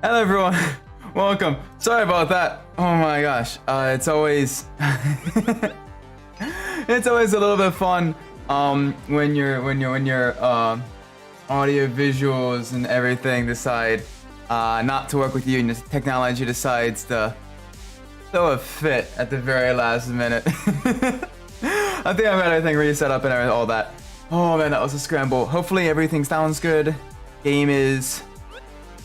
Hello everyone, welcome. Sorry about that. Oh my gosh, it's always it's always a little bit fun when your audio visuals and everything decide not to work with you, and the technology decides to throw a fit at the very last minute. I think I've got everything reset up and all that. Oh man, that was a scramble. Hopefully everything sounds good. Game is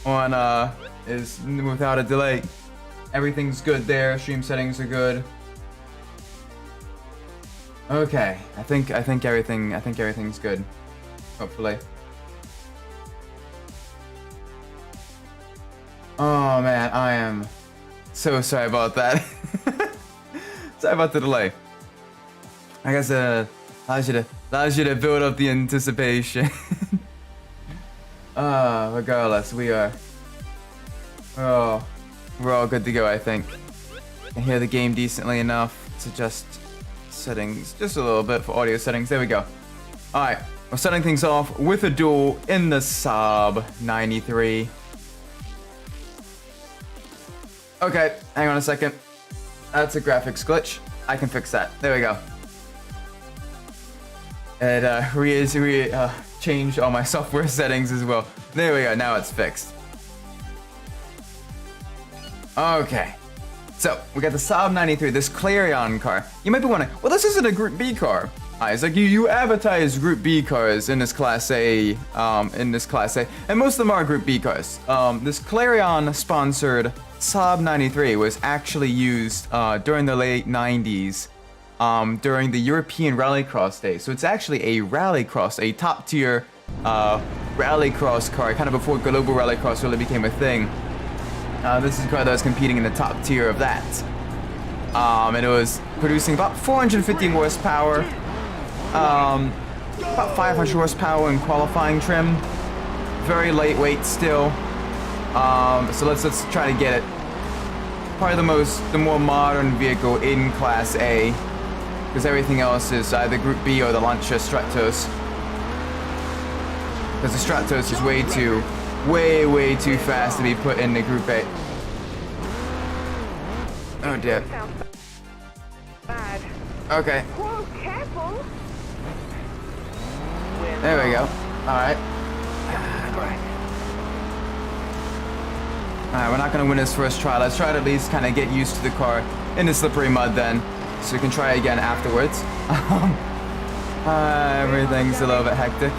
on is without a delay. Everything's good there. Stream settings are good. Okay, I think everything's good. Hopefully. Oh man, I am so sorry about that. Sorry about the delay. I guess allows you to build up the anticipation. Regardless, we're all good to go, I think. I can hear the game decently enough to just settings just a little bit for audio settings. There we go. Alright, we're starting things off with a duel in the Saab 93. Okay, hang on a second. That's a graphics glitch. I can fix that. There we go. It changed all my software settings as well. There we go, now it's fixed. Okay, so we got the Saab 93, this Clarion car. You might be wondering, well, this isn't a Group B car. It's like you advertise Group B cars in this Class A, and most of them are Group B cars. This Clarion-sponsored Saab 93 was actually used during the late 90s. During the European Rallycross days. So it's actually a rallycross, a top-tier rallycross car, kind of before global rallycross really became a thing. This is a car that was competing in the top tier of that. And it was producing about 450 horsepower, about 500 horsepower in qualifying trim. Very lightweight still. So let's try to get it. Probably the more modern vehicle in Class A. Because everything else is either Group B or the Lancia Stratos. Because the Stratos is way too fast to be put in the Group A. Oh dear. Okay. There we go. Alright. Alright, we're not gonna win this first try. Let's try to at least kind of get used to the car in the slippery mud then. So we can try again afterwards. Everything's a little bit hectic.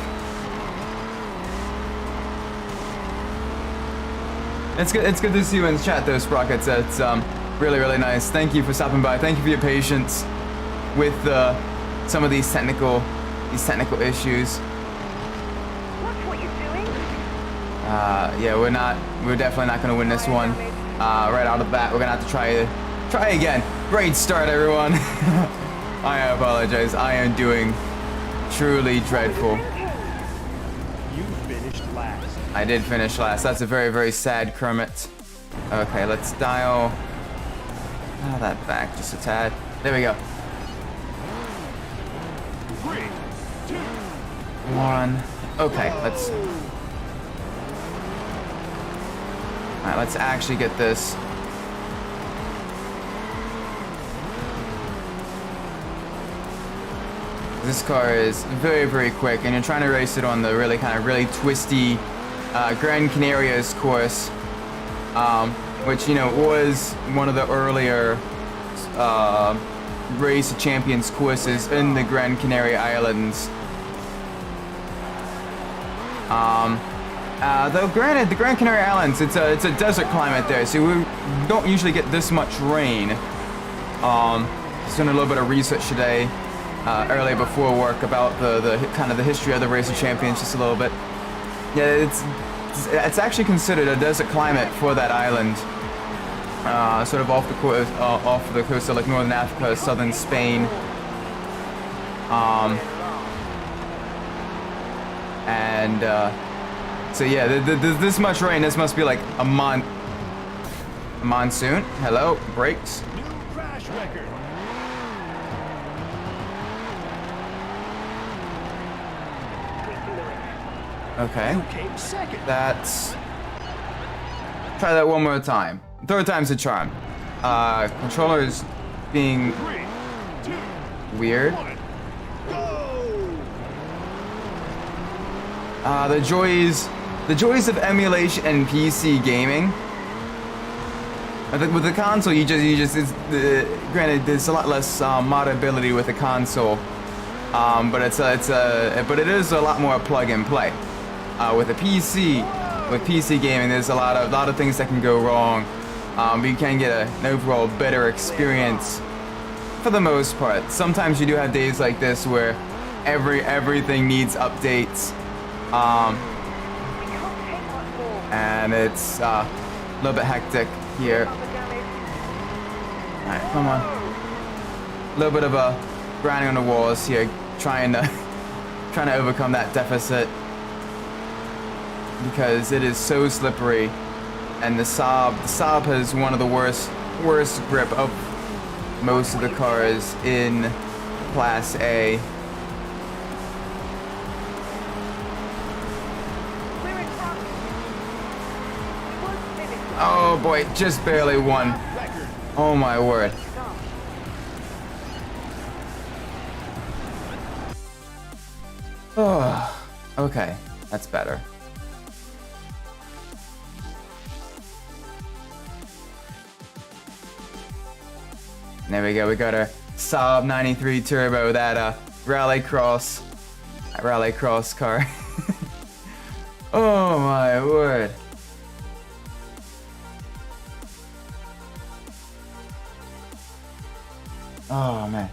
It's good to see you in chat though, Sprockets. It's really nice. Thank you for stopping by. Thank you for your patience with some of these technical issues. What you doing? Yeah, we're definitely not gonna win this one right out of the bat. We're gonna have to try again. Great start, everyone. I apologize. I am doing truly dreadful. You finished last. I did finish last. That's a very sad Kermit. Okay, let's dial that back just a tad. There we go. 3, 2, 1. Okay, let's actually get this. This car is very quick, and you're trying to race it on the really twisty Gran Canarias course, which was one of the earlier Race of Champions courses in the Gran Canaria Islands. Though granted, the Gran Canaria Islands, it's a desert climate there, so we don't usually get this much rain. Just doing a little bit of research today. Earlier before work about the kind of the history of the Race of Champions, just a little bit. Yeah, it's actually considered a desert climate for that island, sort of off the coast of like northern Africa, southern Spain, so yeah, this much rain, this must be like a monsoon. Hello, brakes. new crash record. Okay. You came second. That's Try that one more time. Third time's a charm. Controllers being 3, 2, weird. 1, go! The joys of emulation and PC gaming. I think with the console, granted, there's a lot less modability with the console, but but it is a lot more plug and play. With a PC, with PC gaming, there's a lot of things that can go wrong, but you can get an overall better experience for the most part. Sometimes you do have days like this where everything needs updates, and it's a little bit hectic here. Alright, come on. A little bit of a grinding on the walls here, trying to overcome that deficit because it is so slippery, and the Saab has one of the worst grip of most of the cars in Class A. Oh boy, just barely won. Record. Oh my word. Oh, okay, that's better. There we go, we got our Saab 93 Turbo, that rallycross car. Oh my word. Oh man,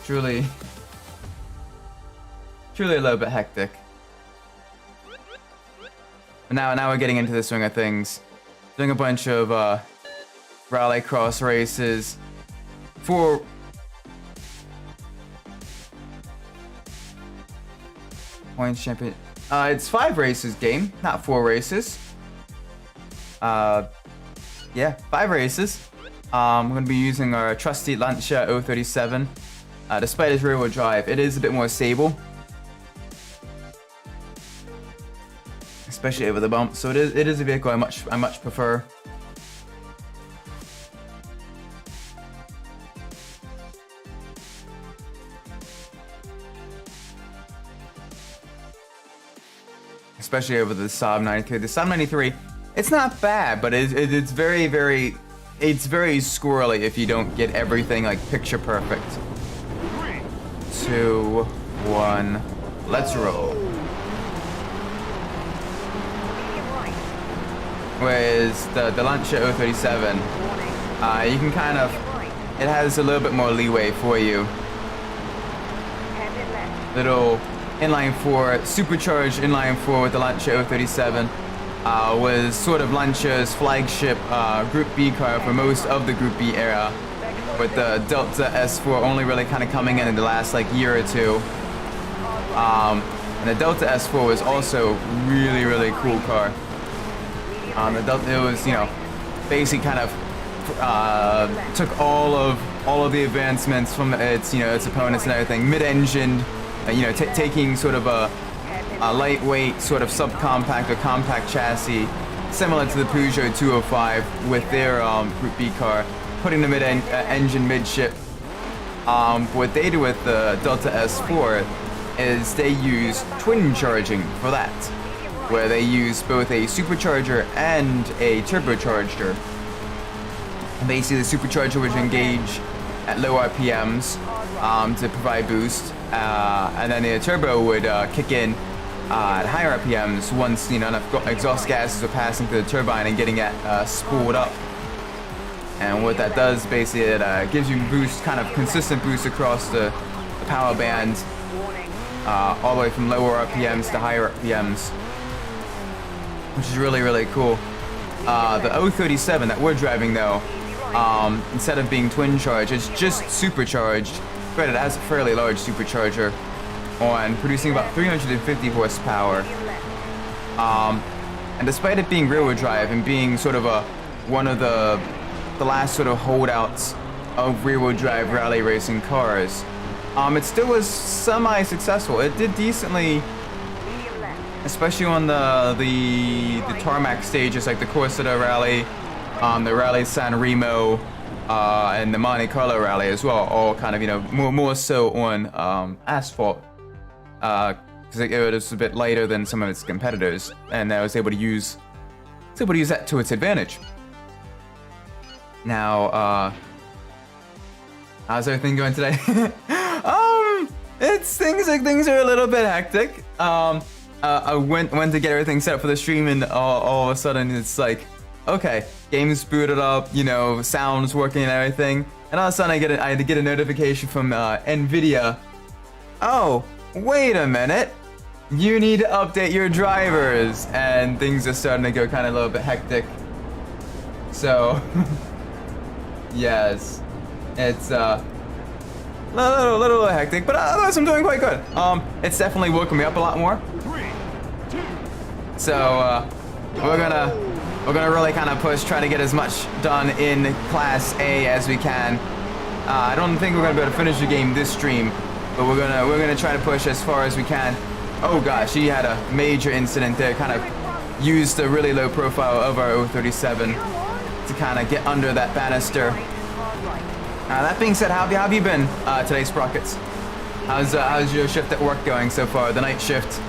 truly a little bit hectic. But now we're getting into the swing of things. Doing a bunch of rallycross races for points champion. It's 5 races game, not 4 races. Yeah, 5 races. I'm going to be using our trusty Lancia 037. Despite its rear-wheel drive, it is a bit more stable, especially over the bump. So it is a vehicle I much prefer. Especially over the Saab 93. The Saab 93, it's not bad, but it's very squirrely if you don't get everything like picture perfect. 3, 2, 1, let's roll. Whereas the Lancia 037, you can kind of, it has a little bit more leeway for you. Little inline 4, supercharged inline 4 with the Lancia 037. Was sort of Lancia's flagship Group B car for most of the Group B era, with the Delta S4 only really kind of coming in the last like year or two. And the Delta S4 was also really cool car. The Delta, it was, you know, basically kind of took all of the advancements from its opponents and everything, mid-engined, taking sort of a lightweight sort of subcompact or compact chassis, similar to the Peugeot 205 with their Group B car, putting the mid-engine midship. What they do with the Delta S4 is they use twin charging for that, where they use both a supercharger and a turbocharger. Basically, the supercharger would engage at low RPMs to provide boost, and then the turbo would kick in at higher RPMs once enough exhaust gases are passing through the turbine and getting it spooled up. And what that does, basically, it gives you boost, kind of consistent boost across the power band, all the way from lower RPMs to higher RPMs, which is really cool. The 037 that we're driving though, instead of being twin charged, it's just supercharged. Granted, it has a fairly large supercharger on, producing about 350 horsepower. And despite it being rear-wheel drive and being sort of one of the last sort of holdouts of rear-wheel drive rally racing cars, it still was semi-successful. It did decently especially on the tarmac stages like the Corsica Rally, the Rally San Remo, and the Monte Carlo Rally as well. All kind of, you know, more so on asphalt, because it was a bit lighter than some of its competitors, and I was able to use that to its advantage. Now, how's everything going today? Things are a little bit hectic. I went to get everything set up for the stream, and all of a sudden it's like, okay, game's booted up, you know, sound's working and everything, and all of a sudden I had to get a notification from Nvidia. Oh, wait a minute, you need to update your drivers, and things are starting to go kind of a little bit hectic. So, yes, it's little hectic, but otherwise I'm doing quite good. It's definitely woken me up a lot more. 3, 2. So we're gonna really kind of try to get as much done in Class A as we can. I don't think we're gonna be able to finish the game this stream, but we're gonna try to push as far as we can. Oh gosh, he had a major incident there. Kind of used the really low profile of our 037 to kind of get under that banister. That being said, how have you been today, Sprockets? How's your shift at work going so far? The night shift.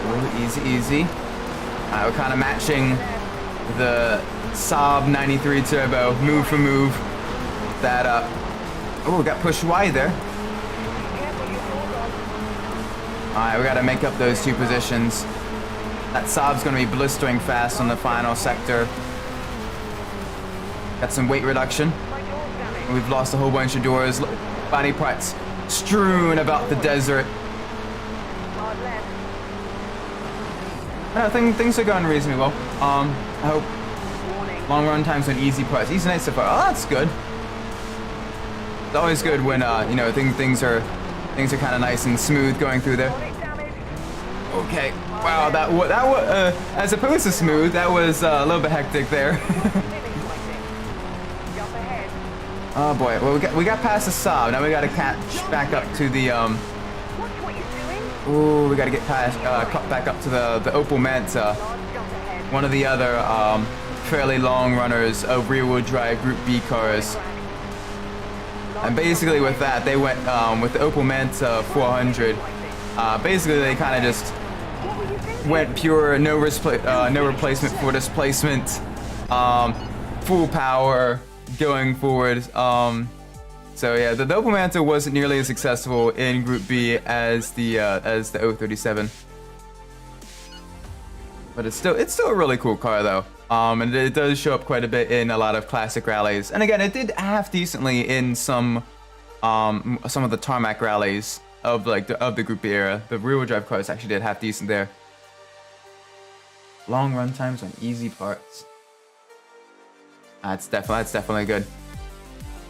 Ooh, easy. We're kind of matching the Saab 93 Turbo, move for move. That up. Oh, we got pushed wide there. Alright, we gotta make up those two positions. That Saab's gonna be blistering fast on the final sector. Got some weight reduction. We've lost a whole bunch of doors. Body parts strewn about the desert. Things are going reasonably well. I hope long run times on easy parts. Easy night so far. Oh, that's good. It's always good when you know, things are kind of nice and smooth going through there. Okay. Wow, that was as opposed to smooth, that was a little bit hectic there. Oh boy. Well, we got past the Saab. Now we got to catch back up to the Ooh, we got to get past back up to the Opel Manta, one of the other fairly long runners of rear-wheel drive Group B cars. And basically with that, they went with the Opel Manta 400. Basically, they kind of just went pure no replacement for displacement, full power going forward. So yeah, the Opel Manta wasn't nearly as successful in Group B as the 037. But it's still a really cool car though. And it does show up quite a bit in a lot of classic rallies. And again, it did half decently in some of the tarmac rallies of the Group B era. The rear-wheel drive cars actually did half decent there. Long run times on easy parts. That's definitely good.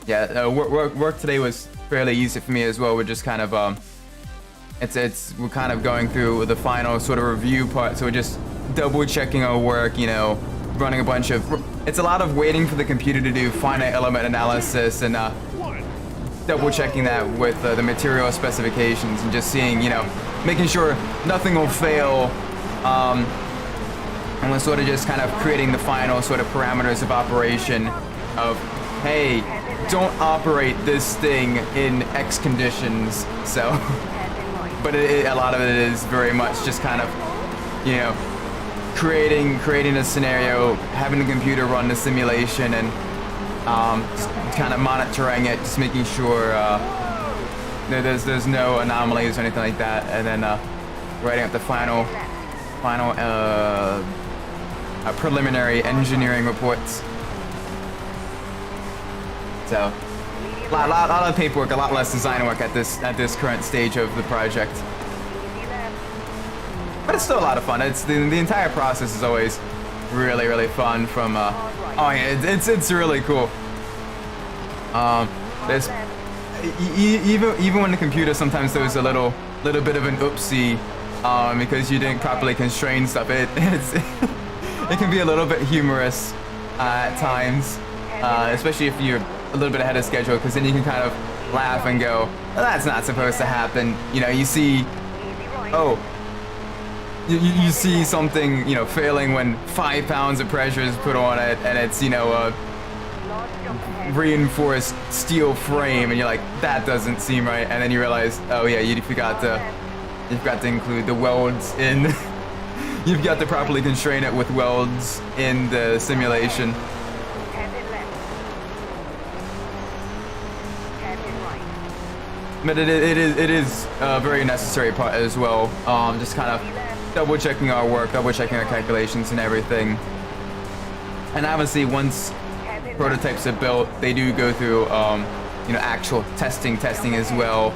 Yeah, work today was fairly easy for me as well. We're just kind of we're kind of going through the final sort of review part. So we're just double checking our work, you know, running a bunch of. It's a lot of waiting for the computer to do finite element analysis and double checking that with the material specifications and just seeing, you know, making sure nothing will fail. And we're sort of just kind of creating the final sort of parameters of operation of, hey, don't operate this thing in X conditions. So, but a lot of it is very much just kind of, you know, creating a scenario, having the computer run the simulation, and kind of monitoring it, just making sure there's no anomalies or anything like that, and then writing up the final preliminary engineering reports. So, a lot of paperwork, a lot less design work at this current stage of the project. But it's still a lot of fun. It's the entire process is always really fun. From oh yeah, it's really cool. There's even when the computer sometimes there's a little bit of an oopsie because you didn't properly constrain stuff. It can be a little bit humorous at times, especially if you're a little bit ahead of schedule, because then you can kind of laugh and go, well, that's not supposed to happen. You know, you see, oh, you see something, you know, failing when 5 pounds of pressure is put on it, and it's, you know, a reinforced steel frame, and you're like, that doesn't seem right, and then you realize, oh yeah, you forgot to include the welds in. You've got to properly constrain it with welds in the simulation. But it is a very necessary part as well. Just kind of double checking our work, double checking our calculations and everything. And obviously, once prototypes are built, they do go through you know, actual testing as well.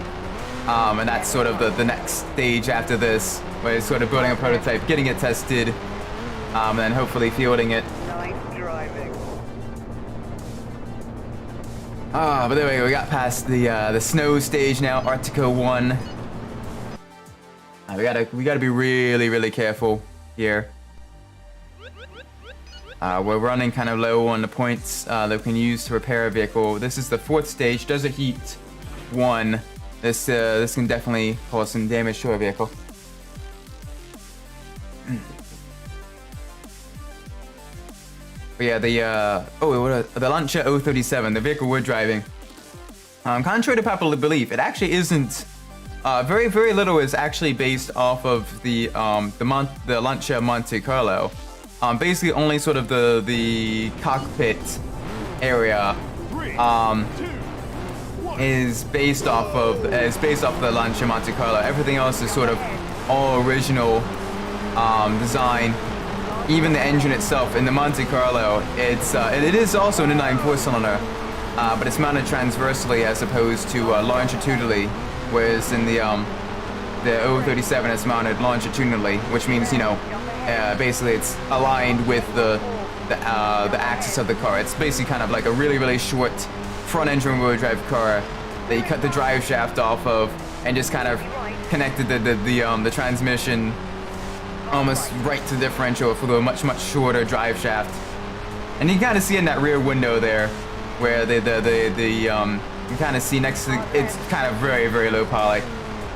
And that's sort of the next stage after this, where it's sort of building a prototype, getting it tested, and then hopefully fielding it. Nice driving. But there we go. We got past the snow stage now, Artico 1. We gotta be really careful here. We're running kind of low on the points that we can use to repair a vehicle. This is the 4th stage, Desert Heat 1. This can definitely cause some damage to our vehicle. But yeah, the Lancia 037, the vehicle we're driving. Contrary to popular belief, it actually isn't. Very little is actually based off of the Lancia Monte Carlo. Basically, only sort of the cockpit area is based off the Lancia Monte Carlo. Everything else is sort of all original design. Even the engine itself in the Monte Carlo, it is also an inline 4-cylinder, but it's mounted transversely as opposed to longitudinally, whereas in the 037 it's mounted longitudinally, which means, you know, basically it's aligned with the axis of the car. It's basically kind of like a really short front engine wheel drive car that you cut the drive shaft off of and just kind of connected the transmission almost right to the differential for the much shorter drive shaft. And you can kind of see in that rear window there where you can kind of see next to it's kind of very low poly,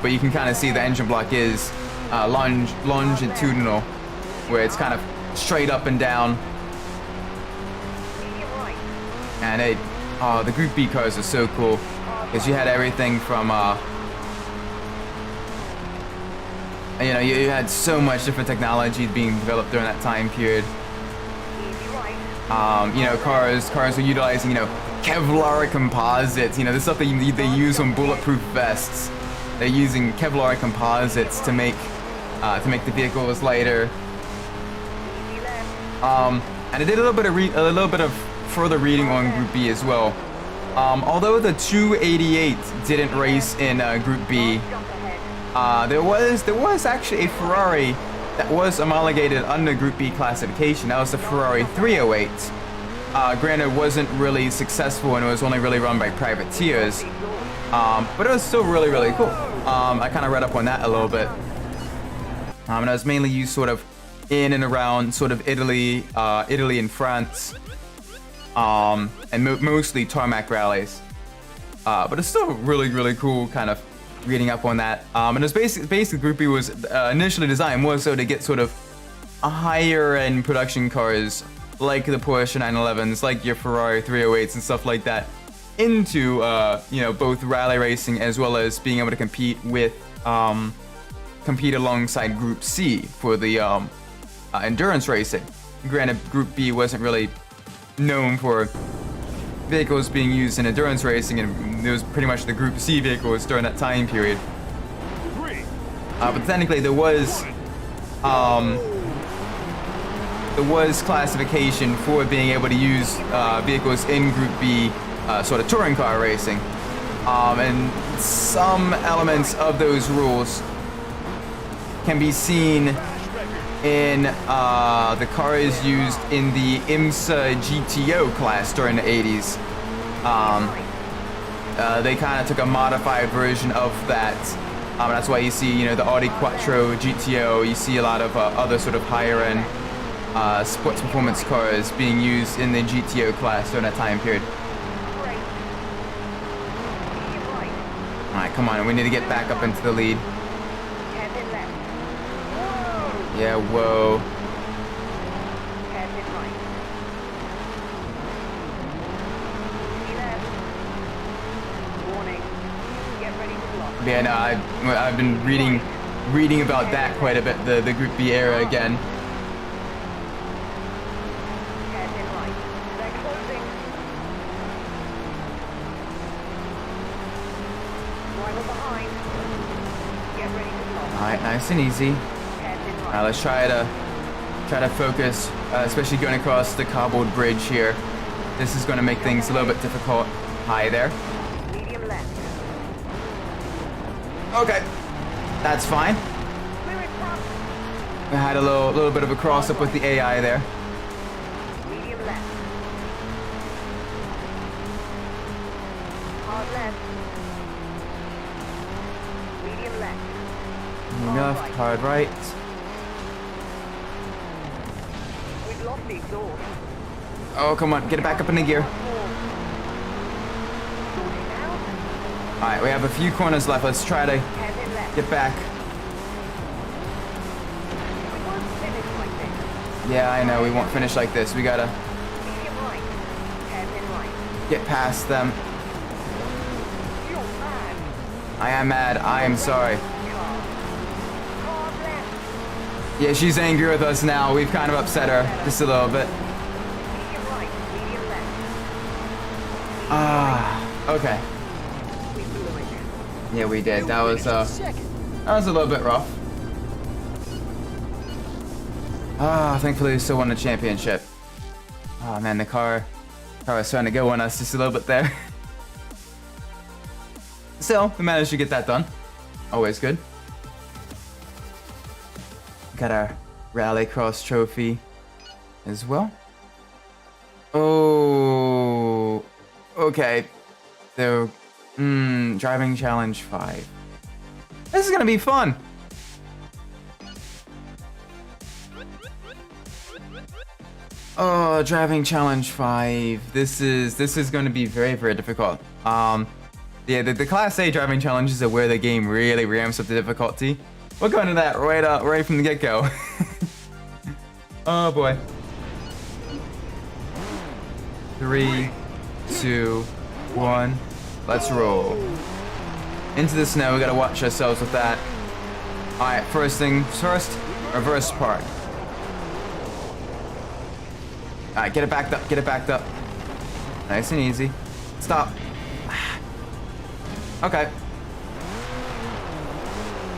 but you can kind of see the engine block is longitudinal, where it's kind of straight up and down. And the Group B cars are so cool because you had everything from you know, you had so much different technology being developed during that time period. You know, cars are utilizing, you know, Kevlar composites. You know, the stuff that they use on bulletproof vests. They're using Kevlar composites to make the vehicles lighter. And I did a little bit of further reading on Group B as well. Although the 288 didn't race in Group B, there was actually a Ferrari that was homologated under Group B classification. That was the Ferrari 308. Granted, it wasn't really successful and it was only really run by privateers, but it was still really cool. I kind of read up on that a little bit, and it was mainly used sort of in and around sort of Italy and France, and mostly tarmac rallies. But it's still really cool, kind of reading up on that. And it was basically Group B was initially designed more so to get sort of a higher end production cars like the Porsche 911s, like your Ferrari 308s and stuff like that, into you know, both rally racing as well as being able to compete alongside Group C for the endurance racing. Granted, Group B wasn't really known for vehicles being used in endurance racing, and it was pretty much the Group C vehicles during that time period. But technically there was classification for being able to use vehicles in Group B sort of touring car racing, and some elements of those rules can be seen in the cars used in the IMSA GTO class during the 80s. They kind of took a modified version of that. That's why you see, you know, the Audi Quattro GTO. You see a lot of other sort of higher end sports performance cars being used in the GTO class during that time period. Great. Medium right. Alright, come on, we need to get back up into the lead. Hairpin left. Whoa! Yeah, whoa. Hairpin right. See left. Warning. Get ready to block. Yeah, no, I've been reading about that quite a bit, the Group B era again. Hairpin right. They're closing. Driver behind. Get ready to block. Alright, nice and easy. Hairpin right. Let's try to focus, especially going across the cobbled bridge here. This is going to make things a little bit difficult. Hi there. Medium left. Okay, that's fine. Clear it front. I had a little bit of a cross up with the AI there. Medium left. Hard left. Medium left. Left, hard right. We've lost the exhaust. Oh, come on, get it back up in the gear. Sorting out. Alright, we have a few corners left. Let's try to Hairpin left. get back. We won't finish like this. Yeah, I know, we won't finish like this. We gotta Medium right. Hairpin right. get past them. You're mad. I am mad. I am sorry. Car. Hard left. Yeah, she's angry with us now. We've kind of upset her just a little bit. Medium right. Medium left. Ah, okay. We blew it. Yeah, we did. That was a little bit rough. Ah, thankfully we still won the championship. Oh man, the car was trying to go on us just a little bit there. Still, we managed to get that done. Always good. Got our Rallycross trophy as well. Oh, okay. So, driving challenge 5. This is gonna be fun. Oh, driving challenge 5. This is going to be very, very difficult. Yeah, the Class A driving challenges are where the game really ramps up the difficulty. We'll go into that right from the get-go. Oh boy. 3, 2, 1. Let's roll. Into the snow. We gotta watch ourselves with that. All right, first things first. Reverse park. Alright, get it backed up, get it backed up. Nice and easy. Stop. Okay.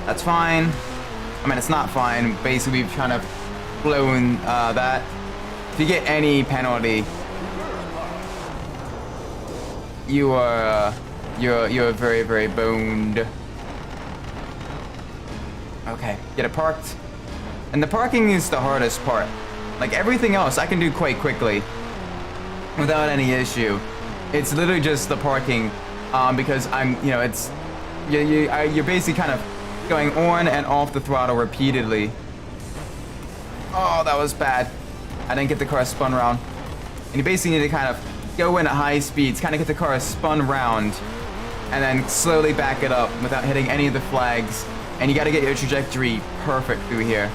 That's fine. I mean, it's not fine. Basically, we've kind of blown that. If you get any penalty, you're very, very boned. Okay, get it parked. And the parking is the hardest part. Like everything else, I can do quite quickly without any issue. It's literally just the parking, because you're basically kind of going on and off the throttle repeatedly. Oh, that was bad. I didn't get the car spun around. And you basically need to kind of go in at high speeds, kind of get the car spun round, and then slowly back it up without hitting any of the flags. And you got to get your trajectory perfect through here.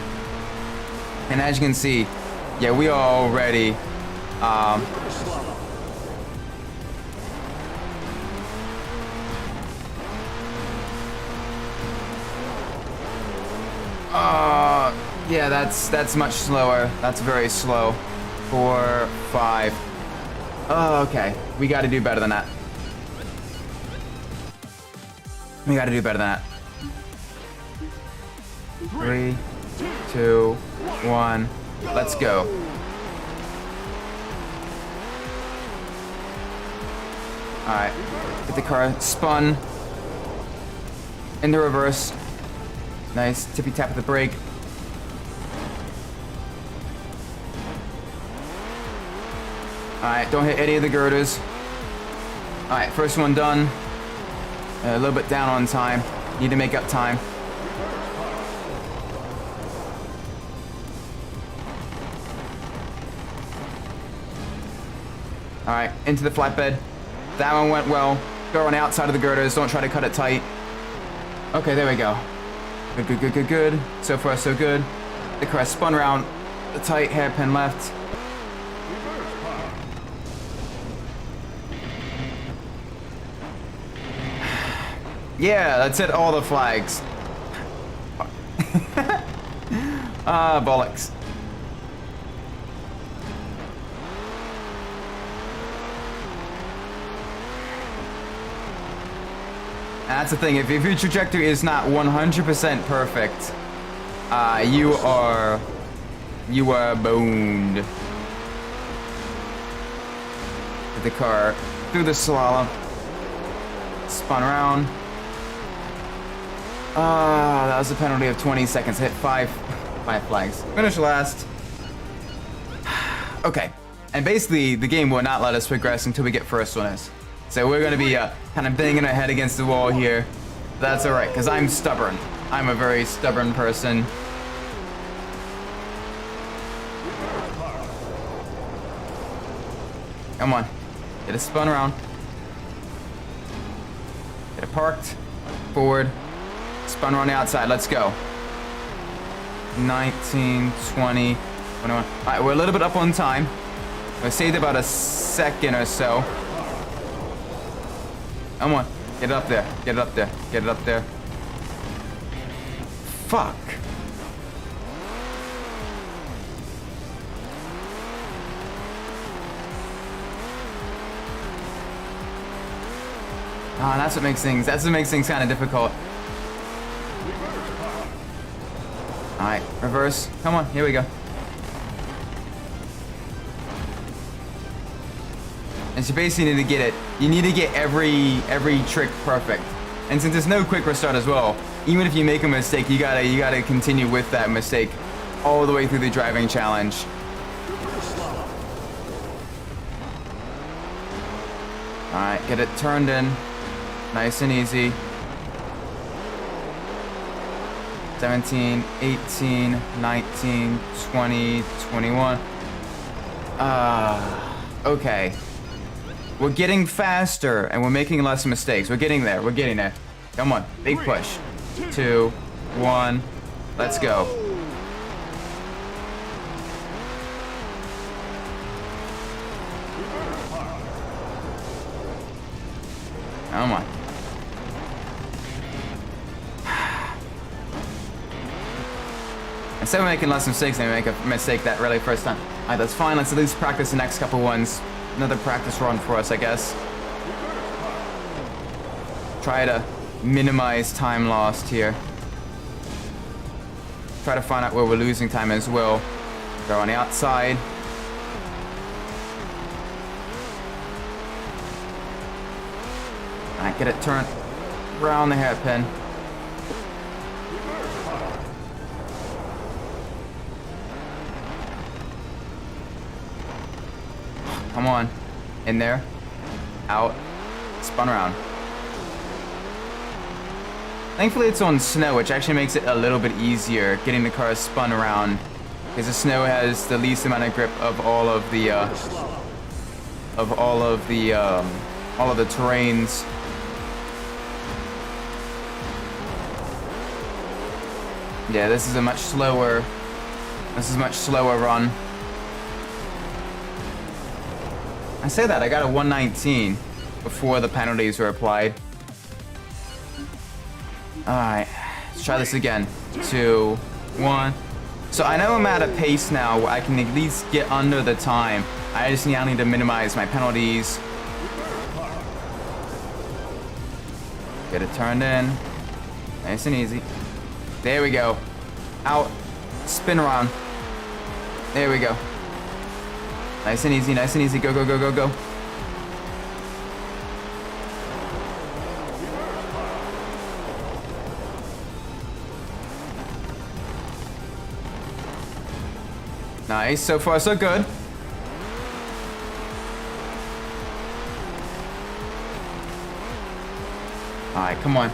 And as you can see, yeah, we are already yeah, that's much slower. That's very slow. 4, 5. Oh, okay. We got to do better than that. We got to do better than that. 3, 2, 1. Let's go. Alright. Get the car spun. In the reverse. Nice. Tippy tap of the brake. Alright, don't hit any of the girders. Alright, first one done. A little bit down on time. Need to make up time. All right, into the flatbed. That one went well. Go on the outside of the girders. Don't try to cut it tight. Okay, there we go. Good, good, good, good, good. So far, so good. The car spun around the tight hairpin left. Yeah, that's it. All the flags. Ah, bollocks. That's the thing. If your trajectory is not 100% perfect, you are boned. Get the car through the slalom, spun around. That was a penalty of 20 seconds. Hit five flags. Finish last. Okay, and basically the game will not let us progress until we get first winners. So we're gonna be kind of banging our head against the wall here. That's all right, because I'm stubborn. I'm a very stubborn person. Come on, get it spun around. Get it parked, forward, spun around the outside. Let's go. 19, 20, 21. All right, we're a little bit up on time. We saved about a second or so. Come on, get it up there, get it up there, get it up there. Fuck. Ah, that's what makes things kind of difficult. All right, reverse. Come on, here we go. And so basically you need to get it. You need to get every trick perfect. And since there's no quick restart as well, even if you make a mistake, you gotta continue with that mistake all the way through the driving challenge. All right, get it turned in, nice and easy. 17, 18, 19, 20, 21. Okay. We're getting faster and we're making less mistakes. We're getting there. We're getting there. Come on. Big push. 2, 1. Let's go. Come on. Instead of making less mistakes, they make a mistake that really first time. All right, that's fine. Let's at least practice the next couple ones. Another practice run for us, I guess. Try to minimize time lost here. Try to find out where we're losing time as well. Go on the outside. Alright, get it turned around the hairpin. Come on. In there. Out. Spun around. Thankfully it's on snow, which actually makes it a little bit easier getting the car spun around. Because the snow has the least amount of grip of all of the terrains. Yeah, this is much slower run. I say that, I got a 119 before the penalties were applied. Alright, let's try this again. 2, 1. So I know I'm at a pace now where I can at least get under the time. I just now need to minimize my penalties. Get it turned in. Nice and easy. There we go. Out. Spin around. There we go. Nice and easy, nice and easy. Go, go, go, go, go. Nice, so far so good. Alright, come on.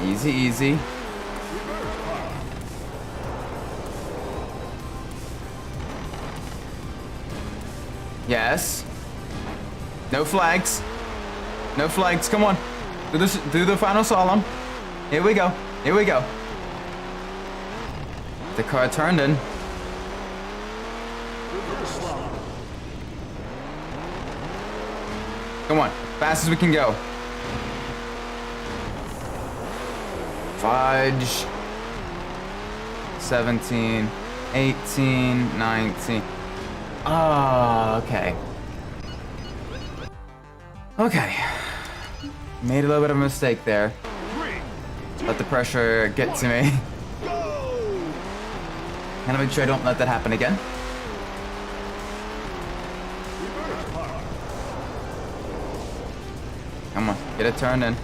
Easy, easy. Yes. No flags. No flags. Come on. Do this. Do the final slalom. Here we go. Here we go. The car turned in. Reverse slalom. Come on. Fast as we can go. Fudge. 17, 18, 19. Ah, okay. Okay. Made a little bit of a mistake there. 3, Let the pressure get to me. go! Gotta make sure I don't let that happen again. Reverse power. Come on, get it turned in.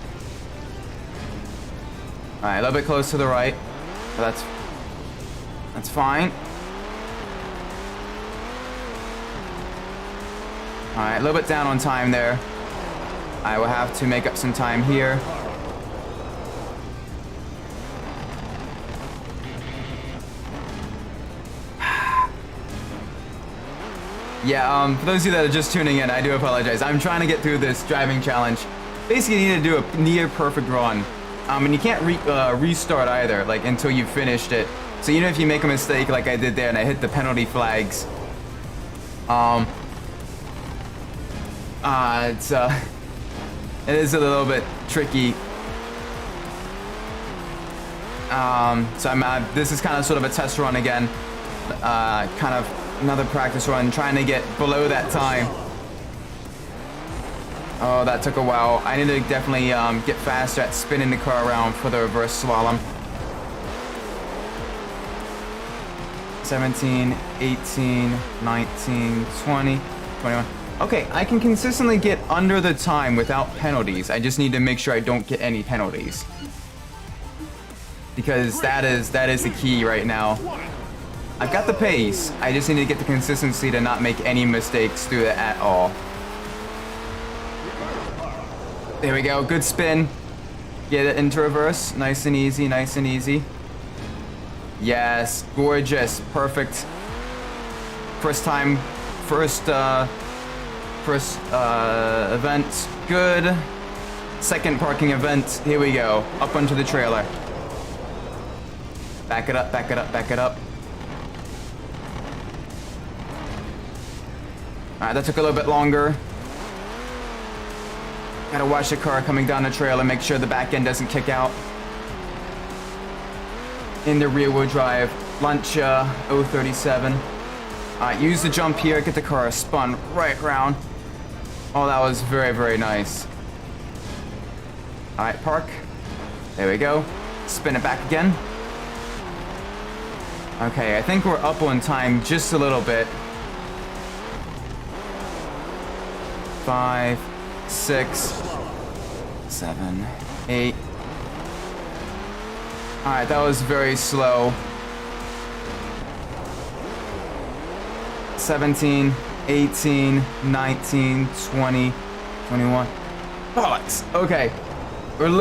Alright, a little bit close to the right. But that's fine. Alright, a little bit down on time there. I will have to make up some time here. Yeah, for those of you that are just tuning in, I do apologize. I'm trying to get through this driving challenge. Basically, you need to do a near perfect run. And you can't restart either, like, until you've finished it. So even if you make a mistake like I did there and I hit the penalty flags, it is a little bit tricky. So this is kind of sort of a test run again. Kind of another practice run, trying to get below that time. Oh, that took a while. I need to definitely get faster at spinning the car around for the reverse slalom. 17, 18, 19, 20, 21. Okay, I can consistently get under the time without penalties. I just need to make sure I don't get any penalties. Because that is the key right now. I've got the pace. I just need to get the consistency to not make any mistakes through it at all. There we go. Good spin. Get it into reverse. Nice and easy. Nice and easy. Yes. Gorgeous. Perfect. First time. First event. Good. Second parking event. Here we go. Up onto the trailer. Back it up. Back it up. Back it up. Alright, that took a little bit longer. Gotta watch the car coming down the trail and make sure the back end doesn't kick out. In the rear wheel drive, Lancia 037. Alright, use the jump here, get the car spun right around. Oh, that was very, very nice. Alright, park. There we go. Spin it back again. Okay, I think we're up on time just a little bit. 5, 6, 7, 8. Alright, that was very slow. 17, 18, 19, 20, 21. Bollocks. Okay. We're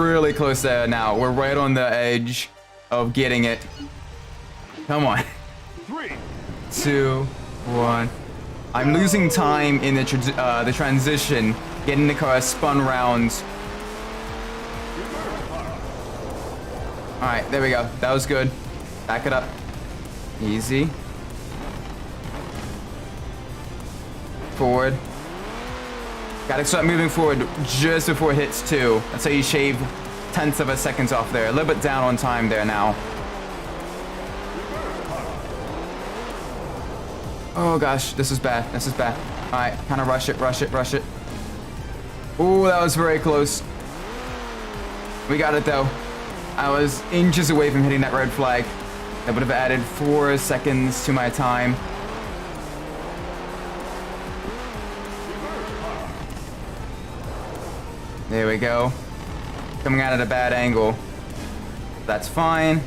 really close there now. We're right on the edge of getting it. Come on. 3, 2, 1. I'm losing time in the transition, getting the car spun round. All right, there we go. That was good. Back it up. Easy. Forward. Gotta start moving forward just before it hits 2. That's how you shave tenths of a second off there. A little bit down on time there now. Oh gosh, this is bad. This is bad. All right, kind of rush it, rush it, rush it. Oh, that was very close. We got it though. I was inches away from hitting that red flag. That would have added 4 seconds to my time. There we go. Coming out at a bad angle. That's fine.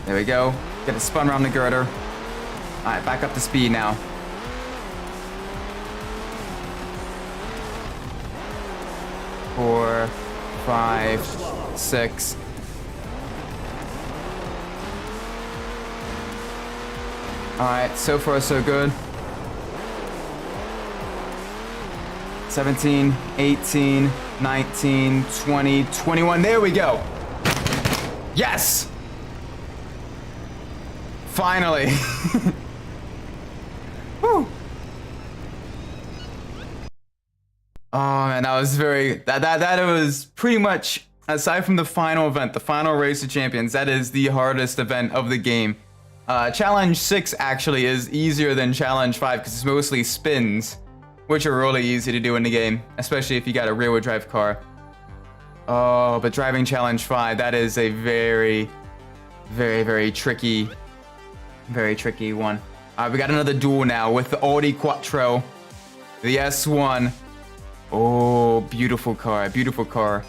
There we go. Get it spun around the girder. All right, back up to speed now. Four, 5, 6. All right, so far so good. 17, 18, 19, 20, 21. There we go. Yes! Finally. Woo. Oh man, that was that was pretty much, aside from the final event, the final race of champions, that is the hardest event of the game. Challenge 6 actually is easier than Challenge 5 because it's mostly spins, which are really easy to do in the game, especially if you got a rear-wheel drive car. Oh, but driving Challenge 5, that is a very, very tricky one. We got another duel now with the Audi Quattro, the S1. Oh, beautiful car, beautiful car.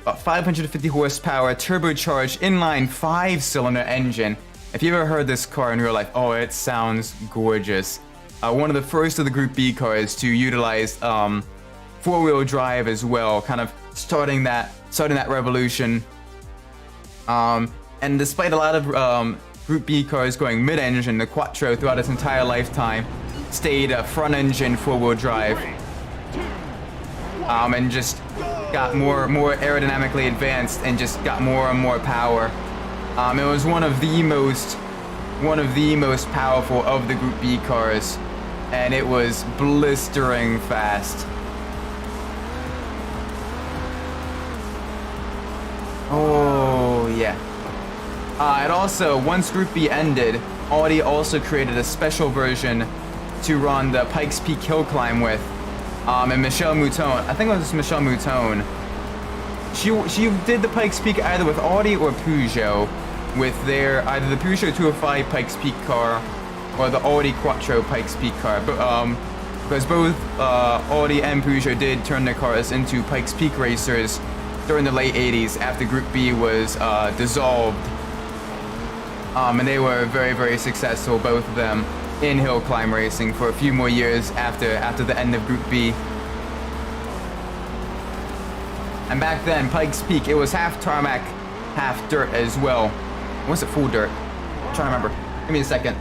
About 550 horsepower, turbocharged, inline 5-cylinder engine. If you ever heard this car in real life, oh, it sounds gorgeous. One of the first of the Group B cars to utilize four-wheel drive as well, kind of starting that revolution. And despite a lot of Group B cars going mid-engine, the Quattro throughout its entire lifetime stayed front-engine four-wheel drive, and just got more aerodynamically advanced and just got more and more power. It was one of the most powerful of the Group B cars, and it was blistering fast. Oh yeah. And also, once Group B ended, Audi also created a special version to run the Pikes Peak hill climb with. And Michelle Mouton, I think it was Michelle Mouton, she did the Pikes Peak either with Audi or Peugeot, with their either the Peugeot 205 Pikes Peak car or the Audi Quattro Pikes Peak car. But because both Audi and Peugeot did turn their cars into Pikes Peak racers during the late 80s after Group B was dissolved. And they were very successful, both of them, in hill climb racing for a few more years after the end of Group B. And back then, Pikes Peak, it was half tarmac, half dirt as well. Or was it full dirt? I'm trying to remember. Give me a second.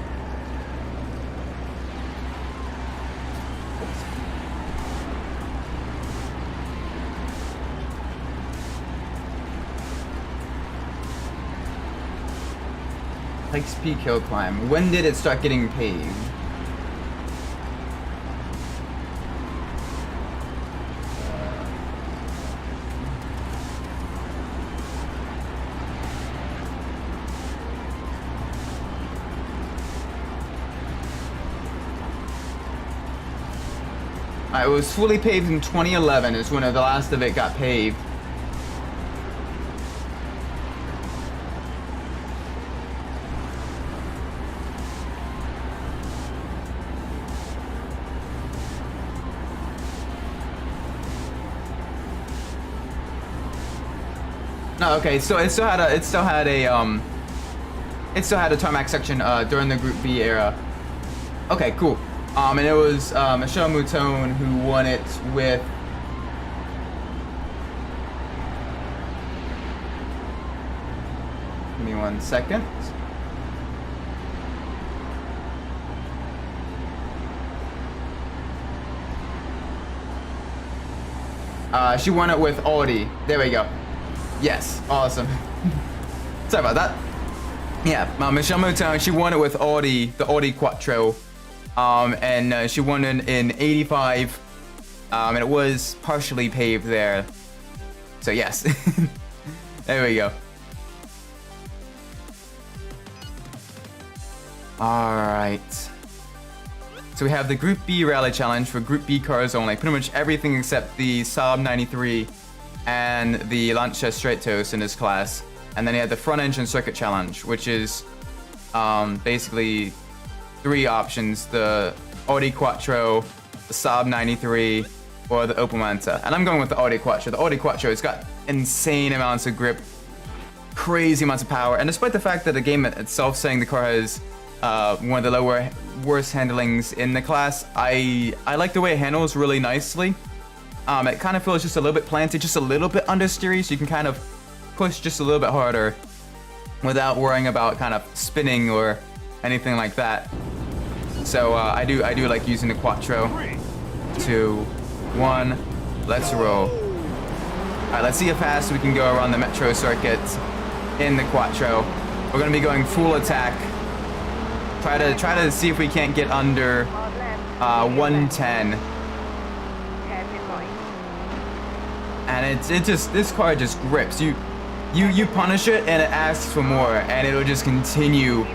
Pikes Peak hill climb. When did it start getting paved? It was fully paved in 2011 is when the last of it got paved. No, okay, so it still had a tarmac section during the Group B era. Okay, cool. And it was Michelle Mouton who won it with give me 1 second. She won it with Audi. There we go. Yes, awesome. Sorry about that. Yeah, Michelle Mouton, she won it with Audi, the Audi Quattro. And she won in 85, and it was partially paved there. So yes, there we go. All right. So we have the Group B Rally Challenge for Group B cars only. Pretty much everything except the Saab 93 and the Lancia Stratos in this class. And then you have the Front Engine Circuit Challenge, which is basically 3 options: the Audi Quattro, the Saab 93, or the Opel Manta. And I'm going with the Audi Quattro. The Audi Quattro has got insane amounts of grip, crazy amounts of power, and despite the fact that the game itself saying the car has one of the worst handlings in the class, I like the way it handles really nicely. It kind of feels just a little bit planted, just a little bit understeery, so you can kind of push just a little bit harder without worrying about kind of spinning or anything like that. So I do like using the Quattro to 1. Let's roll. Alright, let's see how fast we can go around the metro circuit in the Quattro. We're gonna be going full attack. Try to see if we can't get under 110. And this car just grips. You punish it and it asks for more, and it'll just continue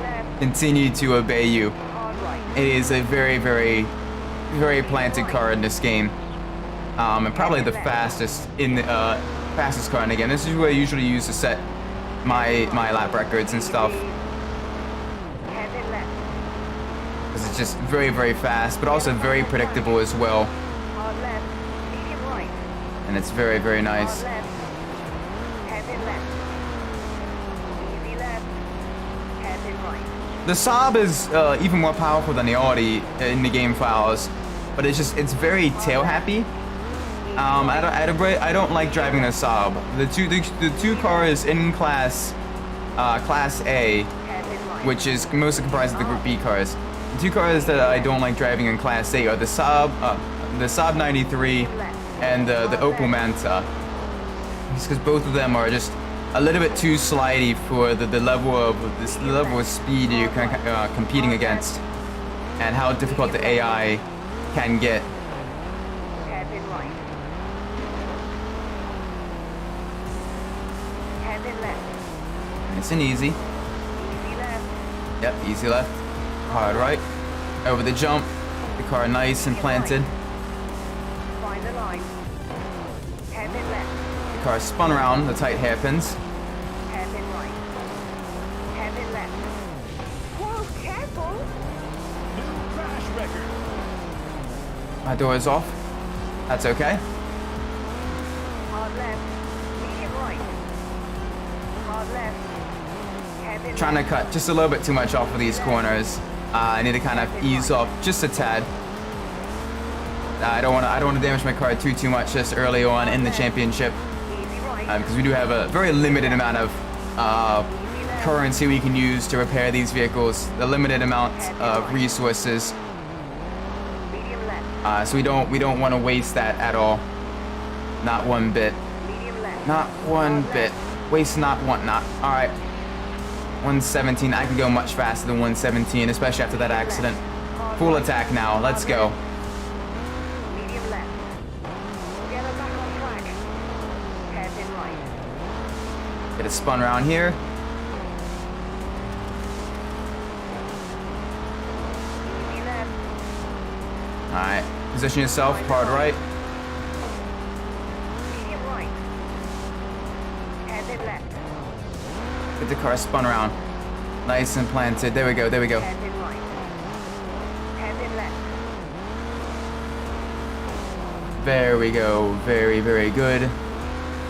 to obey you. It is a very, very, very planted car in this game. And probably the fastest fastest car in the game. This is what I usually use to set my lap records and stuff. Because it's just very, very fast, but also very predictable as well. And it's very, very nice. The Saab is even more powerful than the Audi in the game files, but it's very tail happy. I don't like driving the Saab. The two cars in class A, which is mostly comprised of the Group B cars. The two cars that I don't like driving in class A are the Saab 93 and the Opel Manta. Just because both of them are just a little bit too slidey for the level of speed you're competing against, and how difficult the AI can get. Nice and easy. Yep, easy left. Hard right. Over the jump. The car nice and planted. Find the line. Hairpin left. The car spun around the tight hairpins. Hairpin right. Hairpin left. Whoa, careful! New crash record. My door is off. That's okay. Hard left. Medium right. Hard left. Hairpin Trying to left. cut just a little bit too much off of these corners. I need to kind of ease off just a tad. I don't want to damage my car too much just early on in the championship, Easy right. because we do have a very limited amount of currency we can use to repair these vehicles. A limited amount of resources, Medium left. so we don't want to waste that at all. Not one bit. Medium left. Not one bit. Waste not, want not. All right. 117. I can go much faster than 117, especially after that accident. Full attack now. Let's go. Medium left. Get her back on track. Hairpin right. Get it spun around here. Easy left. All right. Position yourself. Hard right. Medium right. Hairpin left. Get the car spun around. Nice and planted. There we go. There we go. Hairpin right. Hairpin left. There we go. Very, very good.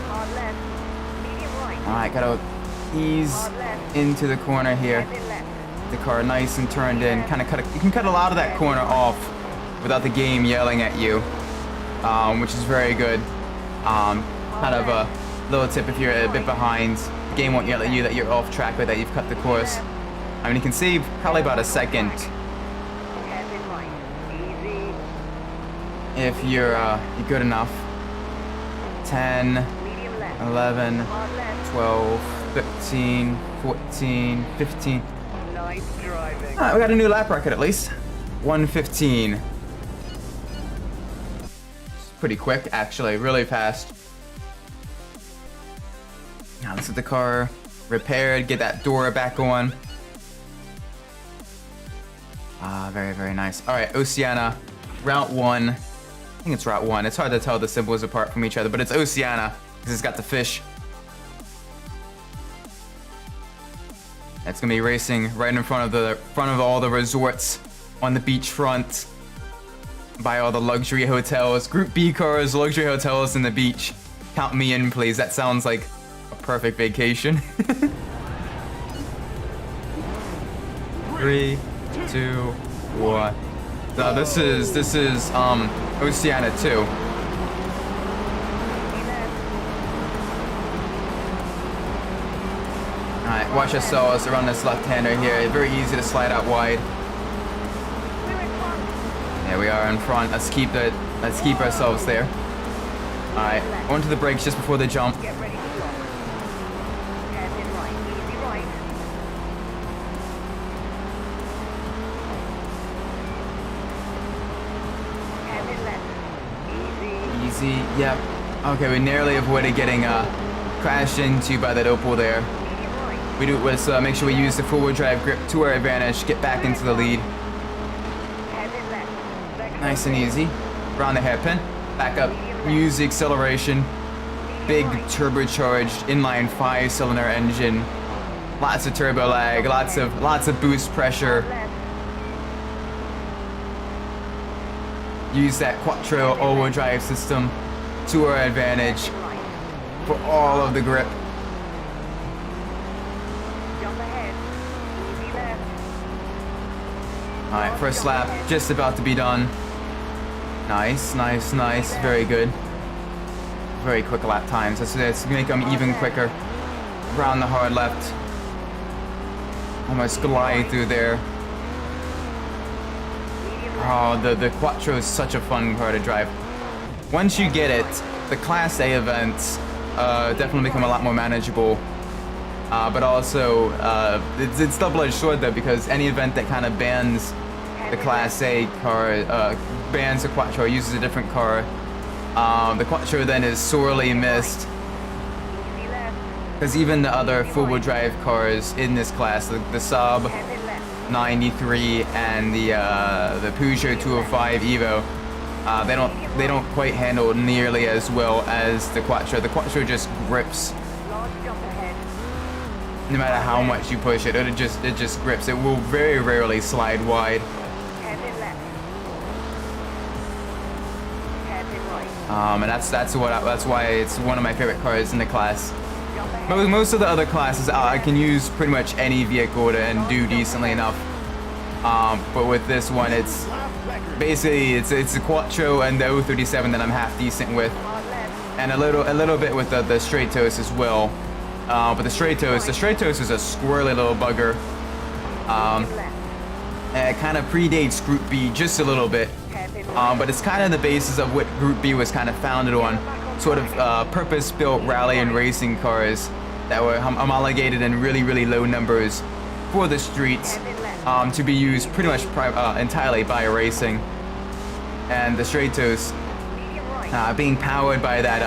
Hard left. Medium right. All right. Gotta ease Hard left. into the corner here. Hairpin left. The car nice and turned in. Kind of cut. You can cut a lot of that corner off without the game yelling at you, which is very good. Kind of a little tip if you're a bit behind. The game won't yell at you that you're off track or that you've cut the course. I mean, you can save probably about a second Hairpin right. Easy. if you're good enough. 10, Medium left. 11, Hard left. 12, 13, 14, 15. Nice driving. We got a new lap record at least. 115. It's pretty quick, actually. Really fast. Now let's get the car repaired, get that door back on. Very, very nice. All right, Oceana, Route 1. I think it's Route 1. It's hard to tell the symbols apart from each other, but it's Oceana because it's got the fish. It's gonna be racing right in front of all the resorts on the beachfront, by all the luxury hotels, Group B cars, luxury hotels, and the beach. Count me in, please. That sounds like a perfect vacation. 3, 2, 1. No, this is Oceana 2. Alright, watch yourselves around this left-hander here. Very easy to slide out wide. We're in front. There we are in front. Let's keep Let's keep ourselves there. Alright, onto the brakes just before the jump. Get ready to block. Hairpin right. Easy right. Hairpin left. Easy. Easy, yep. Okay, we nearly avoided getting crashed into by that Opal there. Medium right. We do was make sure we use the forward drive grip to our advantage, get back into the lead. Hairpin left. Second Nice and right. easy. Around the hairpin. Back up. Use the acceleration. Big turbocharged inline 5-cylinder engine. Lots of turbo lag. Lots of boost pressure. Left. Use that Quattro all-wheel drive system to our advantage Right. for all of the grip. Jump ahead. Easy left. All right, first lap just about to be done. Nice, nice, nice. Very good. Very quick lap times. Let's make them even quicker. Around the hard left. Almost glide through there. Medium Oh, the Quattro is such a fun car to drive. Once you get it, the Class A events definitely become a lot more manageable. But also, it's double-edged sword though, because any event that kind of bans the Class A car, bans the Quattro, uses a different car, the Quattro then is sorely missed. Easy left. Because even the other four-wheel drive cars in this class, the Saab Hairpin left. 93 and the Peugeot 205 Evo, they don't quite handle nearly as well as the Quattro. The Quattro just grips. Large jump ahead. No matter how much you push it, it just grips. It will very rarely slide wide. Hairpin left. Hairpin right. And that's why it's one of my favorite cars in the class. Jump ahead. Most of the other classes, I can use pretty much any vehicle to and do decently enough. But with this one, it's Lap record. basically it's the Quattro and the 037 that I'm half decent with, Hard left. and a little bit with the Stratos as well. But the Stratos is a squirrely little bugger. Medium left. And it kind of predates Group B just a little bit. Hairpin right. But it's kind of the basis of what Group B was kind of founded on, sort of purpose-built rally and racing cars that were homologated in really low numbers for the streets, to be used pretty much entirely by racing. And the Stratos Medium right. being powered by that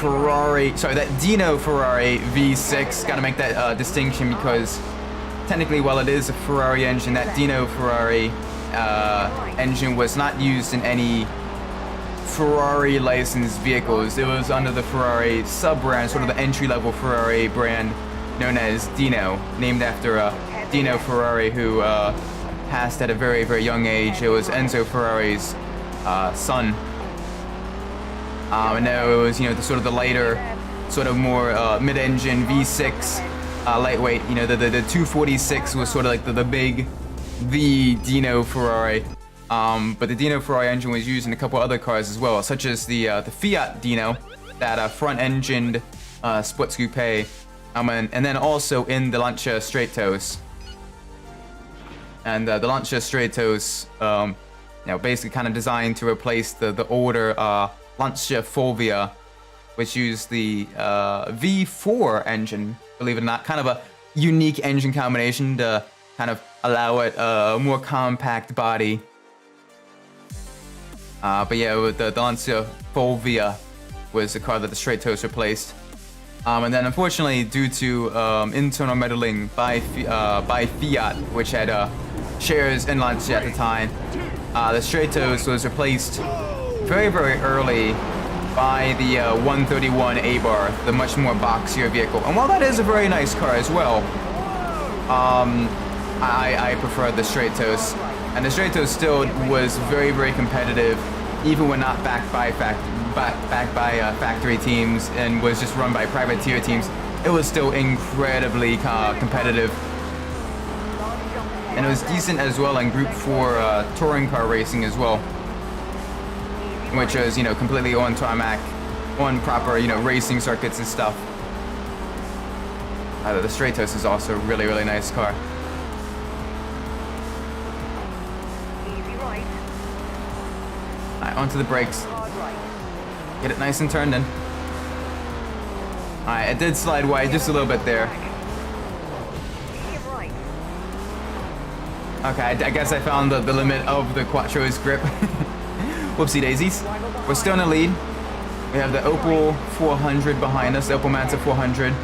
that Dino Ferrari V6. Got to make that distinction because technically, while it is a Ferrari engine, that Dino Ferrari engine was not used in any Ferrari licensed vehicles. It was under the Ferrari sub-brand, sort of the entry-level Ferrari brand known as Dino, named after Dino Ferrari, who passed at a very young age. It was Enzo Ferrari's son. And now it was, the sort of the lighter, sort of more mid-engine V6, lightweight. The 246 was sort of like the Dino Ferrari. But the Dino Ferrari engine was used in a couple other cars as well, such as the Fiat Dino, that front-engined sports coupe, and then also in the Lancia Stratos. And the Lancia Stratos, basically kind of designed to replace the older Lancia Fulvia, which used the V4 engine, believe it or not. Kind of a unique engine combination to kind of allow it a more compact body. But yeah, with the Lancia Fulvia was the car that the Stratos replaced. And then unfortunately, due to internal meddling by Fiat, which had shares in Lancia at the time, the Stratos was replaced very early by the 131 A-Bar, the much more boxier vehicle. And while that is a very nice car as well, I prefer the Stratos. And the Stratos still was very competitive, even when not backed by factory teams and was just run by privateer teams. It was still incredibly competitive, and it was decent as well in Group 4 touring car racing as well, which was completely on tarmac, on proper racing circuits and stuff. The Stratos is also a really nice car. onto the brakes. Hard right. Get it nice and turned in. Alright, it did slide wide just a little bit there. Medium right. Okay, I guess I found the limit of the Quattro's grip. Whoopsie daisies. We're still in the lead. We have the Opel 400 behind us, the Opel Manta 400. New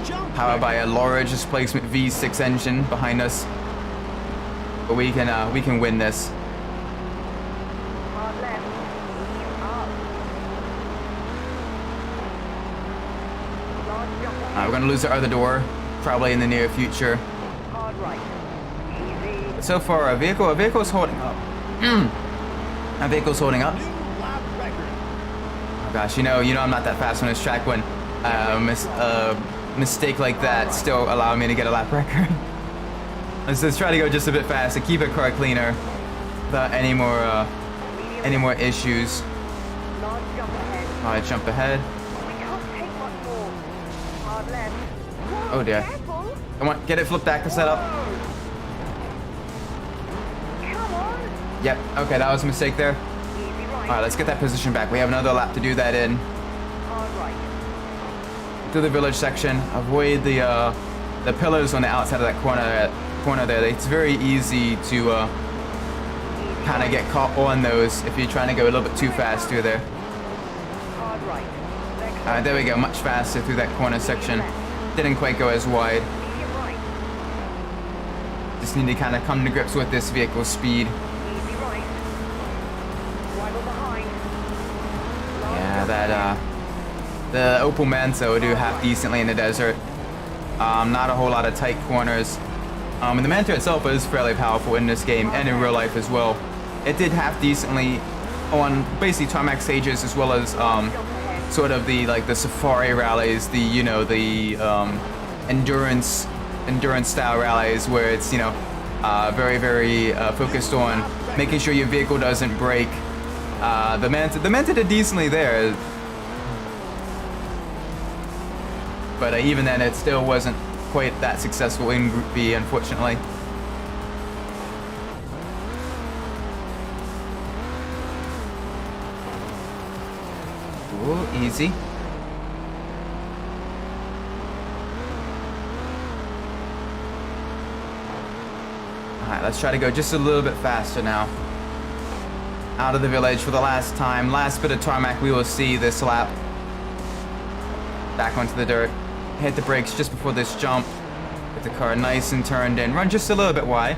jump Powered by record. a large displacement V6 engine behind us. But we can win this. Hard left. Medium up. Large jump ahead. We're gonna lose our other door, probably in the near future. Hard right. Easy. But so far, our vehicle's holding up. Our vehicle's holding up. New lap record. Oh gosh, you know I'm not that fast on this track when mistake like that still allowed me to get a lap record. Let's just try to go just a bit fast and keep our car cleaner without any more issues. Large jump ahead. Alright, jump ahead. We can't take much more. Hard left. Whoa, Oh dear. careful. Come on, get it flipped back to set up. Come on. Yep, okay, that was a mistake there. Easy right. Alright, let's get that position back. We have another lap to do that in. Hard right. Through the village section. Avoid the pillars on the outside of that corner there. It's very easy to kind of get caught on those if you're trying to go a little bit too fast through there. Hard right. Next Alright, there we go. Much faster through that corner section. Didn't quite go as wide. medium right. Just need to kind of come to grips with this vehicle's speed. Easy right. Waggle behind. Yeah, that the Opel Manta will do half decently in the desert. Not a whole lot of tight corners. And the Manta itself is fairly powerful in this game and in real life as well. It did half decently on basically tarmac stages as well as sort of the safari rallies, the endurance style rallies where it's very focused on making sure your vehicle doesn't break. The Manta did decently there. But even then, it still wasn't quite that successful in Group B, unfortunately. Ooh, easy. Alright, let's try to go just a little bit faster now. Out of the village for the last time. Last bit of tarmac we will see this lap. Back onto the dirt. Hit the brakes just before this jump. Get the car nice and turned in. Run just a little bit wide.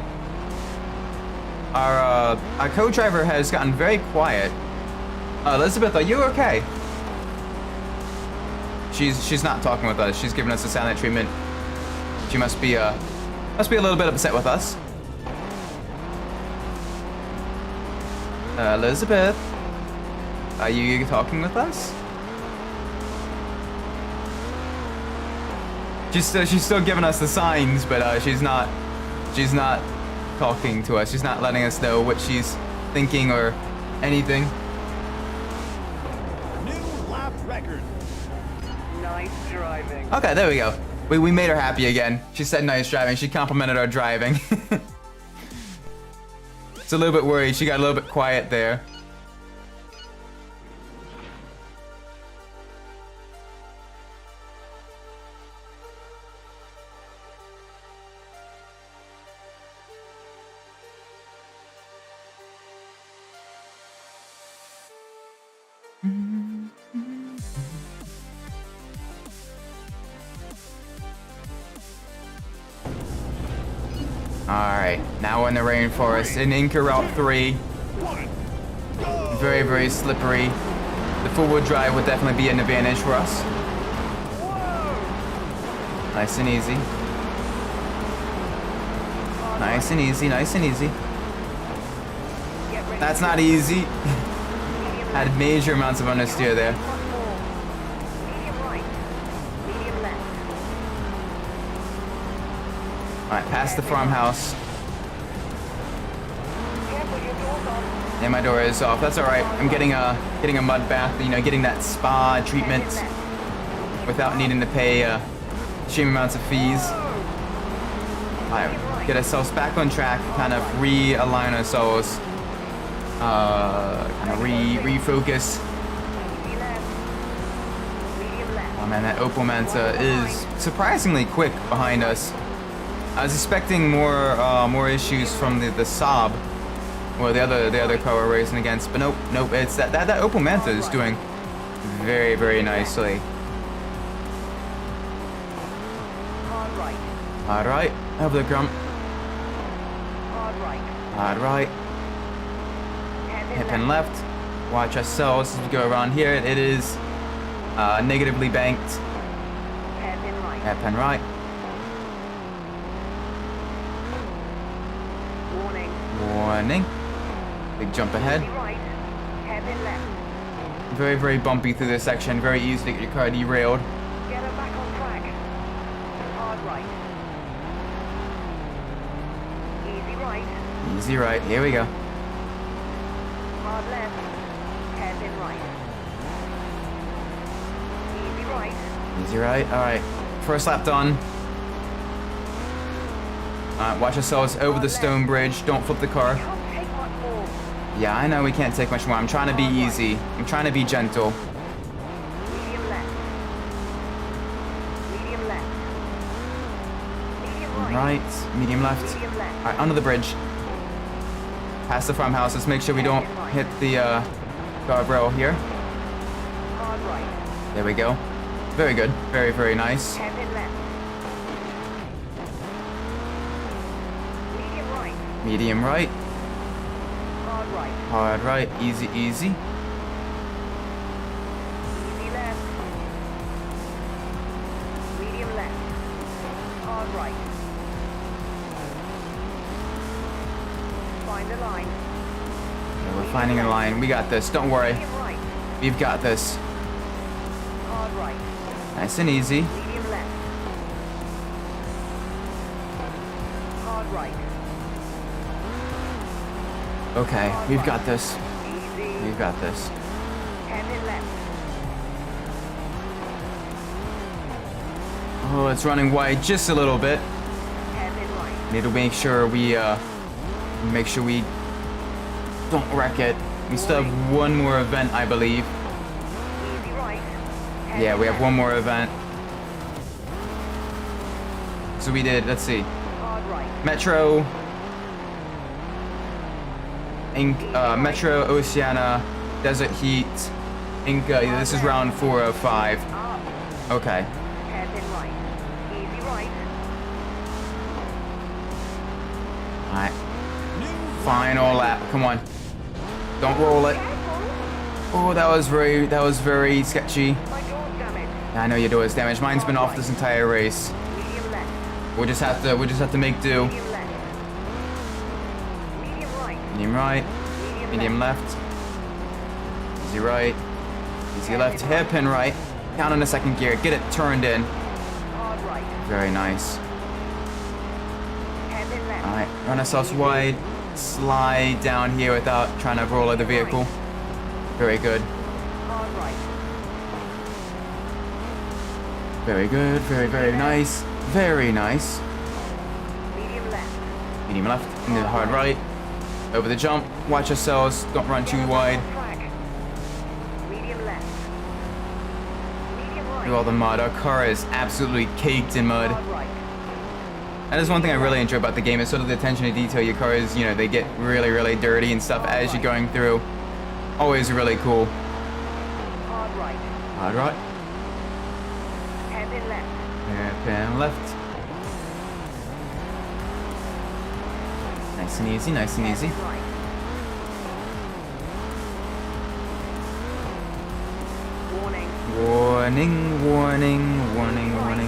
Our co-driver has gotten very quiet. Elizabeth, are you okay? She's not talking with us. She's giving us a silent treatment. She must be a little bit upset with us. Elizabeth, are you talking with us? She's still giving us the signs, but she's not talking to us. She's not letting us know what she's thinking or anything. New lap record. Nice driving. Okay, there we go. We made her happy again. She said nice driving. She complimented our driving. It's a little bit worried. She got a little bit quiet there. Alright, now we're in the rainforest in Inca Route 3. Very, very slippery. The four-wheel drive would definitely be an advantage for us. Nice and easy. Nice and easy, nice and easy. Get ready. That's not easy. Had major amounts of understeer there. One more. Medium right. Medium left. Alright, past the farmhouse. Careful, your door's on. And my door is off. That's alright. I'm getting a mud bath, getting that spa treatment without needing to pay extreme amounts of fees. Alright, get ourselves back on track, kind of realign ourselves kind of refocus. Easy left. Medium left. Oh man, that Opel Manta is surprisingly quick behind us. I was expecting more issues from the Saab, or the other car we're racing against, but nope. It's that Opel Manta is doing very nicely. Hard right. Hard right, over the grump. Hard right. Hard right, hip and left. Watch ourselves as we go around here. It is negatively banked. Hairpin right. Hairpin right. Warning. Warning. Big jump ahead. Easy right. Hairpin left. Very bumpy through this section. Very easy to get your car derailed. Get her back on track. Hard right. Easy right. Easy right. Here we go. Hard left. Hairpin right. Easy right. Easy right. All right. First lap done. All right. Watch ourselves over the stone bridge. Don't flip the car. Can't take much more. Yeah, I know we can't take much more. I'm trying to be easy. I'm trying to be gentle. Medium left. Medium left. Medium right. Right. Medium left. Medium left. All right. Under the bridge. Past the farmhouse. Let's make sure we don't hit the guardrail here. Hard right. There we go. Very good. Very nice. Hairpin left. Medium right. Medium right. Hard right. Hard right. Easy. Easy left. Medium left. Hard right. Find the line. Yeah, we're finding a line. We got this. Don't worry. Medium right. We've got this. Hard right. Nice and easy. Medium left. Hard right. Okay, we've got this. Easy. We've got this. Hairpin left. Oh, it's running wide just a little bit. Hairpin right. Need to make sure we don't wreck it. We still have one more event, I believe. Easy right. Yeah, we have one more event. So we did, let's see, Hard right. Metro, Metro, Oceana, Desert Heat, Inca. This is round 4 of 5. Up. Okay. Hairpin right. Easy right. Alright. New Final lap. Come on. Don't roll it. Careful. Oh, that was very sketchy. My door's damaged. I know your door is damaged. Mine's been off this entire race. Medium left. We'll just have to make do. Medium left. Medium right. Medium right. Medium left. Easy right. Easy left. Hairpin right. Down in the second gear. Get it turned in. Hard right. Very nice. Hairpin left. Alright, run ourselves wide. Slide down here without trying to roll the vehicle. Very good. Hard right. Very good. Very nice. Very nice. Medium left. Medium left. Into the hard right. Over the jump. Watch yourselves. Don't run too wide. On track. Medium left. Medium right. Through all the mud. Our car is absolutely caked in mud. Hard right. That is one thing I really enjoy about the game, is sort of the attention to detail. Your cars, you know, they get really dirty and stuff as you're going through. Always really cool. Hard right. Hard right. Hairpin left. Hairpin left. Nice and easy. Hairpin right.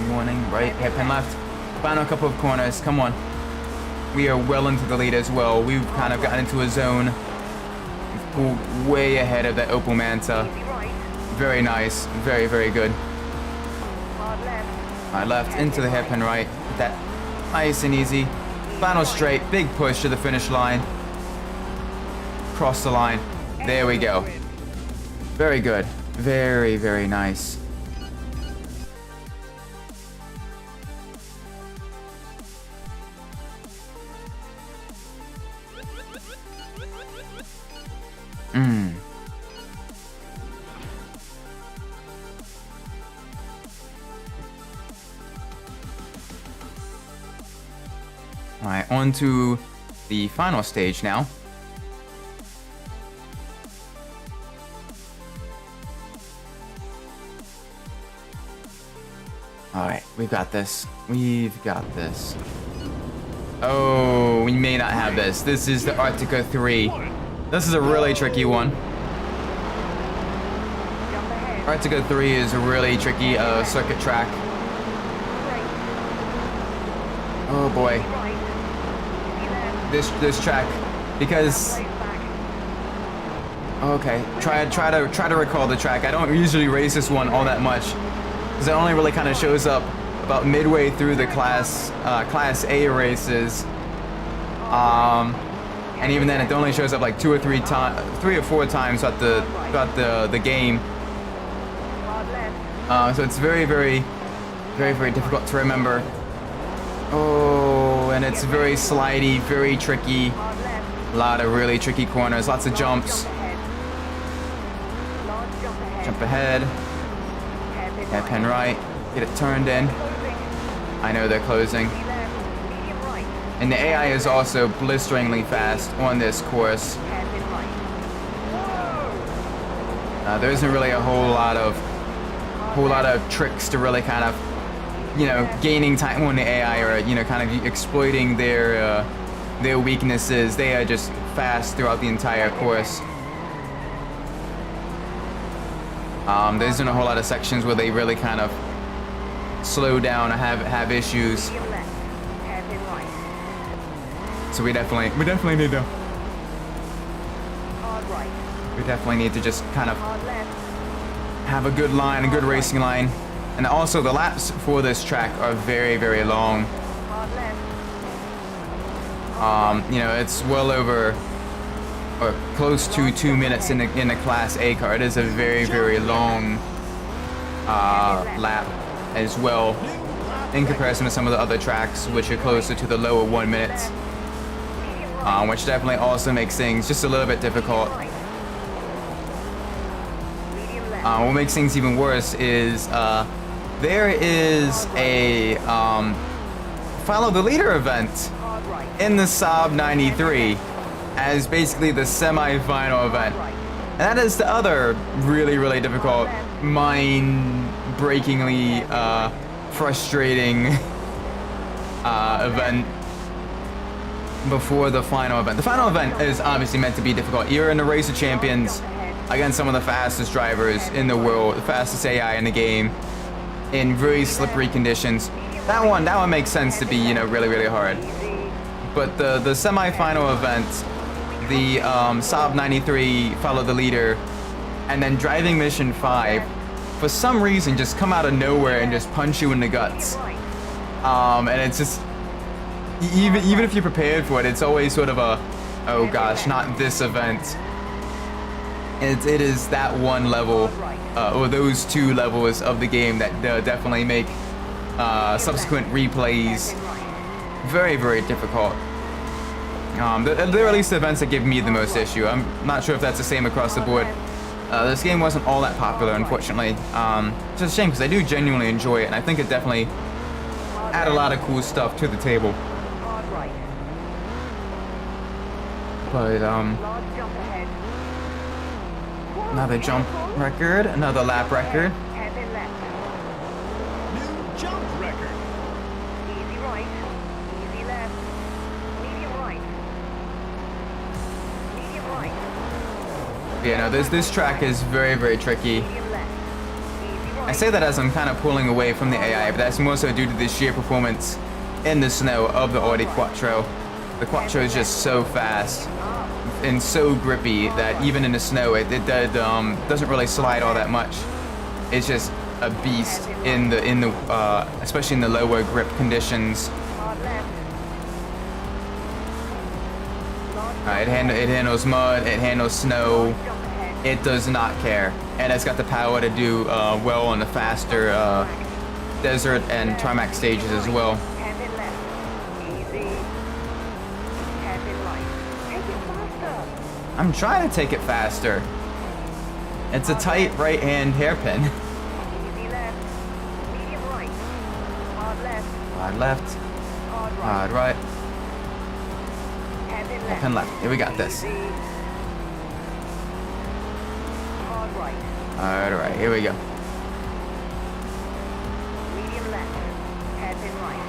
Warning. Right, hairpin left. Final couple of corners. Come on. We are well into the lead as well. We've kind of gotten into a zone. We've pulled way ahead of that Opel Manta. Easy right. Very nice. Very good. Hard left. Right, left into the hairpin right. That nice and easy. Final straight. Big push to the finish line. Cross the line. There we go. Very good. Very nice. Alright, on to the final stage now. Alright, we've got this. We've got this. Oh, we may not have this. This is the Arctica 3. This is a really tricky one. Jump ahead. Arctica 3 is a really tricky circuit track. Brake. Oh boy. Right. Easy left. This track, because Place back. okay, try to recall the track. I don't usually race this one all that much, because it only really kind of shows up about midway through the class A races. And even then, it only shows up like 3 or 4 times throughout the game. Hard left. So it's very difficult to remember. Oh, and it's very slidey, very tricky. Hard left. A lot of really tricky corners, lots of jumps. Jump ahead. Large jump ahead. Jump ahead, Hairpin hairpin right, get it turned in. Closing. I know they're closing. Easy left. Medium right. And the AI is also blisteringly fast on this course. Hairpin right. There isn't really a whole lot of tricks to really kind of, gaining time on the AI, or kind of exploiting their weaknesses. They are just fast throughout the entire course. There isn't a whole lot of sections where they really kind of slow down or have issues. Medium left. Hairpin right. So we definitely need to Hard right. just kind of Hard left. have a good line, a good racing line. And also the laps for this track are very long. Hard left. It's well over or close to 2 minutes in the Class A car. It is a very long lap as well, in comparison to some of the other tracks, which are closer to the lower 1 minutes, Medium right. which definitely also makes things just a little bit difficult. Right. Medium left. What makes things even worse is there is a follow the leader event Hard right. in the Saab 93 as basically the semi-final event. And that is the other really difficult, mind-breakingly frustrating event before the final event. The final event is obviously meant to be difficult. You're in the race of champions against some of the fastest drivers in the world, the fastest AI in the game, in very slippery conditions. That one makes sense to be, really hard. But the semi-final event, the Saab 93 follow the leader, and then driving mission 5, for some reason just come out of nowhere and just punch you in the guts. And it's just, even if you're prepared for it, it's always sort of a, oh gosh, not this event. It is that one level, or those 2 levels of the game that definitely make subsequent replays very difficult. They're at least the events that give me the most issue. I'm not sure if that's the same across the board. This game wasn't all that popular, unfortunately. It's just a shame because I do genuinely enjoy it, and I think it definitely add a lot of cool stuff to the table. Hard right. But Large jump ahead. another jump record, another lap record. Hairpin left. New jump record. Easy right. Easy left. Medium right. Medium right. Yeah, no, this track is very tricky. Medium left. Easy right. I say that as I'm kind of pulling away from the AI, but that's more so due to the sheer performance in the snow of the Audi Quattro. The Quattro is just so fast and so grippy that even in the snow, it doesn't really slide all that much. It's just a beast in the especially in the lower grip conditions. Hard left. It handles mud, it handles snow. Jump ahead. It does not care, and it's got the power to do well on the faster desert and tarmac stages as well. Hairpin left. Easy. Hairpin right. Take it faster. I'm trying to take it faster. It's a tight right-hand hairpin. Easy left. Medium right. Hard left. Hard left. Hard right. Hard right. Hairpin left. Hairpin left. Here we got this. Easy. Hard right. Hard right. Here we go. Medium left. Hairpin right.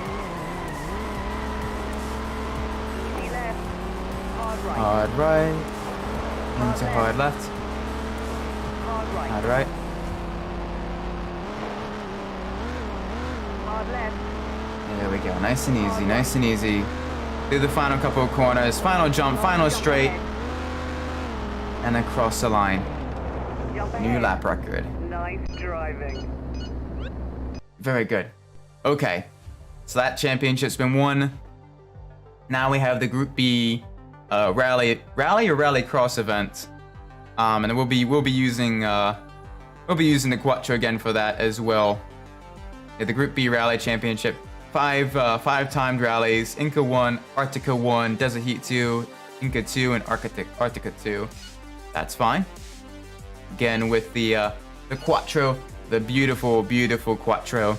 Easy left. Hard right. Hard right. Into hard left. Hard right. Hard right. Hard left. There we go. Nice and easy. Nice and easy. Do the final couple of corners. Final jump. Final Jump straight. ahead. And across the line. Jump New ahead. lap record. Nice driving. Very good. Okay. So that championship's been won. Now we have the Group B rally or rallycross event. And we'll be using the Quattro again for that as well. Yeah, the Group B Rally Championship. Five timed rallies: Inca 1, Arctica 1, Desert Heat 2, Inca 2, and Arctica 2. That's fine. Again with the Quattro, the beautiful Quattro.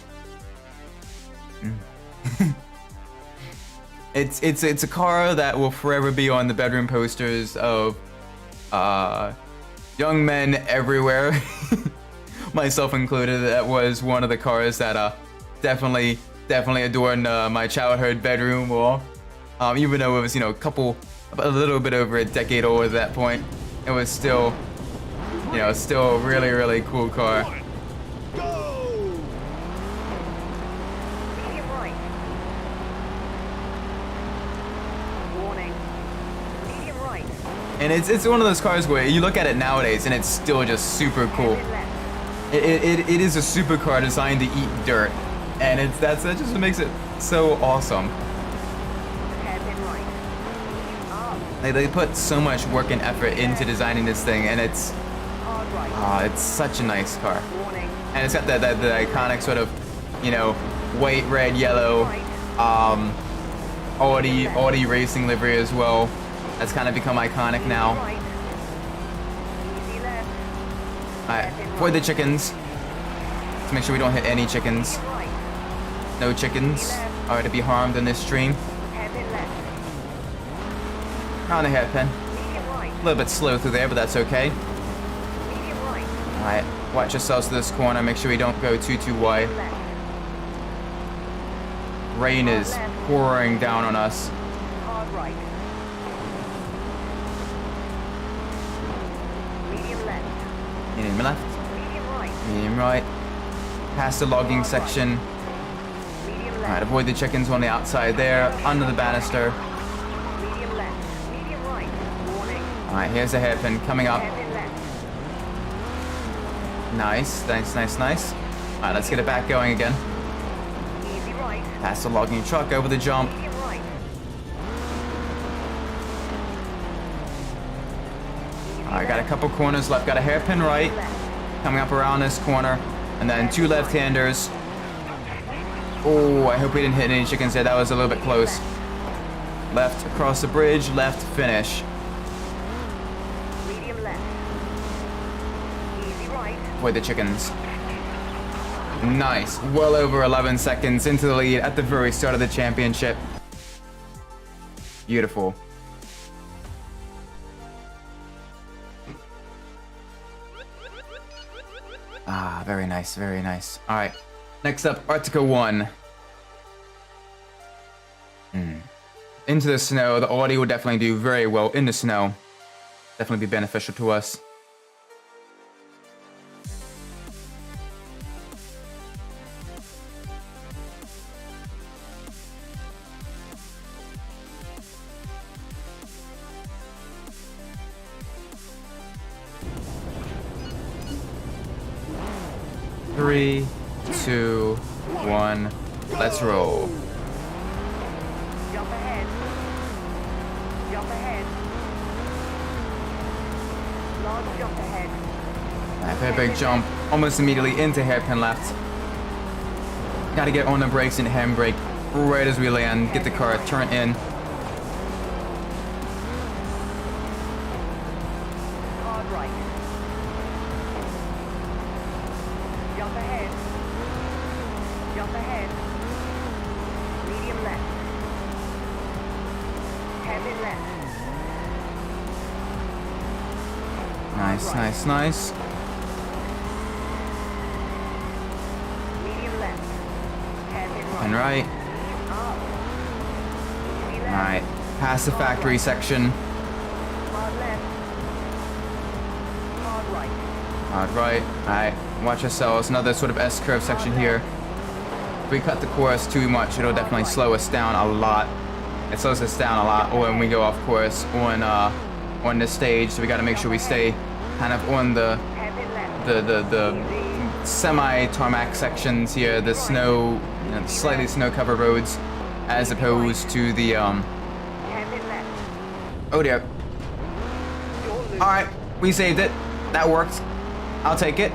It's a car that will forever be on the bedroom posters of young men everywhere. Myself included. That was one of the cars that definitely adorned my childhood bedroom wall. Even though it was, a little bit over a decade old at that point, it was still, still a really cool car. Go! Medium right. Warning. Medium right. And it's one of those cars where you look at it nowadays and it's still just super cool. Hairpin left. It is a supercar designed to eat dirt, and that just makes it so awesome. Hairpin right. Up. They put so much work and effort into designing this thing, and it's Hard right. it's such a nice car. Warning. And it's got the iconic sort of, white, red, yellow, Audi racing livery as well. That's kind of become iconic now. Right. Easy left. Alright, avoid the chickens. Let's make sure we don't hit any chickens. Right. No chickens are to be harmed in this stream. Hairpin left. On the hairpin. Medium right. A little bit slow through there, but that's okay. Medium right. Alright, watch yourselves to this corner. Make sure we don't go too wide. Left. Rain is pouring down on us. Hard right. Medium left. Medium left, Medium right. medium right. Past the logging section. Medium Alright, left. avoid the chickens on the outside there. Under the banister. Medium left. Medium right. Warning. Alright, here's the hairpin coming up. Hairpin left. Nice. Alright, let's get it back going again. Easy right. Past the logging truck, over the jump. Medium right. Alright, got a couple corners left. Got a hairpin right. Coming up around this corner. And then two left-handers. Oh, I hope we didn't hit any chickens there. That was a little bit close. Left across the bridge, left finish. Medium left. Easy right. Avoid the chickens. Nice. Well over 11 seconds into the lead at the very start of the championship. Beautiful. Ah, very nice, very nice. All right. Next up, Arctica 1. Into the snow. The Audi will definitely do very well in the snow. Definitely be beneficial to us. Three, two, one. Let's roll. Jump ahead. Jump ahead. Large jump ahead. Alright, very big jump. Almost immediately into hairpin left. Gotta get on the brakes and handbrake right as we land. Get the car turned in. right. Jump ahead. Jump ahead. Medium left. Hairpin left. Nice, nice, nice. Medium left. Hairpin right. And right. Up. Easy left. Alright. Past the factory section. Hard left. Hard right. Hard right. Alright. Watch ourselves. Another sort of S-curve section here. If we cut the course too much, it'll definitely slow us down a lot. It slows us down a lot when we go off course on the stage. So we got to make sure we stay kind of on the Hairpin left. semi-tarmac sections here, the snow, slightly snow-covered roads, as opposed to the Hairpin left. oh dear. Door loose. All right, we saved it. That worked. I'll take it.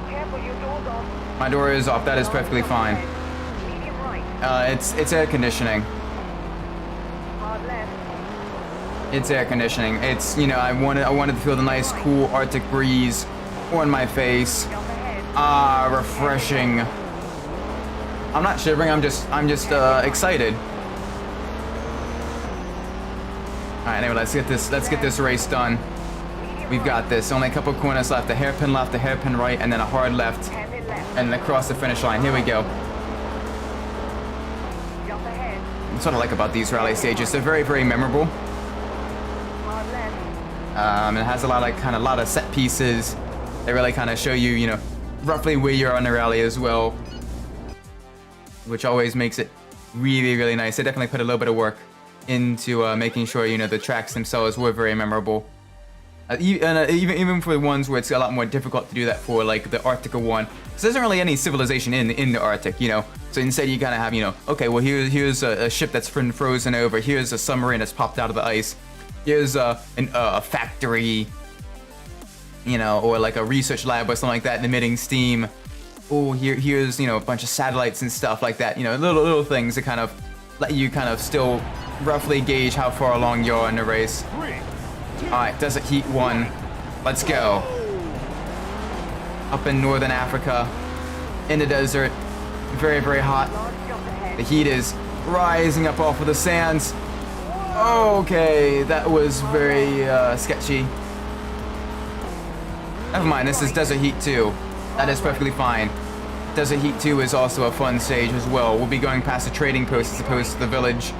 Careful, your door's off. My door is off. That is perfectly fine. Medium right. It's air conditioning. Hard left. It's air conditioning. It's, I wanted to feel the nice, cool Arctic breeze on my face. Jump ahead. Ah, refreshing. I'm not shivering. I'm just excited. All right, anyway, let's get this race done. We've got this. Only a couple corners left. A hairpin left, a hairpin right, and then a hard left, Hairpin left. and across the finish line. Here we go. Jump ahead. That's what I like about these rally stages. They're very, very memorable. Hard left. It has a lot of set pieces. They really kind of show you, roughly where you're on the rally as well, which always makes it really, really nice. They definitely put a little bit of work into making sure, the tracks themselves were very memorable. Even for the ones where it's a lot more difficult to do that for, like the Arctica one, because there isn't really any civilization in the Arctic, So instead, you kind of have, okay, well here's a ship that's been frozen over. Here's a submarine that's popped out of the ice. Here's a factory, or like a research lab or something like that, emitting steam. Oh, here's a bunch of satellites and stuff like that. Little things that kind of let you kind of still roughly gauge how far along you are in the race. 3, 2, All right, Desert Heat 1. Let's go. Up in northern Africa, in the desert, very, very hot. Large jump ahead. The heat is rising up off of the sands. Okay, that was very sketchy. Never mind, this is Desert Heat 2. That is perfectly fine. Desert Heat 2 is also a fun stage as well. We'll be going past the trading post as opposed to the village.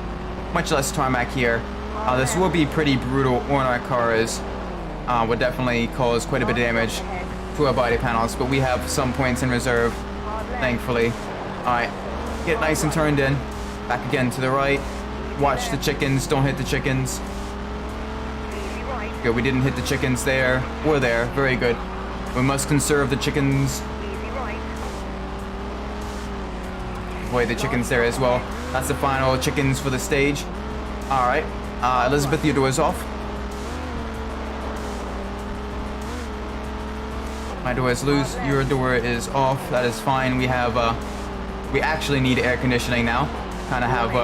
Much less tarmac here. This will be pretty brutal on our cars. Would definitely cause quite a bit of damage to our body panels, but we have some points in reserve, thankfully. Alright, get nice and turned in. Back again to the right. Watch the chickens, don't hit the chickens. Easy right. Good, we didn't hit the chickens there. We're there, very good. We must conserve the chickens. Easy right. Avoid the chickens there as well. That's the final chickens for the stage. Alright, Elizabeth, your door is off. My door is loose, your door is off. That is fine. We have, we actually need air conditioning now. Kind of have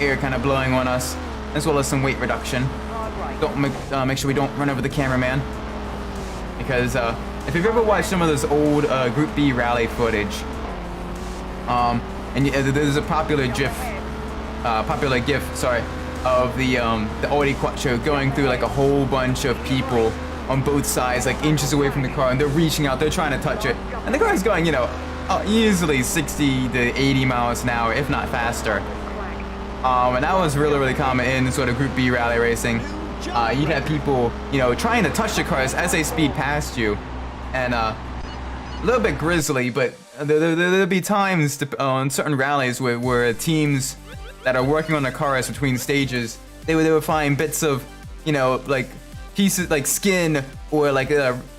air kind of blowing on us, as well as some weight reduction. Hard right. Don't make sure we don't run over the cameraman, because if you've ever watched some of this old Group B rally footage, and there's a popular GIF, sorry, of the Audi Quattro going through like a whole bunch of people on both sides, like inches away from the car, and they're reaching out, they're trying to touch it, and the car's going, easily 60 to 80 miles an hour, if not faster. And that was really, really common in sort of Group B rally racing. You'd have people, trying to touch the cars as they speed past you, and a little bit grisly, but there'll be times on certain rallies where teams that are working on the cars between stages, they would find bits of, like pieces like skin or like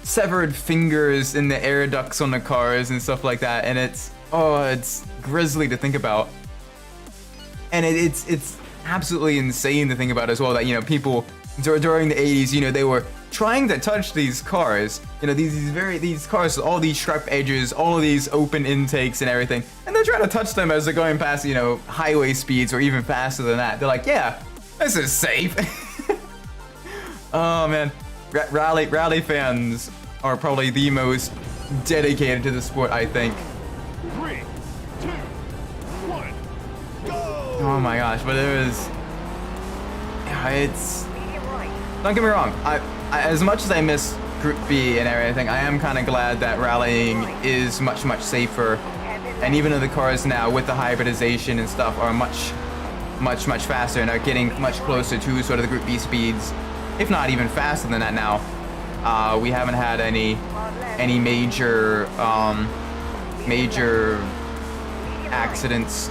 severed fingers in the air ducts on the cars and stuff like that, and it's grisly to think about. And it's absolutely insane to think about as well that, people during the 80s, they were trying to touch these cars, these cars with all these sharp edges, all of these open intakes and everything, and they're trying to touch them as they're going past, highway speeds or even faster than that. They're like, yeah, this is safe. Oh man, Rally fans are probably the most dedicated to the sport, I think. 3, 2, 1, go! Oh my gosh, but it was. Yeah, it's. Medium right. Don't get me wrong. I as much as I miss Group B and everything, I am kind of glad that rallying is much safer. And even though the cars now with the hybridization and stuff are much faster and are getting much closer to sort of the Group B speeds, if not even faster than that now, we haven't had any major accidents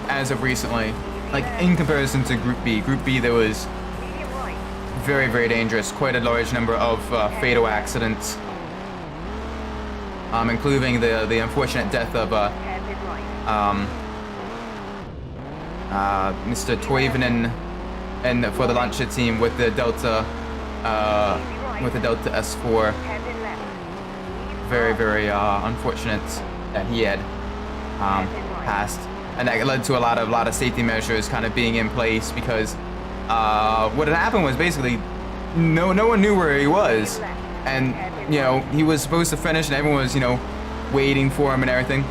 as of recently. Like in comparison to Group B, there was Medium right. very dangerous, quite a large number of fatal accidents, including the unfortunate death of Hairpin right. Mr. Toivonen and for the Lancia team with the Delta S4. Hairpin left. Very unfortunate that he had passed, and that led to a lot of safety measures kind of being in place because what had happened was basically no one knew where he was, and you know he was supposed to finish and everyone was waiting for him and everything.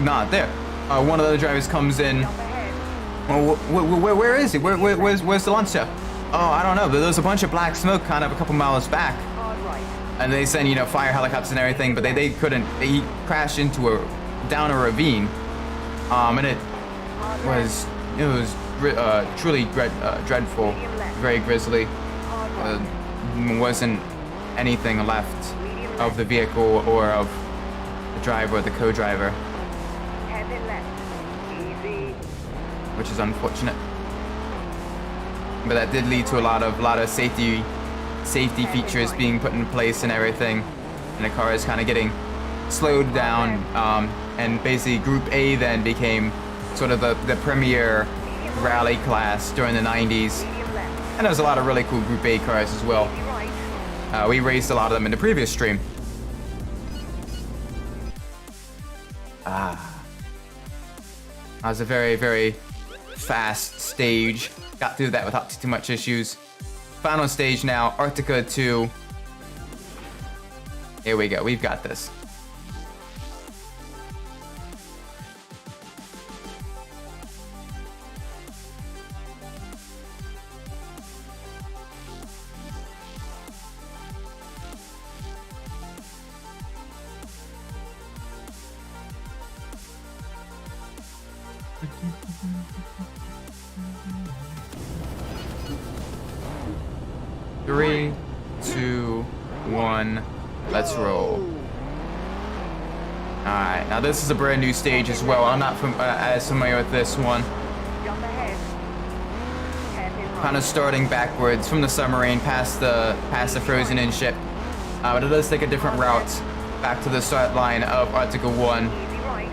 Not there. One of the other drivers comes in. Jump ahead. Oh, where is he? Where's the Lancia? Oh, I don't know. There was a bunch of black smoke kind of a couple miles back. Hard right. And they sent, fire helicopters and everything, but they couldn't. He crashed down a ravine, and it was truly dreadful, very grisly. Hard right. Wasn't anything left of the vehicle or of the driver or the co-driver, Hairpin left. Easy. which is unfortunate. But that did lead to a lot of safety features being put in place and everything, and the car is kind of getting slowed down, and basically Group A then became sort of the premier rally class during the 90s, Medium left. and there was a lot of really cool Group A cars as well. Easy right. We raced a lot of them in the previous stream. That was a very fast stage. Got through that without too much issues. Final stage now, Arctica 2. Here we go, we've got this. Three, 2, 1, let's roll. Alright, now this is a brand new stage as well. I'm not as familiar with this one. Jump ahead. Hairpin right. Kind of starting backwards from the submarine past the frozen in ship. But it does take a different route back to the start line of Arctica 1. Easy right.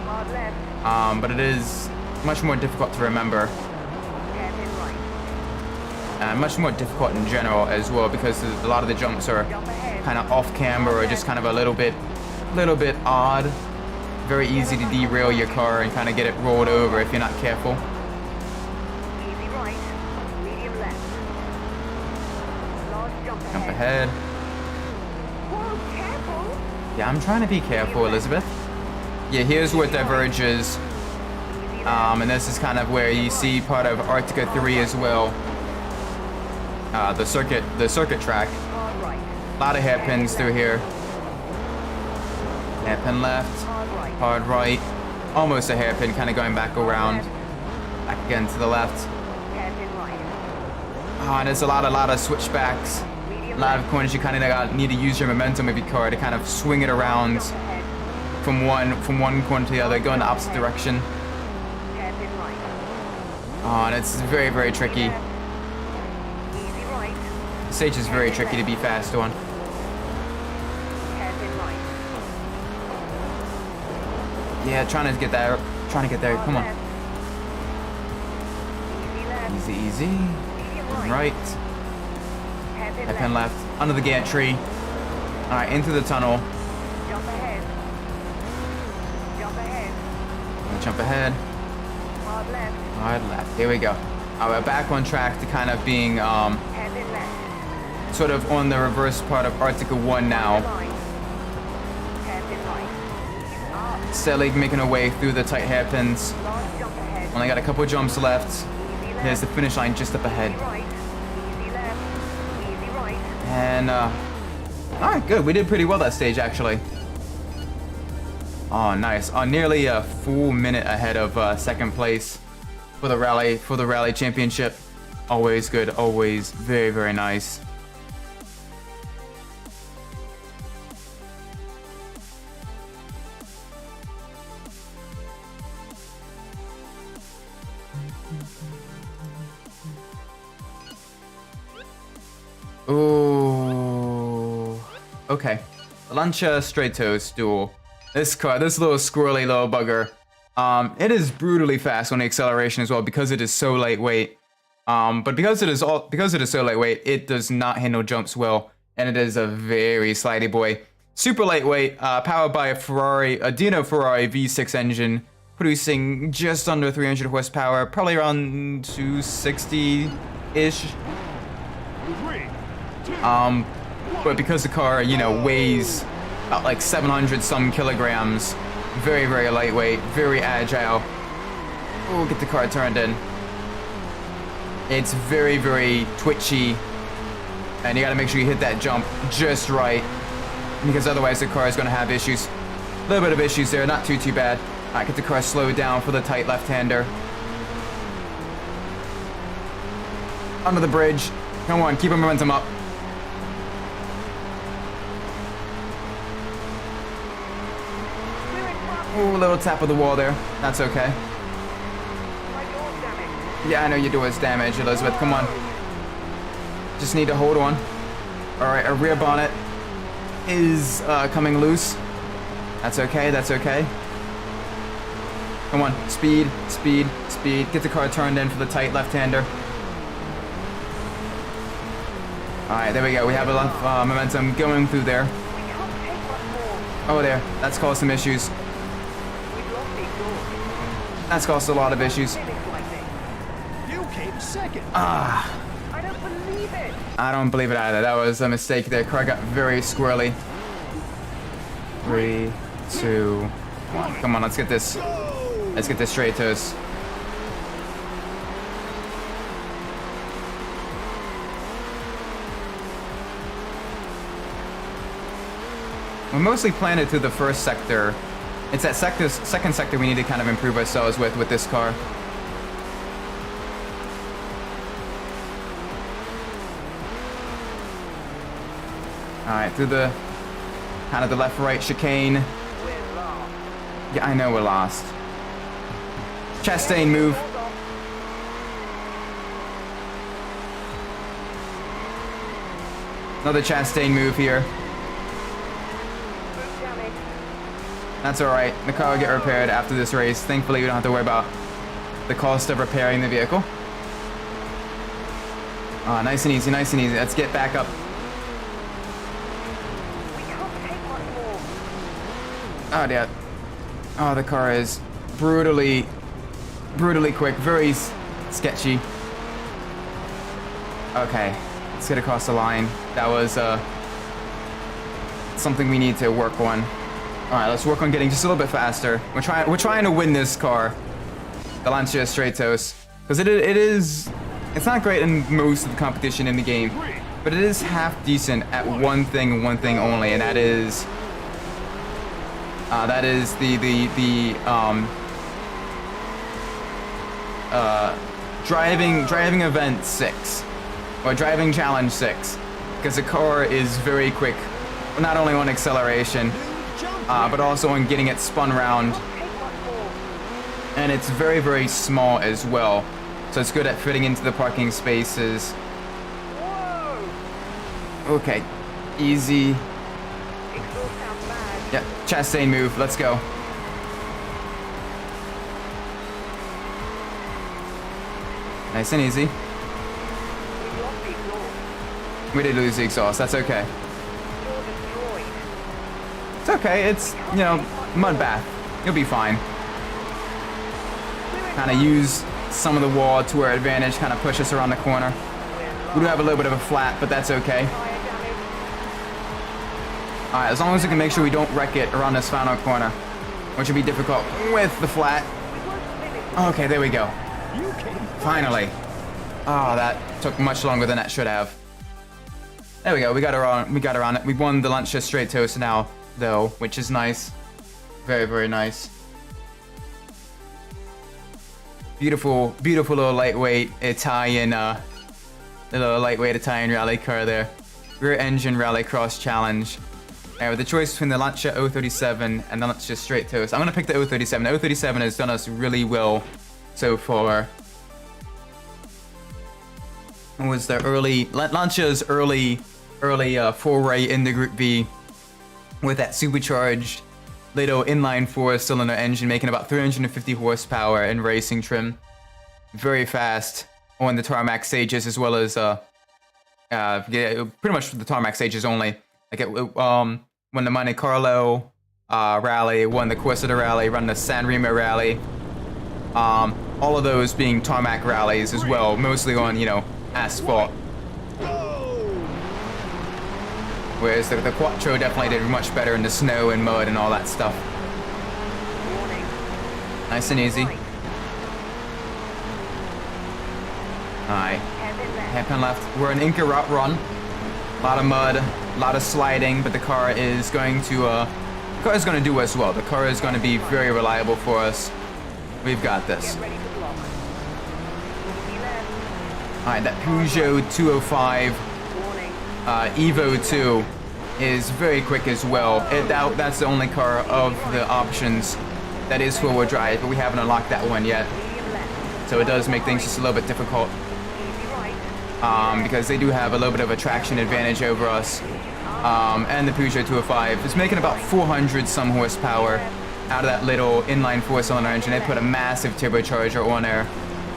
Hard left. But it is much more difficult to remember. Hairpin right. Much more difficult in general as well because a lot of the jumps are Jump ahead. kind of off camber or just kind of a little bit odd. Very easy to derail your car and kind of get it rolled over if you're not careful. Easy right. Medium left. Large jump ahead. Jump ahead. Whoa, careful. Yeah, I'm trying to be careful, Elizabeth. Yeah, here's where it diverges. Easy left. And this is kind of where you see part of Arctica 3 as well. The circuit track. Hard right. A lot of hairpins through here. Hairpin left, Hard right. hard right. Almost a hairpin, kind of going back around. Back again to the left. Hairpin right. Oh, and there's a lot of switchbacks. A Medium lot left. of corners you kind of need to use your momentum of your car to kind of swing it around Jump ahead. from one corner to the other, go in the opposite direction. Hairpin right. Oh, and it's very tricky. Easy right. The stage is very tricky to be fast on. Hairpin right. Yeah, trying to get there. Come on. Left. Easy left. Easy. Medium right. Right. Hairpin Hairpin left. left. Under the gantry. All right, into the tunnel. Jump ahead. Jump ahead. Jump ahead. Hard left. Hard left. Here we go. All right, we're back on track to kind of being Hairpin left. sort of on the reverse part of Article 1 now. Line. Hairpin right. Up. Steadily making our way through the tight hairpins. Last jump ahead. Only got a couple jumps left. Easy left. Here's the finish line just up ahead. Easy right. Easy left. Easy right. And, alright, good. We did pretty well that stage, actually. Oh, nice. Nearly a full minute ahead of second place for the rally championship. Always good. Always very, very nice. Ooh. Okay. Lancia Stratos duel. This little squirrely little bugger. It is brutally fast on the acceleration as well because it is so lightweight. But because it is so lightweight, it does not handle jumps well, and it is a very slidey boy. Super lightweight, powered by a Dino Ferrari V6 engine, producing just under 300 horsepower, probably around 260-ish. 3, 2, But because the car, weighs about like 700 some kilograms, very, very lightweight, very agile. Oh, get the car turned in. It's very, very twitchy, and you gotta make sure you hit that jump just right, because otherwise the car is gonna have issues. A little bit of issues there, not too bad. All right, get the car slowed down for the tight left-hander. Under the bridge. Come on, keep our momentum up. We're in front. Ooh, a little tap of the wall there. That's okay. My door's damaged. Yeah, I know your door is damaged, Elizabeth. Come on. Just need to hold on. All right, our rear bonnet is coming loose. That's okay, that's okay. Come on, speed, speed, speed. Get the car turned in for the tight left-hander. All right, there we go. We have enough momentum going through there. We can't take much more. Oh, there. That's caused some issues. We've lost the exhaust. That's caused a lot of issues. Limits like this. you came second. Ah, I don't believe it. I don't believe it either. That was a mistake there. Car got very squirrely. 3, 2, 1. Come on, let's get this. Let's get this straight to us. We're mostly planted through the first sector. It's that second sector we need to kind of improve ourselves with this car. All right, through the kind of the left-right chicane. We're lost. Yeah, I know we're lost. Chastain move. Hold on. Another Chastain move here. Boot damage. That's all right. The car will get repaired after this race. Thankfully, we don't have to worry about the cost of repairing the vehicle. Nice and easy, nice and easy. Let's get back up. We can't take much more. Oh, yeah. Oh, the car is brutally quick. Very sketchy. Okay. Let's get across the line. That was something we need to work on. All right, let's work on getting just a little bit faster. We're trying to win this car, the Lancia Stratos, because it's not great in most of the competition in the game, but it is half decent at one thing and one thing only, and that is driving event 6 or driving challenge 6, because the car is very quick, not only on acceleration, but also on getting it spun round, Take much more. and it's very, very small as well. So it's good at fitting into the parking spaces. Whoa! Okay, easy. Exhaust sounds bad. Yeah, Chastain move. Let's go. Nice and easy. We lost the exhaust. We did lose the exhaust. That's okay. You're destroyed. It's okay. It's, mud bath. You'll be fine. We're in Kind of front. use some of the wall to our advantage. Kind of push us around the corner. We're We do have a little bit of a flat, but that's okay. Tire damage. Alright, as long as we can make sure we don't wreck it around this final corner, which would be difficult with the flat. We won't limit. Okay, there we go. You came Finally. Oh, that took much longer than that should have. There we go. We got around it. We won the Lancia straight toast now, though, which is nice. Very, very nice. Beautiful, beautiful little lightweight Italian, little lightweight Italian rally car there. Rear engine rallycross challenge. With the choice between the Lancia 037 and the Lancia straight toast, I'm gonna pick the 037. The 037 has done us really well so far. It was the Lancia's early foray into Group B with that supercharged little inline 4-cylinder engine making about 350 horsepower in racing trim. Very fast on the tarmac stages as well as pretty much the tarmac stages only. Like won the Monte Carlo rally, won the Corsica rally, run the San Remo rally. All of those being tarmac rallies as well, mostly on, you know, asphalt. Whereas the Quattro definitely did much better in the snow and mud and all that stuff. Warning. Nice and easy. Right. Alright, Hairpin left. hairpin left. We're an Inca route run. A lot of mud, a lot of sliding, but the car is going to do us well. The car is going to be very reliable for us. We've got this. Get ready to block. Easy left. Alright, that Peugeot 205 Warning. Evo 2 is very quick as well. That's the only car of the options that is four-wheel drive, but we haven't unlocked that one yet. Medium left. So it does make things just a little bit difficult. Easy right. Because they do have a little bit of a traction advantage over us. And the Peugeot 205 is making about 400 some horsepower out of that little inline 4-cylinder engine. They put a massive turbocharger on there,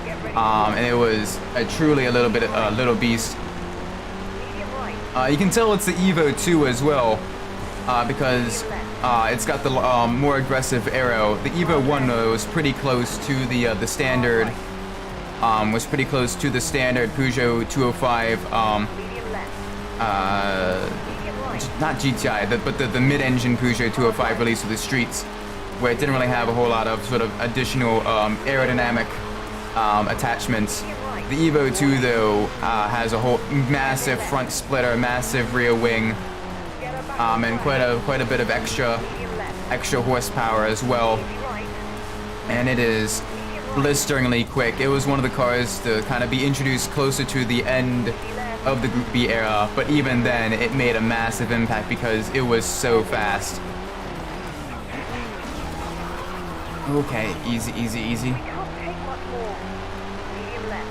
Get ready. and it was truly a little beast. Medium right. You can tell it's the Evo 2 as well, because it's got the more aggressive aero. The Evo 1 though was pretty close to the standard. Was pretty close to the standard Peugeot 205. Medium left. Medium right. Not GTI, but the mid-engine Peugeot 205 released for the streets, where it didn't really have a whole lot of sort of additional aerodynamic attachments. The Evo 2 though has a whole massive front splitter, massive rear wing, Get her back. and quite a bit of extra horsepower as well. Easy right. And it is blisteringly quick. It was one of the cars to kind of be introduced closer to the end of the Group B era, but even then it made a massive impact because it was so fast. Okay, easy, easy, easy. Can't take much more. Medium left.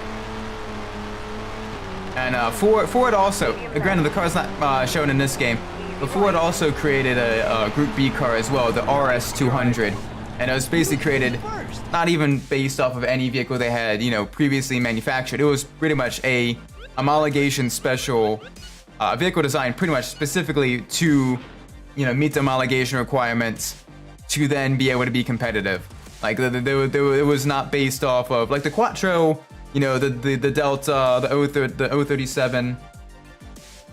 And Ford also, granted the car's not shown in this game, but Ford also created a Group B car as well, the RS200. And it was basically created not even based off of any vehicle they had, you know, previously manufactured. It was pretty much a homologation special vehicle design, pretty much specifically to, you know, meet the homologation requirements to then be able to be competitive. Like it was not based off of like the Quattro, you know, the Delta, the 037,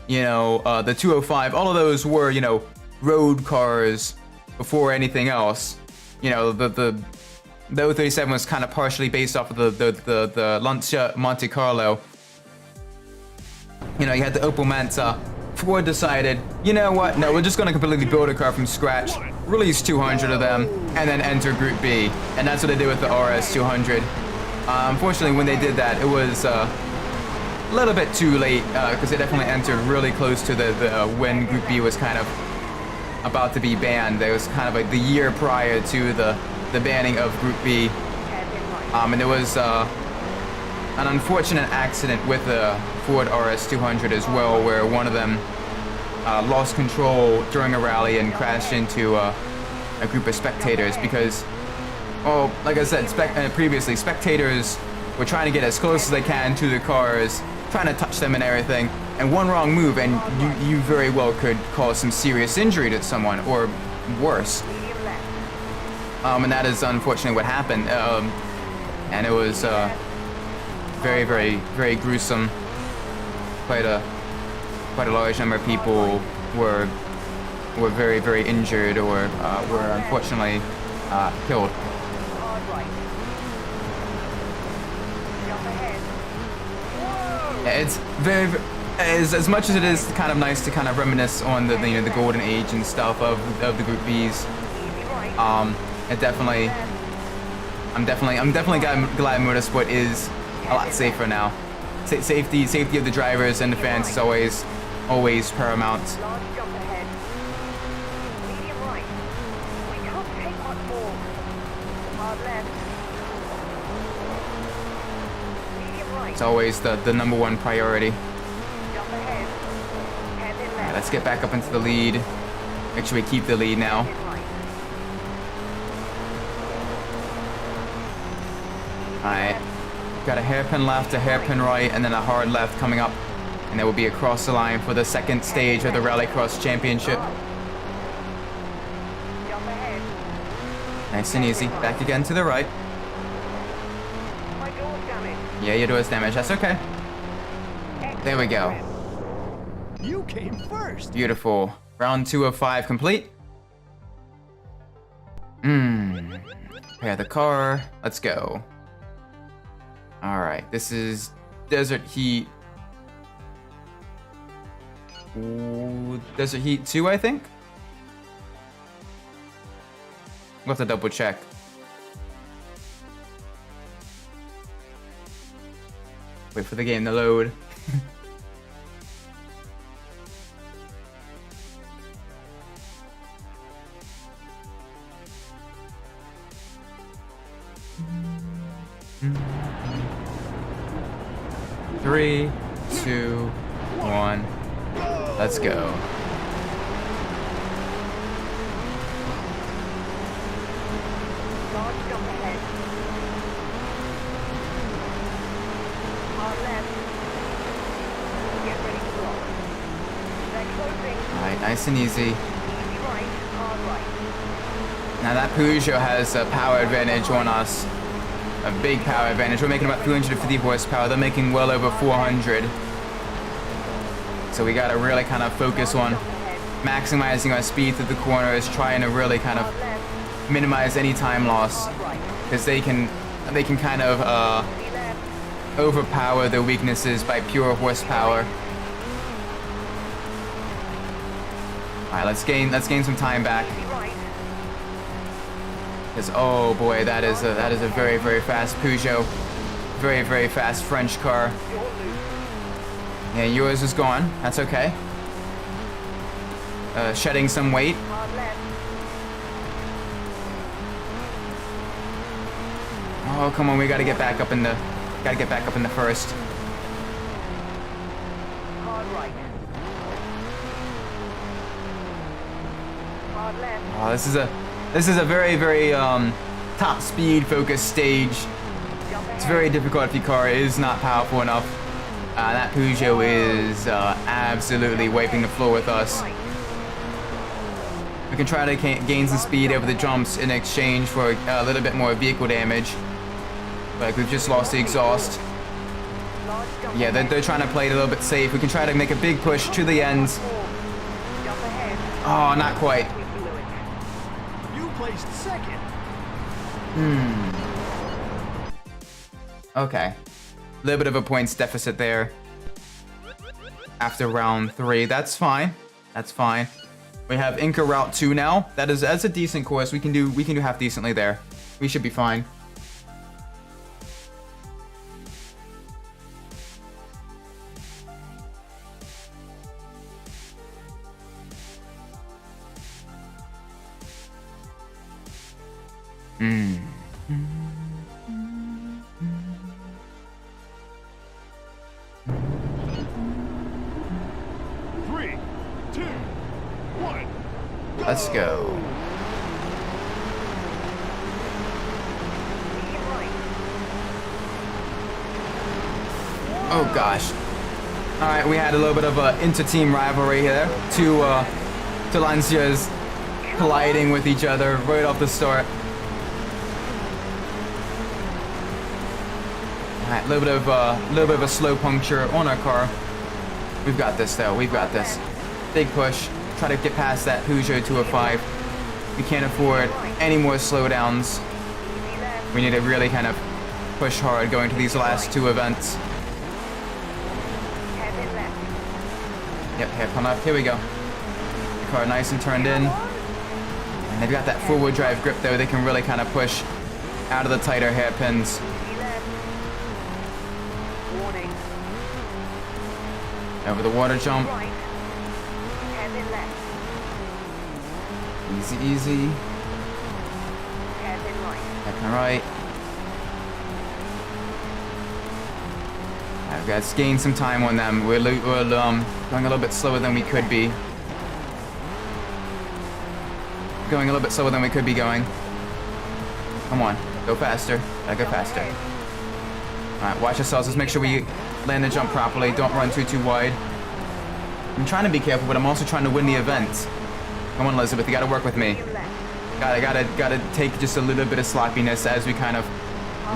you know, the 205. All of those were, you know, road cars before anything else. You know, the 037 was kind of partially based off of the Lancia Monte Carlo. You know, you had the Opel Manta. Ford decided, you know what? No, we're just going to completely build a car from scratch, release 200 of them, and then enter Group B. And that's what they did with the RS200. Unfortunately, when they did that, it was a little bit too late because they definitely entered really close to the when Group B was kind of about to be banned. It was kind of like the year prior to the banning of Group B. Hairpin right. And there was an unfortunate accident with the Ford RS200 as well, where one of them lost control during a rally and crashed into a group of spectators because, well, like I said previously, spectators were trying to get as close as they can to the cars, trying to touch them and everything, and one wrong move and you very well could cause some serious injury to someone, or worse. Medium left. And that is unfortunately what happened. And it was very, very, very gruesome. quite a large number of people were very, very injured or were unfortunately killed. Hard right. Jump ahead. Whoa! Yeah, it's very, as much as it is kind of nice to kind of reminisce on the you know the golden age and stuff of the Group Bs. Easy right. It definitely, I'm definitely glad motorsport is a lot safer now. Safety of the drivers and the fans is always paramount. Large jump ahead. Medium right. We can't take much more. Hard left. Medium right. It's always the number one priority. Jump ahead. Hand in Alright, left. let's get back up into the lead. Make sure we keep the lead now. Hand in right. Alright, got a hairpin left, a hairpin right, and then a hard left coming up. And then we'll be across the line for the second stage of the Rallycross Championship. Jump ahead. Nice and easy. Back again to the right. My door's damaged. Yeah, your door's damaged. That's okay. There we go. You came first. Beautiful. Round 2 of 5 complete. Prepare the car. Let's go. Alright, this is Desert Heat. Ooh, Desert Heat 2, I think? We'll have to double check. Wait for the game to load. Three, two, one. Let's go. Large jump ahead. Hard left. Get ready to block. They're closing. Alright, nice and easy. Easy right. Hard right. Now that Peugeot has a power advantage on us. A big power advantage. We're making about 350 horsepower. They're making well over 400. So we gotta really kind of focus on maximizing our speed through the corners, trying to really kind of minimize any time loss, because they can kind of overpower their weaknesses by pure horsepower. All right, let's gain some time back. Because oh boy, that is a very, very fast Peugeot, very, very fast French car. Yeah, yours is gone. That's okay. Shedding some weight. Oh come on, we gotta get back up in the first. Hard right. Hard left. Oh, this is a very, very top speed focused stage. It's very difficult if your car is not powerful enough. That Peugeot is absolutely wiping the floor with us. We can try to gain some speed over the jumps in exchange for a little bit more vehicle damage. Like we've just lost the exhaust. Yeah, they're trying to play it a little bit safe. We can try to make a big push to the ends. Oh, not quite. You placed second. Okay. A little bit of a points deficit there. After round 3. That's fine. That's fine. We have Inca Route 2 now. That's a decent course. We can do half decently there. We should be fine. Three, two, one. Let's go. Oh gosh. All right, we had a little bit of a inter-team rivalry here. Two Lancias colliding with each other right off the start. All right, a little bit of a slow puncture on our car. We've got this, though. We've got this. Big push. Try to get past that Peugeot 205. We can't afford any more slowdowns. Easy left. We need to really kind of push hard going to these last two events. Hairpin left. Yep, hairpin left. Here we go. The car nice and turned in. And they've got that four-wheel drive grip, though. They can really kind of push out of the tighter hairpins. Easy left. Warning. Over the water jump. Right. Hairpin left. Easy, easy. Hairpin right. Hairpin right. I've got to gain some time on them. We're going a little bit slower than we could be. Going a little bit slower than we could be going. Come on, go faster. Gotta go faster. Alright, watch yourselves. Let's make sure we land the jump properly. Don't run too wide. I'm trying to be careful, but I'm also trying to win the event. Come on, Elizabeth, you gotta work with me. Gotta take just a little bit of sloppiness as we kind of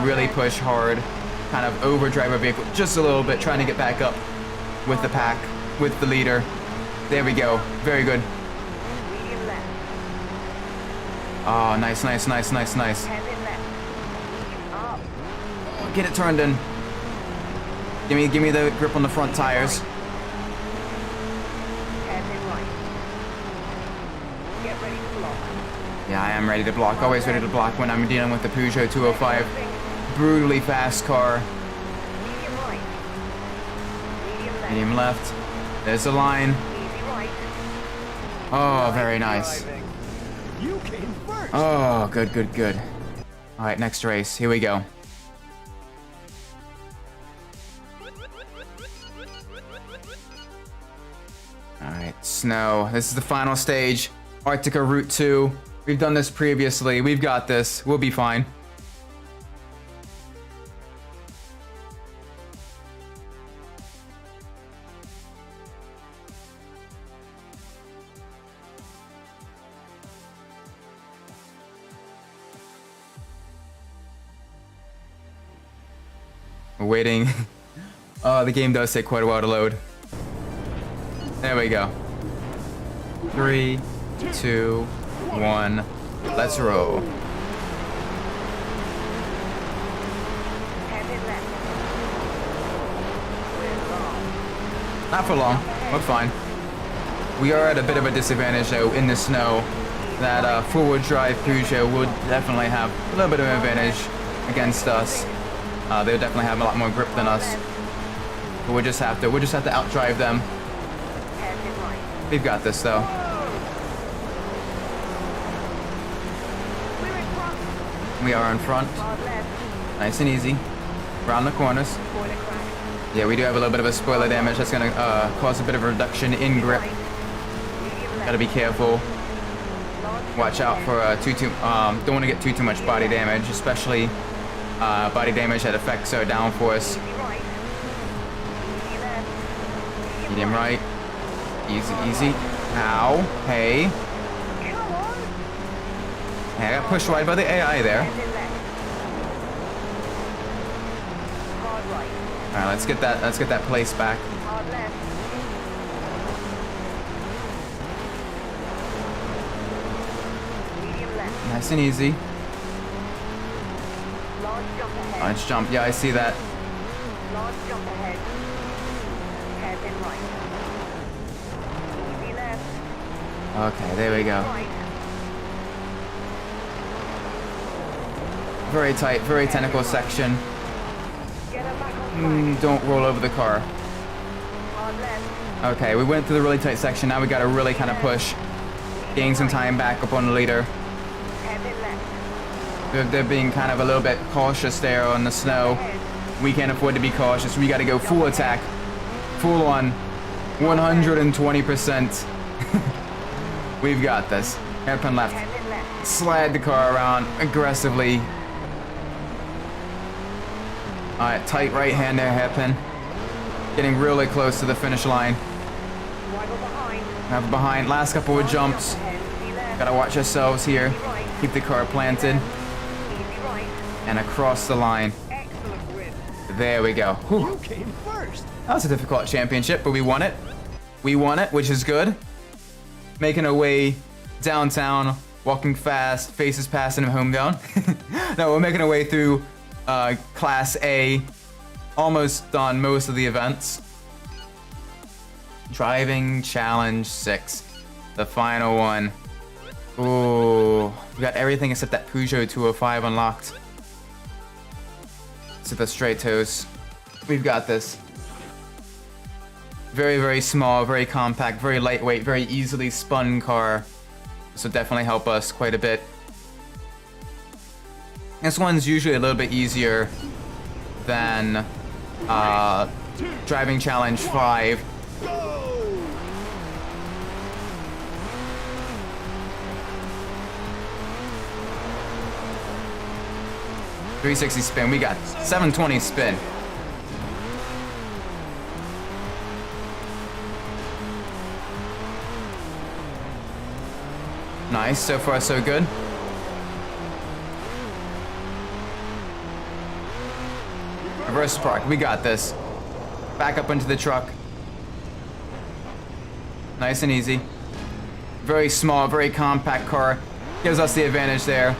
really push hard. Kind of overdrive our vehicle just a little bit, trying to get back up with the pack, with the leader. There we go. Very good. Medium left. Oh, nice, nice, nice, nice, nice. Hairpin left. Up. Get it turned in. Give me the grip on the front tires. Hairpin right. Get ready to block. Yeah, I am ready to block. Always ready to block when I'm dealing with the Peugeot 205. Brutally fast car. Medium right. Medium left. Medium left. There's the line. Easy right. Oh, very nice. Driving. You came first. Oh, good, good, good. All right, next race. Here we go. All right, snow. This is the final stage. Arctica Route 2. We've done this previously. We've got this. We'll be fine. We're waiting. Oh, the game does take quite a while to load. There we go. 3, 2, 1. Let's roll. Hairpin left. We're long. Not for long. We're fine. We are at a bit of a disadvantage though in the snow. That four-wheel drive Peugeot would definitely have a little bit of an advantage against us. They would definitely have a lot more grip than us. But we'll just have to outdrive them. Hairpin right. We've got this though. We're in front. We are in front. Hard left. Nice and easy. Round the corners. Spoiler crack. Yeah, we do have a little bit of a spoiler damage. That's gonna cause a bit of a reduction in grip. Right. Medium left. Gotta be careful. Large Watch out for don't want to get too much body damage, especially body damage that affects our downforce. Easy right. Easy left. Medium right. Easy, easy. Ow. Hey. Come on. Hey, I got pushed wide by the AI there. Hairpin left. Hard right. Alright, let's get that place back. Hard left. Medium left. Nice and easy. Large jump ahead. Let's jump. Yeah, I see that. Large jump ahead. Hairpin right. Easy left. Okay, there we go. Right. Very tight, very technical section. Get her back on track. Don't roll over the car. Hard left. Okay, we went through the really tight section. Now we gotta really kind of push. Gain some time back up on the leader. Hairpin left. They're being kind of a little bit cautious there on the snow. We can't afford to be cautious. We gotta go full attack. Full on. 120%. We've got this. Hairpin left. Hairpin left. Slide the car around aggressively. Alright, tight right hand there, hairpin. Getting really close to the finish line. Waggle behind. Have behind. Last couple of jumps. Ahead. Easy left. Gotta watch ourselves here. Right. Keep the car planted. Easy right. And across the line. Excellent grip. There we go. Whew. You came first. That was a difficult championship, but we won it. We won it, which is good. Making our way downtown, walking fast, faces passing home down. No, we're making our way through Class A. Almost done most of the events. Driving Challenge 6. The final one. Ooh, we got everything except that Peugeot 205 unlocked. To the straight toes. We've got this. Very, very small, very compact, very lightweight, very easily spun car. This will definitely help us quite a bit. This one's usually a little bit easier than Driving Challenge 5. Go! 360 spin. We got 720 spin. Nice. So far, so good. Reverse park. We got this. Back up into the truck. Nice and easy. Very small, very compact car. Gives us the advantage there.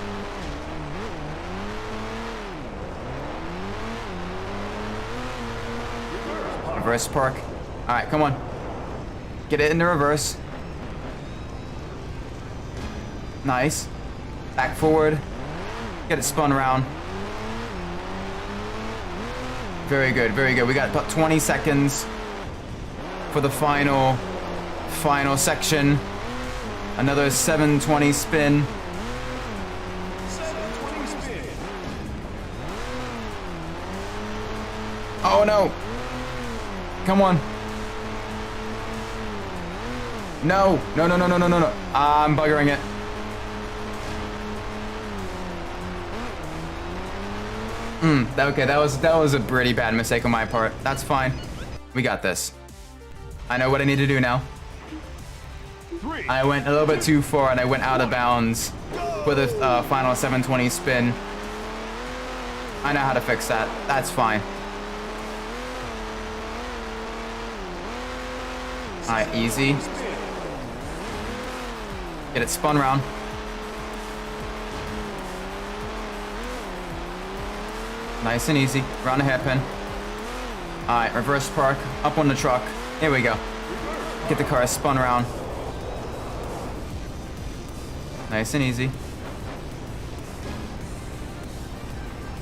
Reverse park. All right, come on. Get it in the reverse. Nice. Back forward. Get it spun around. Very good, very good. We got about 20 seconds for the final section. Another 720 spin. 720 spin. Oh no. Come on. No. No, no, no, no, no, no, no. I'm buggering it. Okay, that was a pretty bad mistake on my part. That's fine. We got this. I know what I need to do now. I went a little bit too far and I went out of bounds for the final 720 spin. I know how to fix that. That's fine. Alright, easy. Get it spun around. Nice and easy. Around the hairpin. Alright, reverse park. Up on the truck. Here we go. Get the car spun around. Nice and easy.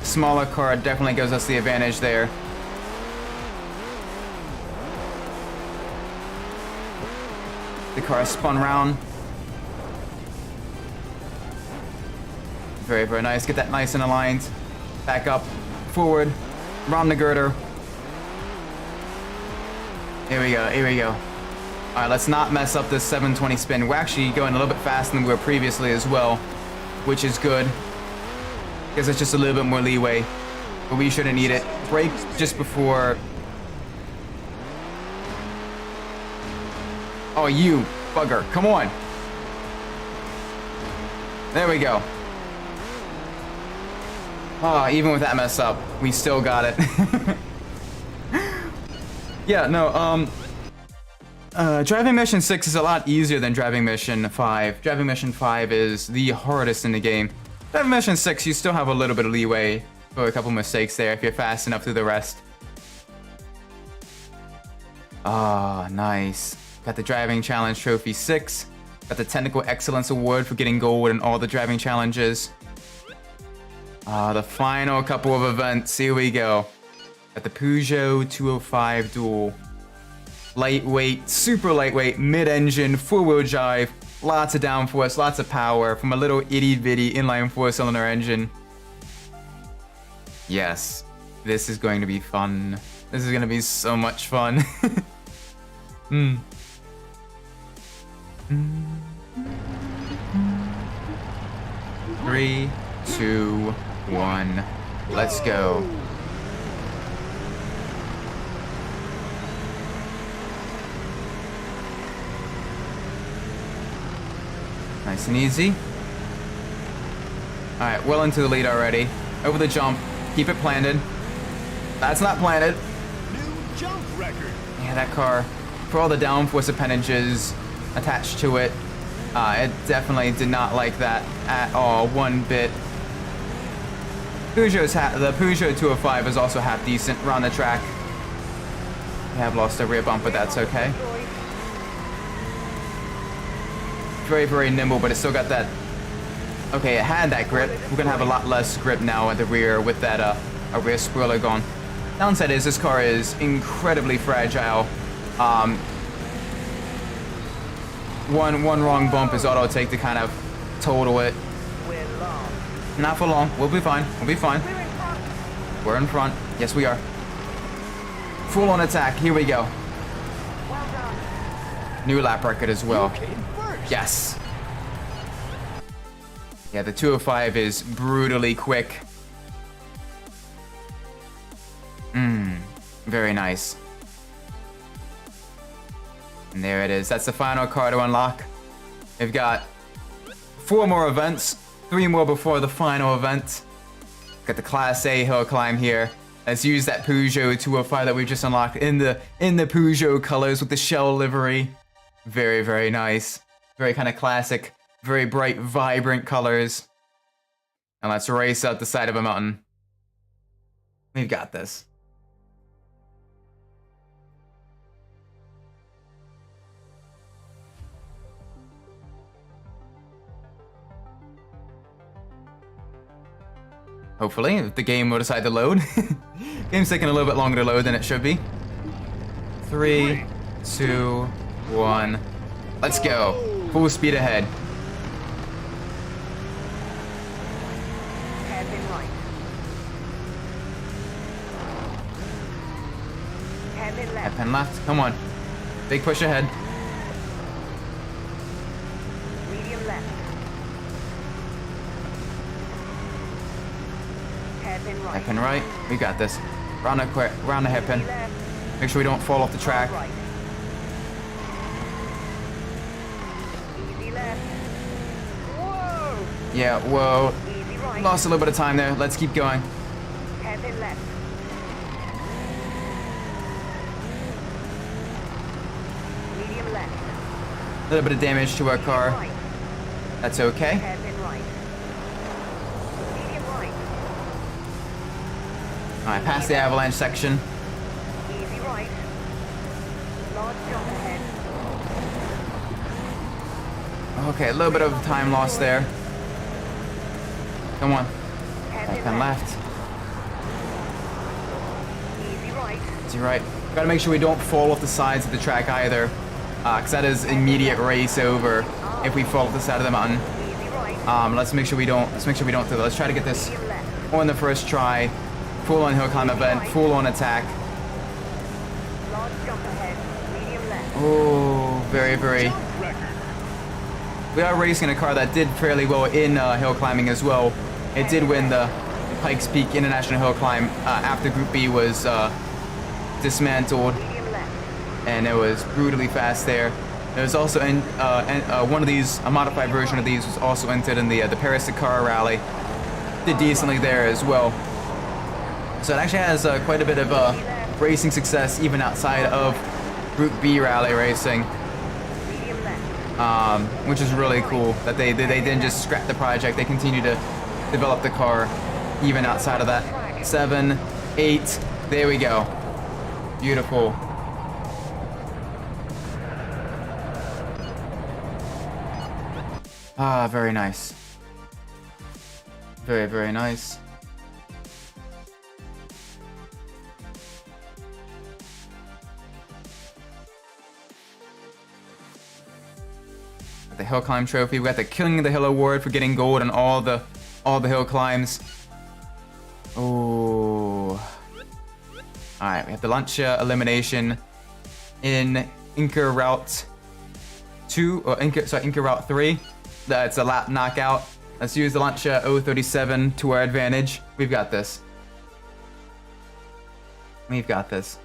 Smaller car definitely gives us the advantage there. The car spun around. Very, very nice. Get that nice and aligned. Back up. Forward. Around the girder. Here we go. Here we go. Alright, let's not mess up this 720 spin. We're actually going a little bit faster than we were previously as well, which is good. Gives us just a little bit more leeway, but we shouldn't need it. Brake just before. Oh, you bugger. Come on. There we go. Oh, even with that mess up, we still got it. Yeah, no, Driving Mission 6 is a lot easier than Driving Mission 5. Driving Mission 5 is the hardest in the game. Driving Mission 6, you still have a little bit of leeway for a couple mistakes there if you're fast enough through the rest. Ah, nice. Got the Driving Challenge Trophy 6. Got the Technical Excellence Award for getting gold in all the driving challenges. The final couple of events. Here we go. Got the Peugeot 205 Duel. Lightweight, super lightweight, mid-engine, four-wheel drive. Lots of downforce, lots of power from a little itty-bitty inline four-cylinder engine. Yes, this is going to be fun. This is going to be so much fun. 3, 2, 1. Let's go. Nice and easy. Alright, well into the lead already. Over the jump. Keep it planted. That's not planted. New jump record. Yeah, that car, for all the downforce appendages attached to it, it definitely did not like that at all, one bit. The Peugeot 205 is also half decent around the track. We have lost a rear bump, but that's okay. Very, very nimble, but it still got that. Okay, it had that grip. We're gonna have a lot less grip now at the rear with that a rear spoiler gone. Downside is this car is incredibly fragile. One wrong bump is all it'll take to kind of total it. We're long. Not for long. We'll be fine. We'll be fine. We're in front. We're in front. Yes, we are. Full on attack. Here we go. Well done. New lap record as well. You came first. Yes. Yeah, the 205 is brutally quick. Very nice. And there it is. That's the final car to unlock. We've got 4 more events, 3 more before the final event. Got the Class A hill climb here. Let's use that Peugeot 205 that we just unlocked in the Peugeot colors with the shell livery. Very, very nice. Very kind of classic. Very bright, vibrant colors. And let's race up the side of a mountain. We've got this. Hopefully, if the game will decide to load. Game's taking a little bit longer to load than it should be. 3, 2, 1. Let's go. Full speed ahead. Hairpin right. Hairpin left. Hairpin left. Come on. Big push ahead. Medium left. Hairpin right. Hairpin right. We got this. Round the hairpin. Easy left. Make sure we don't fall off the track. Right. Easy left. Whoa. Yeah, whoa. Easy right. Lost a little bit of time there. Let's keep going. Hairpin left. Medium left. A little bit of damage to our car. Right. That's okay. Hairpin right. Medium right. Alright, past the avalanche section. Easy right. Large jump ahead. Okay, a little bit of time lost there. Come on. Hairpin Hairpin left. Easy right. Easy right. Gotta make sure we don't fall off the sides of the track either. Cause that is immediate race over if we fall off the side of the mountain. Easy right. Let's make sure we don't do that. Let's try to get this Medium left. on the first try. Full on hill climb event, full on attack. Large jump ahead. Medium left. Oh, very, very. Jump record. We are racing a car that did fairly well in hill climbing as well. It did win the Pikes Peak International Hill Climb after Group B was dismantled, Medium left. and it was brutally fast there. There was also one of these, a modified version of these, was also entered in the Paris-Dakar Rally. Did decently there as well. So it actually has quite a bit of racing success even outside of Group B rally racing, Medium left. which is really cool that they didn't just scrap the project. They continue to develop the car even outside of that. 7, 8, there we go. Beautiful. Ah, very nice. Very, very nice. The hill climb trophy. We got the King of the Hill award for getting gold on all the hill climbs. Oh. All right, we have the Lancia elimination in Inca Route 2 or Inca Route 3. That's a lap knockout. Let's use the Lancia 037 to our advantage. We've got this. We've got this.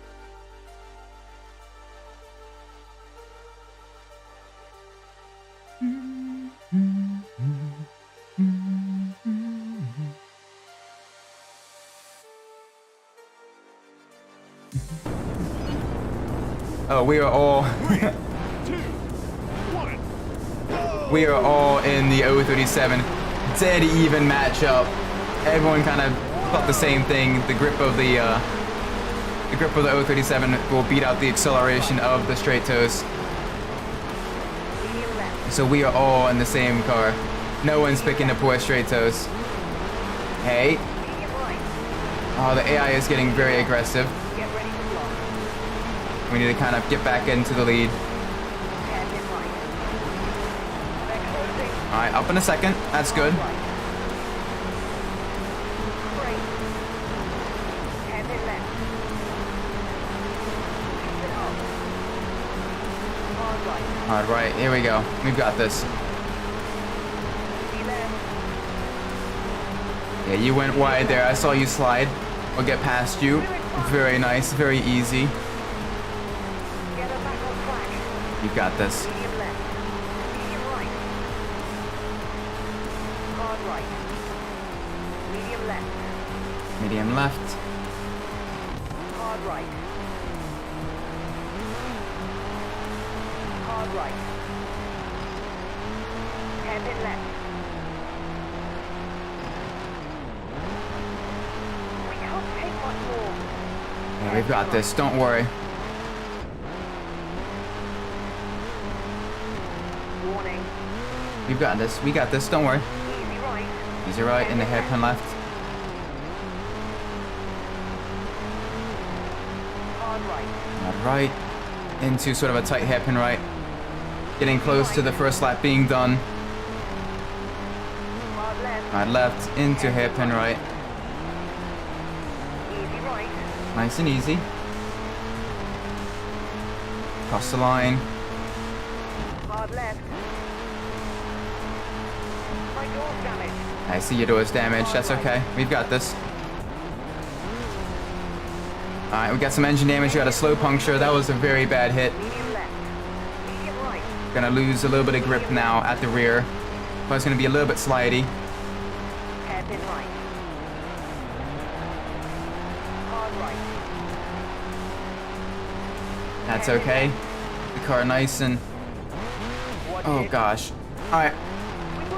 Oh, we are all 3, 2, 1. we are all in the 037. Dead even matchup. Everyone kind of thought the same thing. The grip of the 037 will beat out the acceleration of the straight toes. Medium left. So we are all in the same car. No one's picking the poor straight toes. Hey. Medium right. Oh, the AI is getting very aggressive. Get ready to block. We need to kind of get back into the lead. Hairpin right. They're closing. All right, up in a second. That's good. Right. Brake. Hairpin left. Keep it up. Hard right. All right, here we go. We've got this. Easy left. Yeah, you went wide there. I saw you slide. We'll get past you. Very nice, very easy. Get her back on track. You've got this. Medium left. Medium right. Hard right. Medium left. Medium left. Hard right. Hard right. Hairpin left. We can't take much more. Yeah, we've got this. Don't worry. Warning. We've got this. We got this. Don't worry. Easy right. Easy right and the hairpin left. Hard right. All right. Into sort of a tight hairpin right. Getting close to the first lap being done. Hard left. All right, left into hairpin right. Easy right. Nice and easy. Cross the line. Hard left. My door's damaged. I see your door's damaged. That's okay. We've got this. All right, we got some engine damage. We got a slow puncture. That was a very bad hit. Medium left. Medium right. Gonna lose a little bit of grip now at the rear. But it's gonna be a little bit slidey. Hairpin right. Hard right. That's okay. The car nice and... Watch Oh it. gosh. All right.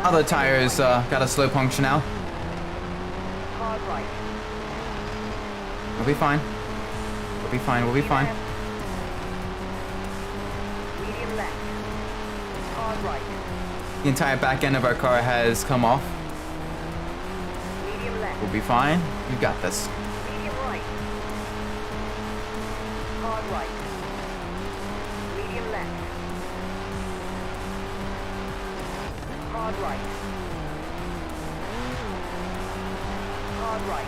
Other tires got a slow puncture now. Hard right. We'll be fine. We'll be fine. We'll be fine. Medium left. Hard right. The entire back end of our car has come off. Medium left. We'll be fine. We've got this. Medium right. Hard right. Medium left. Hard right. Hard right.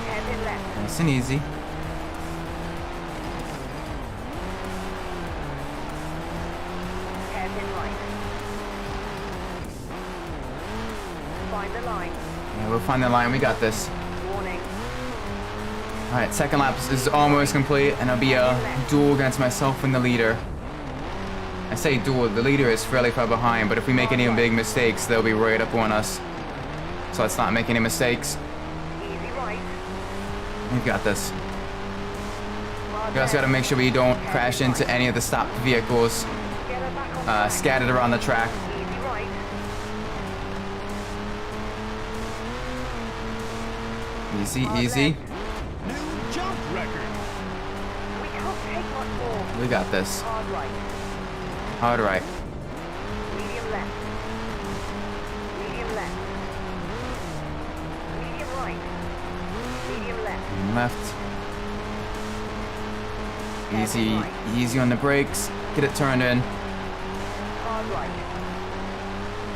Hairpin left. Nice and easy. Hairpin right. Find the line. Yeah, we'll find the line. We got this. Warning. All right, second lap is almost complete, and it'll be a duel against myself and the leader. I say duel. The leader is fairly far behind, but if we make any big mistakes, they'll be right up on us. So let's not make any mistakes. Easy right. We've got this. Hard We also got to left. make sure we don't crash into any of the stopped vehicles Get her back on track. scattered around the track. Easy right. Easy, Hard easy. left. New jump record. We can't take much more. We got this. Hard right. Hard right. Medium left. Medium left. Medium right. Medium left. And left. Easy, Hairpin right. easy on the brakes. Get it turned in. Hard right.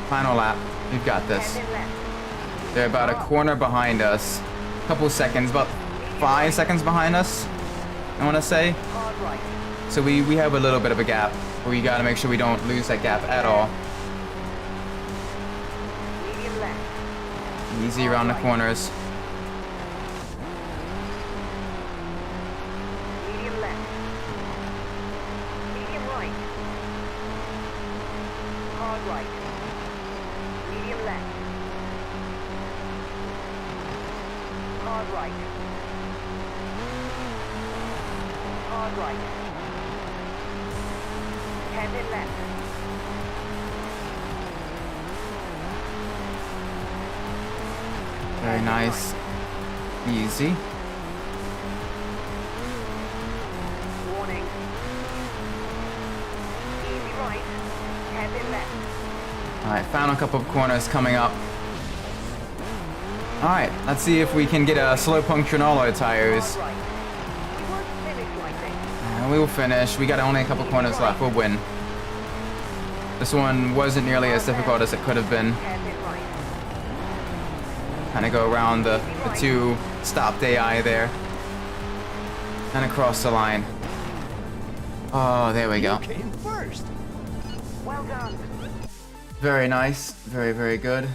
Final lap. We've got this. Hairpin left. They're about a corner behind us. Couple seconds, about 5 seconds behind us, I want to say. Hard right. So we have a little bit of a gap, but we got to make sure we don't lose that gap at all. Medium left. Easy around the corners. Medium left. Medium right. Hard right. Medium left. Hard right. Hard right. Hairpin left. Very nice. Easy. Warning. Easy right. Hairpin left. Alright, found a couple of corners coming up. Alright, let's see if we can get a slow puncture on all our tires. Hard right. We won't finish like this. We will finish. We got only a couple corners left. We'll win. This one wasn't nearly as difficult as it could have been. Hairpin right. Kind of go around the two stopped AI there. And across the line. Oh, there we go. Came first. Well done. Very nice. Very, very good.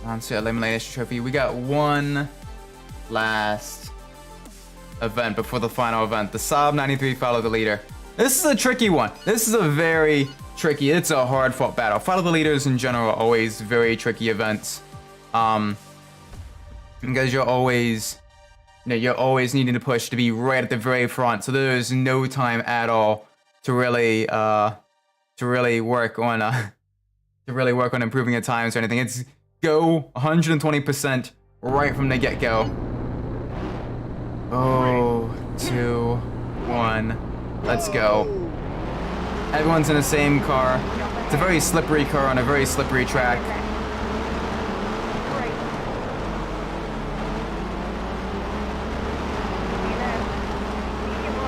On to Elimination Trophy. We got one last event before the final event. The Saab 93 Follow the Leader. This is a tricky one. This is a very tricky, it's a hard fought battle. Follow the Leaders in general are always very tricky events. Because you're always, you're always needing to push to be right at the very front. So there's no time at all to really work on improving your times or anything. It's go 120% right from the get-go. Oh, 2, 1, let's go. Everyone's in the same car. It's a very slippery car on a very slippery track. Great.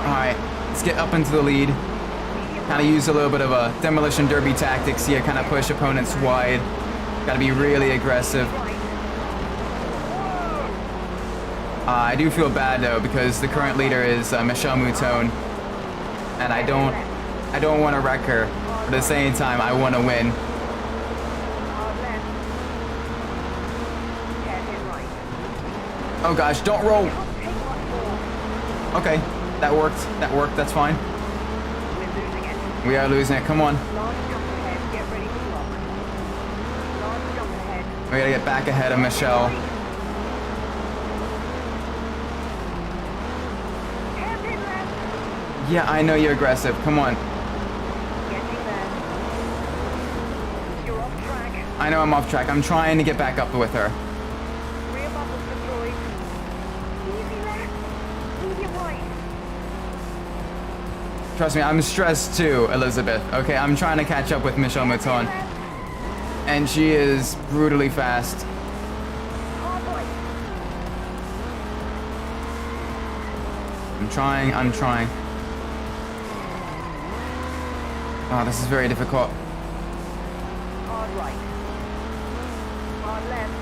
Alright, let's get up into the lead. Kind of use a little bit of a demolition derby tactics here, kind of push opponents wide. Gotta be really aggressive. I do feel bad though because the current leader is Michelle Mouton, and I don't want to wreck her. But at the same time, I want to win. Hard left. Hairpin right. Oh gosh, don't roll. Can't take much more. Okay, that worked. That worked. That's fine. We're losing it. We are losing it. Come on. Large jump ahead. Get ready to block. Large jump ahead. We gotta get back ahead of Michelle. Hairpin left. Yeah, I know you're aggressive. Come on. Getting there. You're off track. I know I'm off track. I'm trying to get back up with her. Rear bumpers deployed. Easy left. Medium right. Trust me, I'm stressed too, Elizabeth. Okay, I'm trying to catch up with Michelle Mouton. Left. And she is brutally fast. Hard right. I'm trying. Oh, this is very difficult. Hard right. Hard left.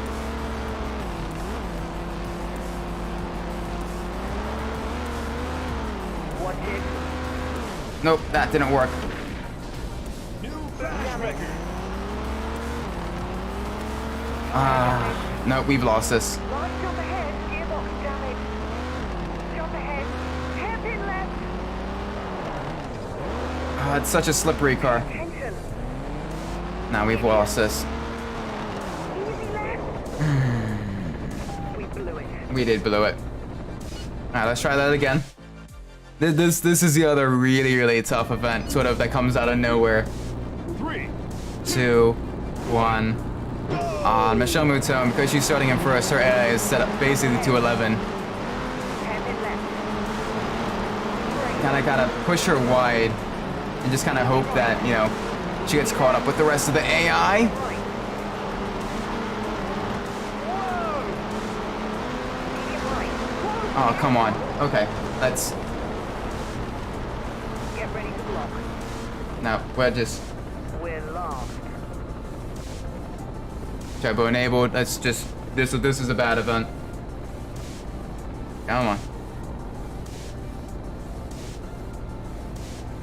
Watch it. Nope, that didn't work. New flash record. Nope, we've lost this. Large jump ahead. Gearbox damage. Jump ahead. Hairpin left. It's such a slippery car. Tension. Now we've lost this. Easy left. We blew it. We did blow it. Alright, let's try that again. This is the other really tough event, sort of, that comes out of nowhere. 3, 2, 1. Michelle Mouton, because she's starting in first, her AI is set up basically to 11. Hairpin left. Kinda gotta push her wide and just kinda hope that, she gets caught up with the rest of the AI. Right. Medium right. Oh, come on. Okay, let's... Get ready to block. No, we're just... We're lost. Turbo enabled. Let's just... This is a bad event. Come on.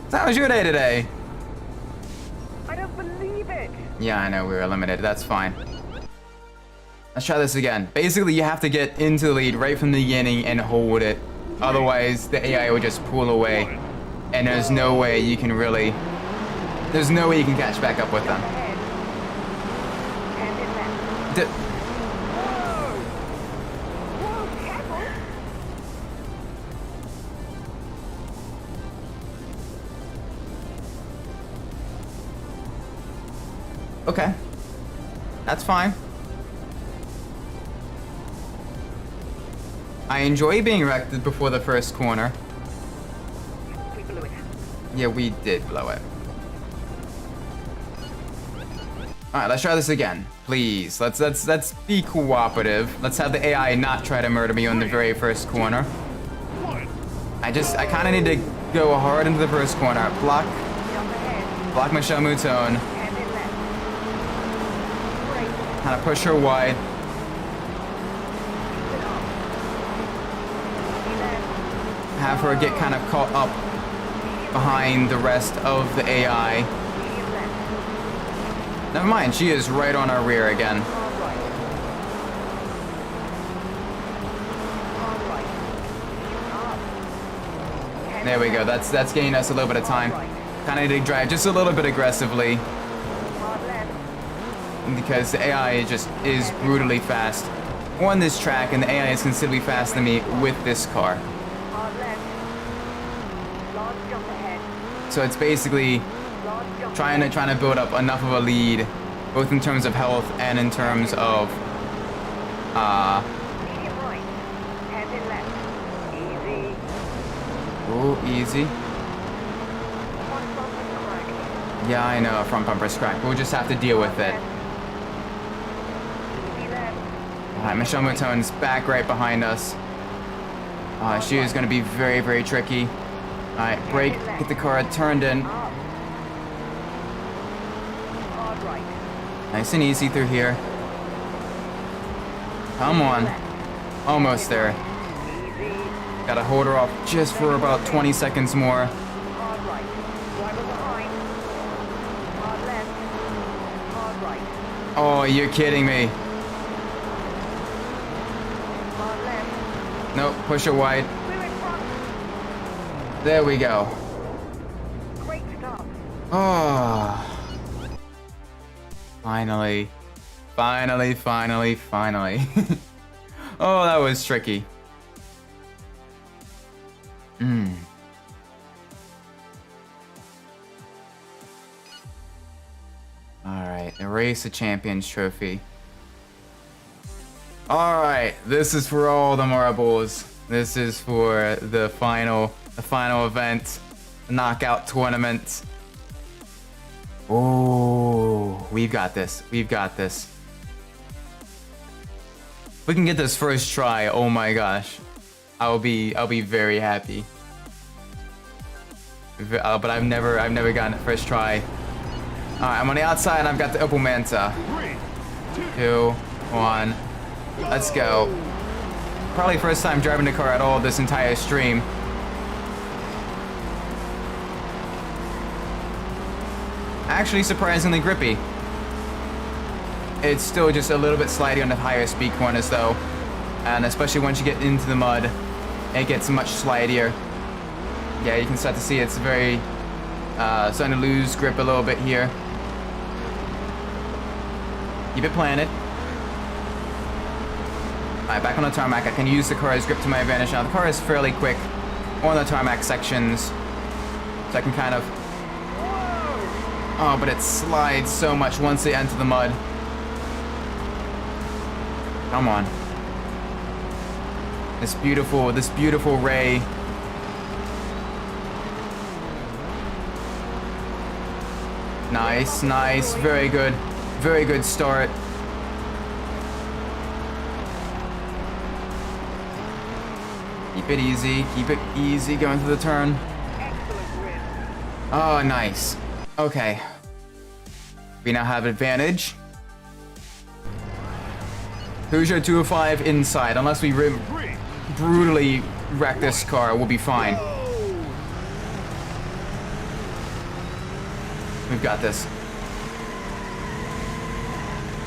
So how was your day today? I don't believe it. Yeah, I know we were eliminated. That's fine. Let's try this again. Basically, you have to get into the lead right from the beginning and hold it. Otherwise, the AI will just pull away. And there's no way you can really There's no way you can catch back up with them. Ahead. And in left. D- Whoa, careful. okay. That's fine. I enjoy being wrecked before the first corner. We blew it. Yeah, we did blow it. Alright, let's try this again. Please. Let's be cooperative. Let's have the AI not try to murder me on the very first corner. One. I kinda need to go hard into the first corner. Block Jump ahead. Michelle Mouton. And in left. Brake. Kinda push her wide. Keep it up. Left. Have her get kind of caught up behind the rest of the AI. Medium left. Never mind, she is right on our rear again. Hard right. Hard right. Up. And There we go. left. That's gaining us a little bit of time. Kind of need to drive just a little bit aggressively Hard left. because the AI is brutally fast on this track, and the AI is considerably faster than me with this car. Hard left. Large jump ahead. So it's basically Large jump trying to build up enough of a lead, both in terms of health and in terms of Medium right. Hand in left. Easy. easy. One front with crack. Yeah, I know, front bumper's cracked. We'll just have to deal with it. Easy left. Alright, Michelle Mouton's back right behind us. She is going to be very, very tricky. Alright, brake, get the car turned in. Up. Hard right. Nice and easy through here. Come on. Left. Almost there. Easy. Gotta hold her off just for about 20 seconds more. Hard right. Driver behind. Hard left. Hard right. Oh, you're kidding me. Hard left. Nope, push her wide. We're in front. There we go. Great stop. Oh. Finally. Finally. Oh, that was tricky. Alright, erase the Champions Trophy. Alright, this is for all the marbles. This is for the final event, the knockout tournament. Oh, we've got this. We've got this. We can get this first try. Oh my gosh, I'll be very happy. But I've never gotten it first try. All right, I'm on the outside. And I've got the Opel Manta. 3, 2, 1. Let's go. Probably first time driving the car at all this entire stream. Actually, surprisingly grippy. It's still just a little bit slidey on the higher speed corners though. And especially once you get into the mud, it gets much slidier. Yeah, you can start to see it's very, starting to lose grip a little bit here. Keep it planted. Alright, back on the tarmac. I can use the car's grip to my advantage now. The car is fairly quick on the tarmac sections. So I can kind of... Oh, but it slides so much once they enter the mud. Come on. This beautiful ray. Nice. Very good start. Keep it easy going through the turn. Excellent grip. Oh, nice. Okay. We now have advantage. Peugeot 205 inside. Unless we brutally wreck this car, we'll be fine. We've got this.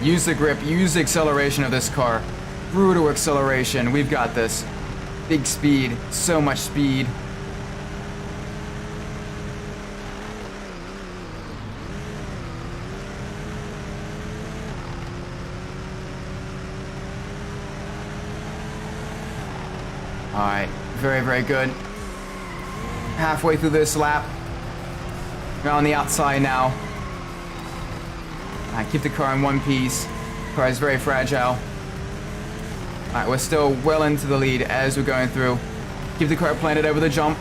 Use the grip, use the acceleration of this car. Brutal acceleration. We've got this. Big speed, so much speed. Alright, very, very good. Halfway through this lap. We're on the outside now. Alright, keep the car in one piece. The car is very fragile. Alright, we're still well into the lead as we're going through. Keep the car planted over the jump.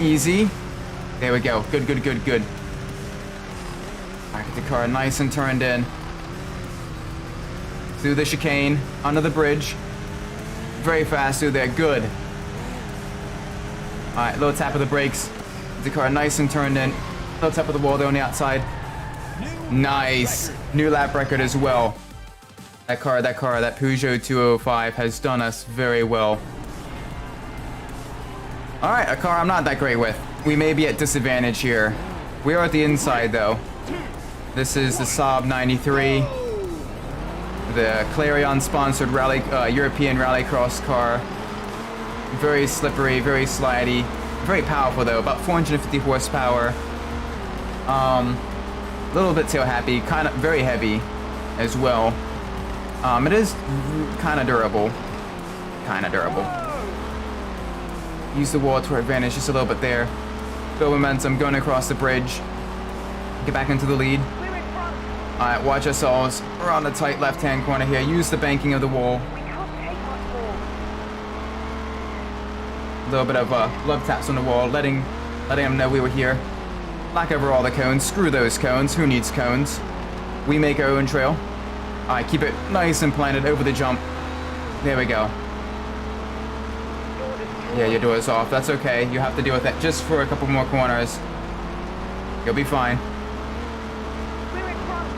Easy. There we go. Good, good, good, good. Alright, get the car nice and turned in. Through the chicane, under the bridge. Very fast through there. Good. Alright, little tap of the brakes. Get the car nice and turned in. Little tap of the wall there on the outside. Nice. New lap record as well. That Peugeot 205 has done us very well. Alright, a car I'm not that great with. We may be at disadvantage here. We are at the inside though. This is the Saab 93. The Clarion sponsored rally, European rallycross car. Very slippery, very slidey. Very powerful though, about 450 horsepower. A little bit tail happy, kind of very heavy as well. It is kind of durable. Kind of durable. Use the wall to our advantage just a little bit there. Build momentum going across the bridge. Get back into the lead. Alright, watch ourselves. We're on the tight left-hand corner here. Use the banking of the wall. We can't take much more. A little bit of love taps on the wall, letting them know we were here. Black over all the cones. Screw those cones. Who needs cones? We make our own trail. Alright, keep it nice and planted over the jump. There we go. Yeah, your door is off. That's okay. You have to deal with that just for a couple more corners. You'll be fine. We're in front.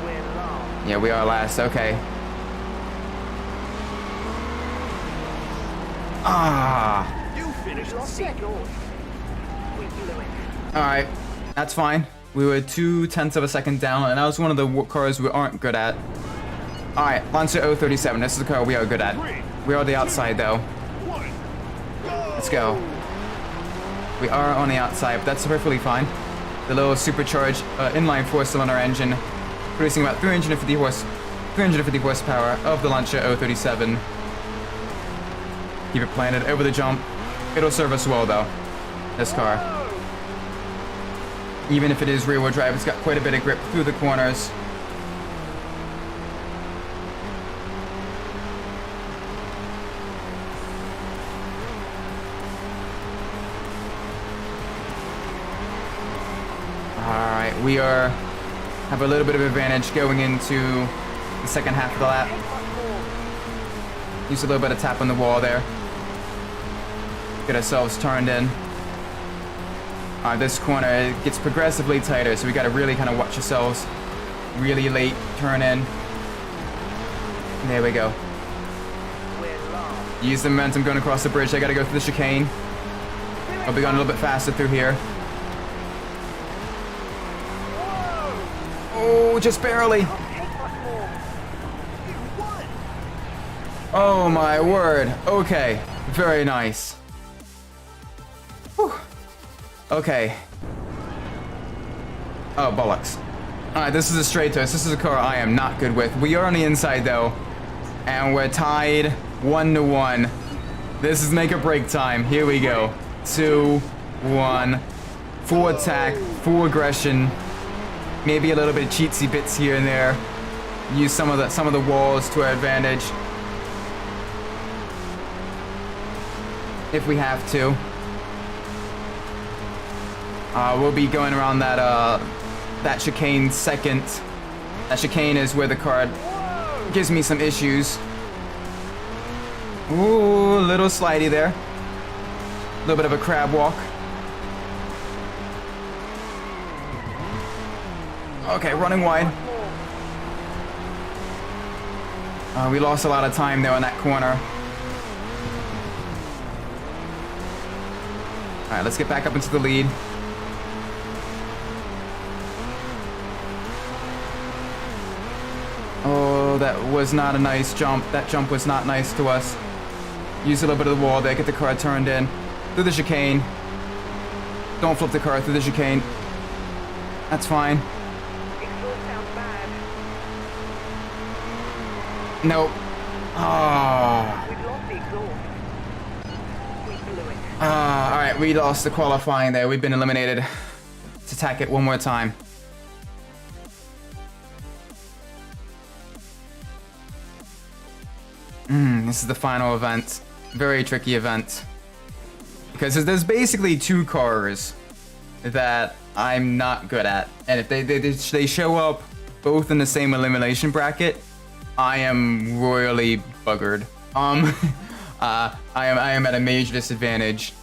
We're last. Yeah, we are last. Okay. Ah. You finished Lost second. We blew it. Alright. That's fine. We were 0.2 of a second down, and that was one of the cars we aren't good at. Alright, Lancer 037. This is the car we are good at. We are the outside, though. Let's go. We are on the outside, but that's perfectly fine. The little supercharged inline four-cylinder engine producing about 350 horsepower of the Lancia 037. Keep it planted over the jump. It'll serve us well, though. This car. Even if it is rear-wheel drive, it's got quite a bit of grip through the corners. Alright, we have a little bit of advantage going into the second half of the lap. Use a little bit of tap on the wall there. Get ourselves turned in. This corner gets progressively tighter, so we got to really kind of watch ourselves. Really late turn in. There we go. Use the momentum going across the bridge. I got to go through the chicane. I'll be going a little bit faster through here. Oh, just barely. Oh my word. Okay, very nice. Whew. Okay. Oh, bollocks. Alright, this is a straight toast. This is a car I am not good with. We are on the inside, though. And we're tied 1-1. This is make or break time. Here we go. 2, 1. Full attack, full aggression. Maybe a little bit of cheatsy bits here and there. Use some of the walls to our advantage. If we have to. We'll be going around that chicane second. That chicane is where the car gives me some issues. Ooh, a little slidey there. A little bit of a crab walk. Okay, running wide. We lost a lot of time there in that corner. Alright, let's get back up into the lead. Oh, that was not a nice jump. That jump was not nice to us. Use a little bit of the wall there, get the car turned in. Through the chicane. Don't flip the car through the chicane. That's fine. Exhaust sounds bad. Nope. Oh. We've lost the exhaust. We blew it. All right, we lost the qualifying there. We've been eliminated. Let's attack it one more time. This is the final event. Very tricky event. Because there's basically two cars that I'm not good at. And if they show up both in the same elimination bracket, I am royally buggered. I am at a major disadvantage.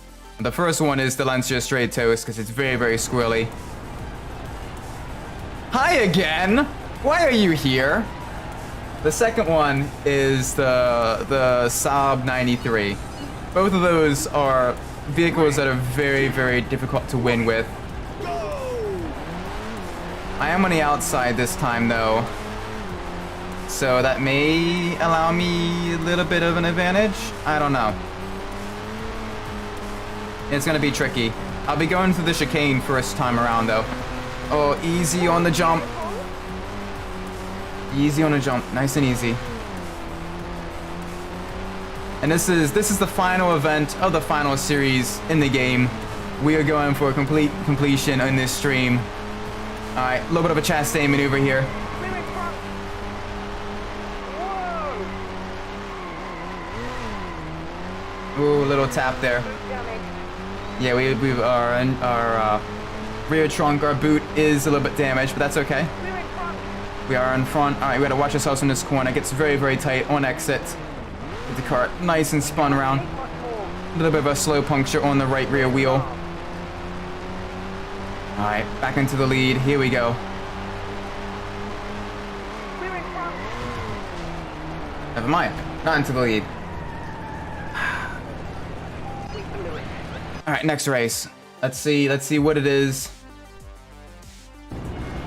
The first one is the Lancia Straight Toast because it's very, very squirrely. Hi again! Why are you here? The second one is the Saab 93. Both of those are vehicles that are very, very difficult to win with. I am on the outside this time though, so that may allow me a little bit of an advantage. I don't know. It's gonna be tricky. I'll be going through the chicane first time around though. Oh, easy on the jump. Easy on the jump, nice and easy. And this is the final event of the final series in the game. We are going for a completion in this stream. All right, a little bit of a Chastain maneuver here. We're in front. Whoa! Ooh, little tap there. Damage. Yeah, our rear trunk, our boot is a little bit damaged, but that's okay. We're in front. We are in front. All right, we gotta watch ourselves in this corner. It gets very, very tight on exit. Get the car nice and spun around. Take much more. A little bit of a slow puncture on the right rear wheel. All right, back into the lead. Here we go. We're in front. Never mind. Not into the lead. We blew it. All right, next race. Let's see what it is.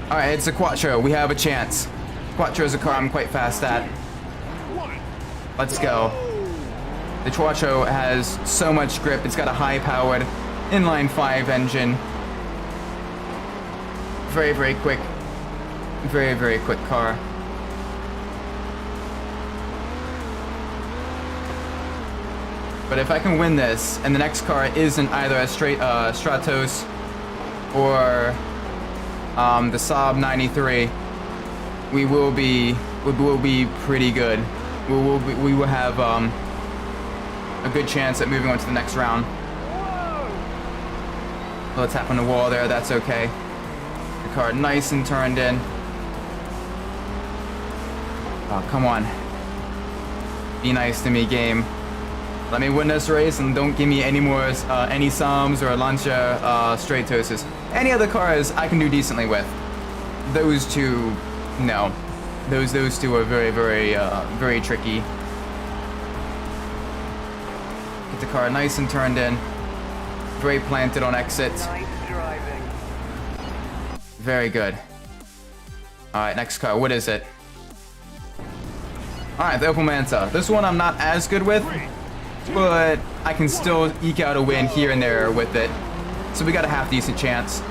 All right, it's a Quattro. We have a chance. Quattro is a car I'm quite fast at. Let's go. The Quattro has so much grip. It's got a high-powered inline 5 engine. Very, very quick. Very, very quick car. But if I can win this, and the next car isn't either a straight Stratos or the Saab 93, we will be pretty good. We will have a good chance at moving on to the next round. Let's tap on the wall there. That's okay. The car nice and turned in. Oh, come on. Be nice to me, game. Let me win this race and don't give me any more any Saabs or Lancia Straight Toasts. Any other cars I can do decently with. Those two, no. Those two are very, very, very tricky. Get the car nice and turned in. Very planted on exit. Nice driving. Very good. All right, next car. What is it? All right, the Opel Manta. This one I'm not as good with, but I can still eke out a win here and there with it. So we got a half decent chance.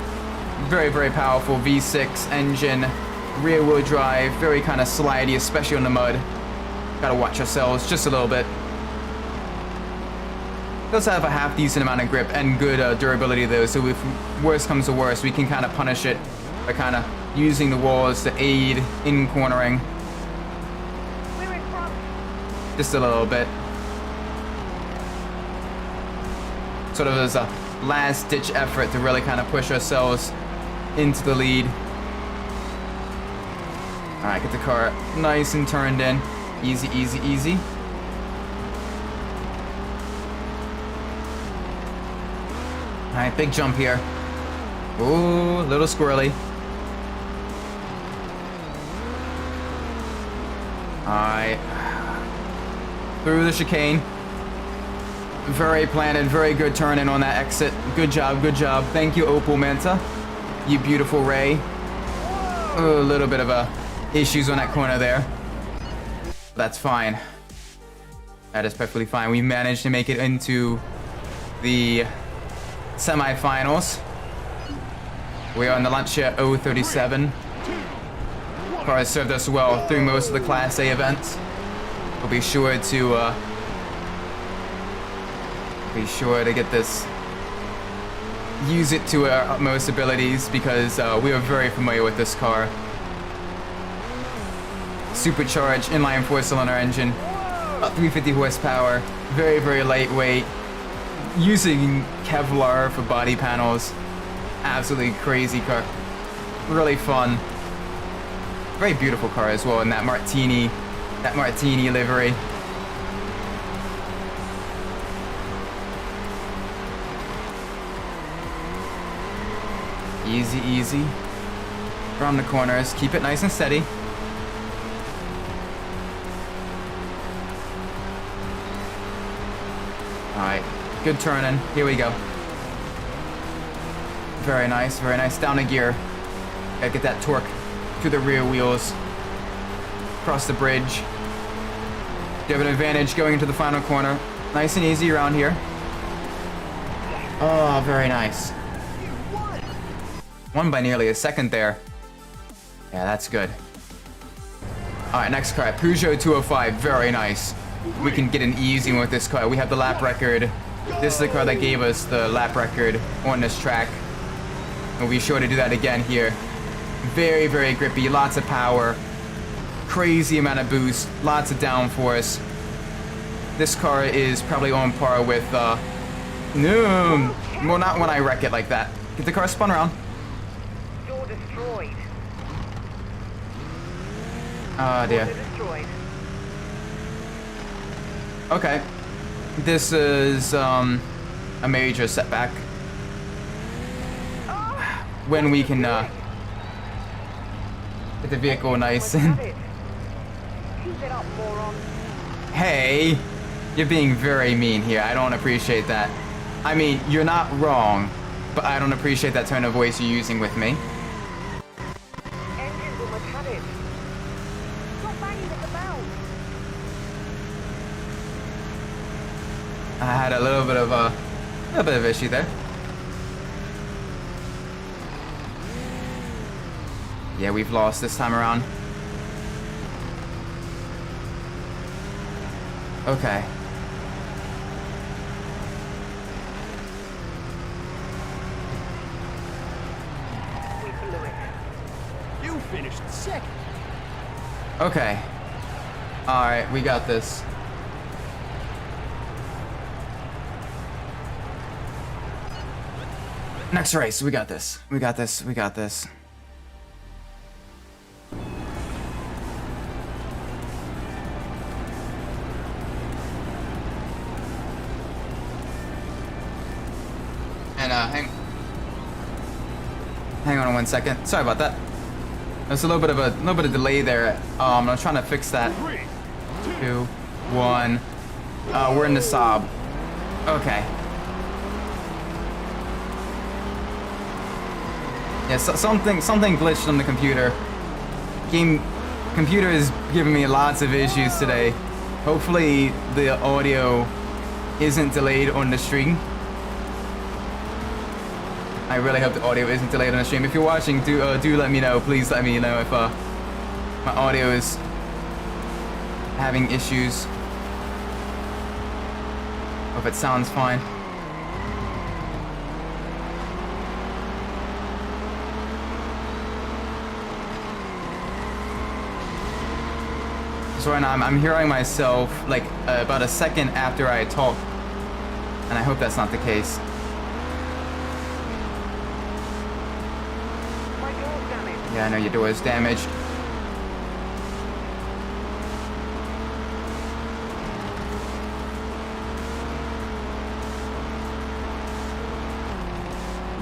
Very, very powerful V6 engine, rear wheel drive, very kind of slidey, especially on the mud. Gotta watch ourselves just a little bit. Does have a half decent amount of grip and good durability though, so if worse comes to worse, we can kind of punish it by kind of using the walls to aid in cornering. We're in front. Just a little bit. Sort of as a last ditch effort to really kind of push ourselves into the lead. All right, get the car nice and turned in. Easy, easy, easy. All right, big jump here. Ooh, a little squirrely. All right. Through the chicane. Very planted, very good turn in on that exit. Good job, good job. Thank you, Opel Manta. You beautiful Ray. Oh, a little bit of issues on that corner there. That's fine. That is perfectly fine. We managed to make it into the semifinals. We are on the Lancia 037. Car has served us well through most of the Class A events. We'll be sure to get this, use it to our utmost abilities because we are very familiar with this car. Supercharged inline 4-cylinder engine, about 350 horsepower, very, very lightweight, using Kevlar for body panels. Absolutely crazy car, really fun. Very beautiful car as well in that martini livery. Easy, easy. Around the corners, keep it nice and steady. Alright, good turning. Here we go. Very nice, very nice. Down a gear. Gotta get that torque through the rear wheels. Across the bridge. You have an advantage going into the final corner. Nice and easy around here. Oh, very nice. Won by nearly a second there. Yeah, that's good. Alright, next car. Peugeot 205. Very nice. We can get an easy one with this car. We have the lap record. This is the car that gave us the lap record on this track. We'll be sure to do that again here. Very, very grippy. Lots of power. Crazy amount of boost. Lots of downforce. This car is probably on par with, well, not when I wreck it like that. Get the car spun around. Door destroyed. Oh, dear. Door destroyed. Okay. This is, a major setback. When we can, get the vehicle nice and... Keep it up, moron. Hey, you're being very mean here. I don't appreciate that. I mean, you're not wrong, but I don't appreciate that tone of voice you're using with me. Engine will have it. Stop banging at the bell. I had a little bit of issue there. Yeah, we've lost this time around. Okay. We blew it. You finished second. Okay. Alright, we got this. Next race, we got this. We got this, we got this. And hang on 1 second. Sorry about that. There's a little bit of delay there. I'm trying to fix that. 3, 2, 1. We're in the Saab. Okay. Yeah, so something glitched on the computer. Computer is giving me lots of issues today. Hopefully the audio isn't delayed on the stream. I really hope the audio isn't delayed on the stream. If you're watching, do let me know. Please let me know if my audio is having issues. Or if it sounds fine. So right now I'm hearing myself like about a second after I talk, and I hope that's not the case. My door's damaged. Yeah, I know your door is damaged.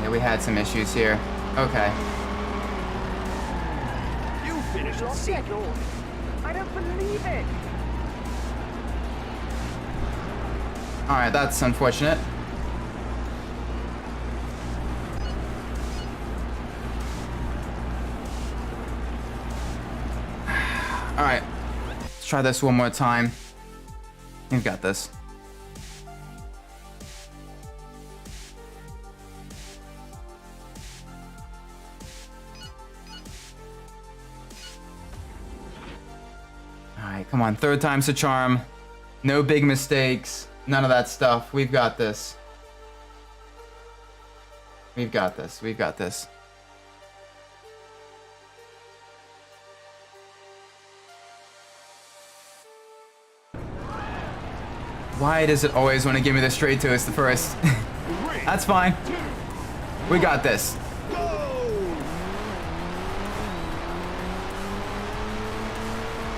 Yeah, we had some issues here. Okay. you finished Lost second. exhaust. I don't believe it. Alright, that's unfortunate. Alright. Let's try this one more time. You've got this. Alright, come on. Third time's the charm. No big mistakes. None of that stuff. We've got this. We've got this. We've got this. Why does it always want to give me the straight toast the first? That's fine. We got this.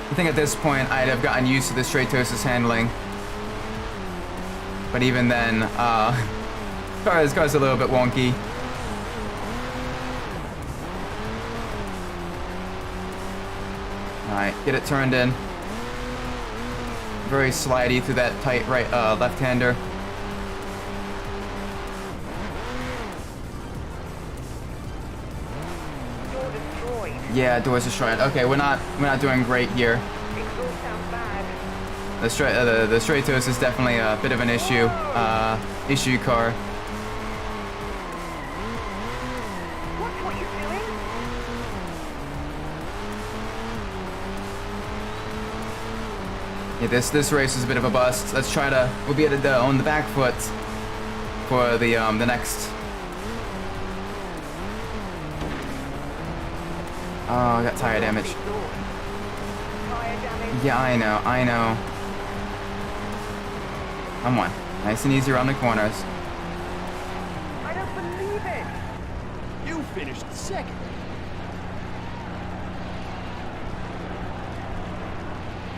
I think at this point I'd have gotten used to the straight toast's handling. But even then, this car's a little bit wonky. Alright, get it turned in. Very slidey through that tight right left-hander. Door destroyed. Yeah, doors destroyed. Okay, we're not doing great here. Exhaust sounds bad. The straight toast is definitely a bit of an issue. Issue car. Watch what you're doing. Yeah, this race is a bit of a bust. Let's try to. We'll be able to on the back foot for the next. Oh, I got tire damage. Tire damage. Yeah, I know. Come on, nice and easy around the corners. I don't believe it. You finished second.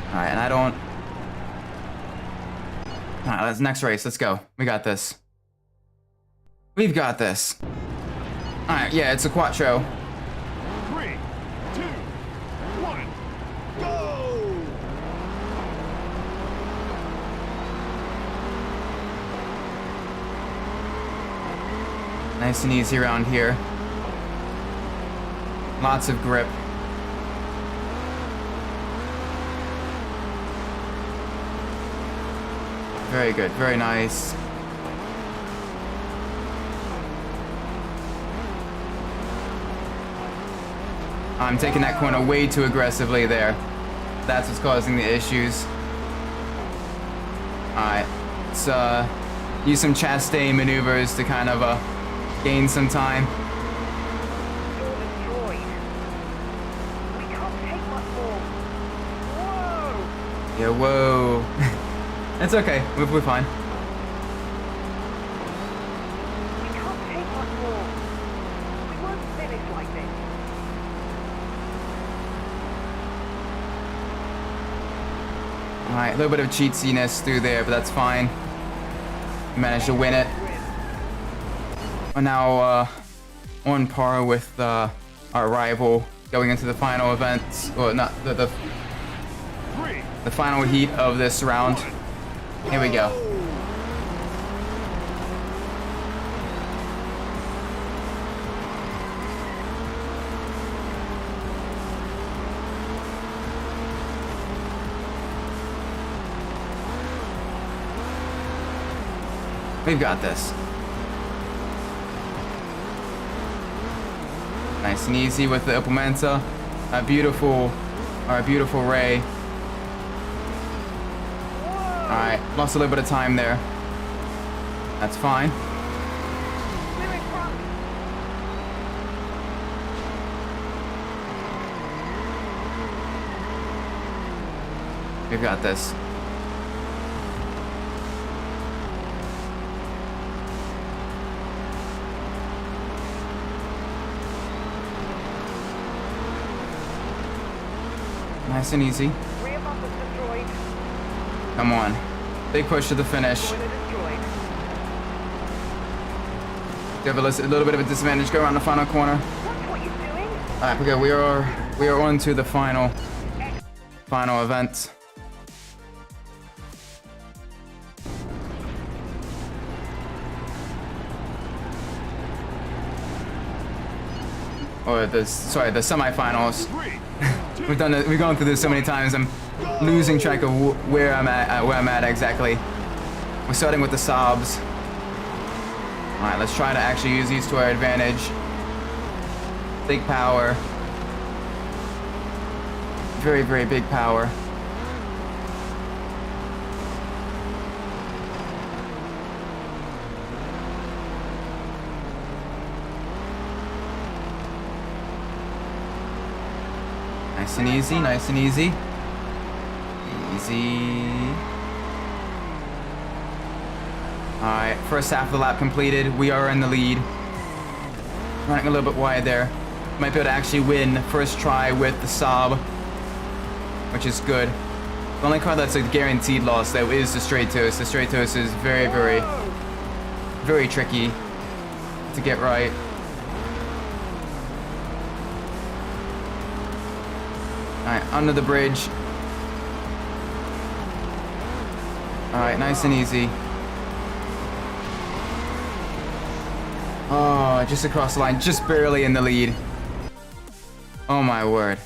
All right, and I don't. All right, let's next race. Let's go. We got this. We've got this. All right, yeah, it's a quattro. 3, 2, 1, go! Nice and easy around here. Lots of grip. Very good, very nice. I'm taking that corner way too aggressively there. That's what's causing the issues. Alright, let's use some Chastain maneuvers to kind of gain some time. Door destroyed. We can't take much more. Whoa! Yeah, whoa. It's okay, we're fine. We can't take much more. We won't finish like this. Alright, a little bit of cheatsiness through there, but that's fine. Managed to win it. We're now on par with our rival going into the final event, or not the final heat of this round. Here we go. We've got this. Nice and easy with the Implementa. Our beautiful Ray. Alright, lost a little bit of time there. That's fine. We're in front. We've got this. Nice and easy. Rear bumper's destroyed. Come on. Big push to the finish. Boiler destroyed. You have a little bit of a disadvantage. Go around the final corner. Watch what you're doing. Alright, we are on to the final event. Or the semifinals. 3, We've gone through this so many times. I'm losing track of where I'm at exactly. We're starting with the Saabs. All right, let's try to actually use these to our advantage. Big power. Very, very big power. Nice and easy, nice and easy. Easy. Alright, first half of the lap completed. We are in the lead. Running a little bit wide there. Might be able to actually win first try with the Saab, which is good. The only car that's a guaranteed loss, though, is the Stratos. The Stratos is very, very, very tricky to get right. Alright, under the bridge. Alright, nice and easy. Oh, just across the line, just barely in the lead. Oh my word.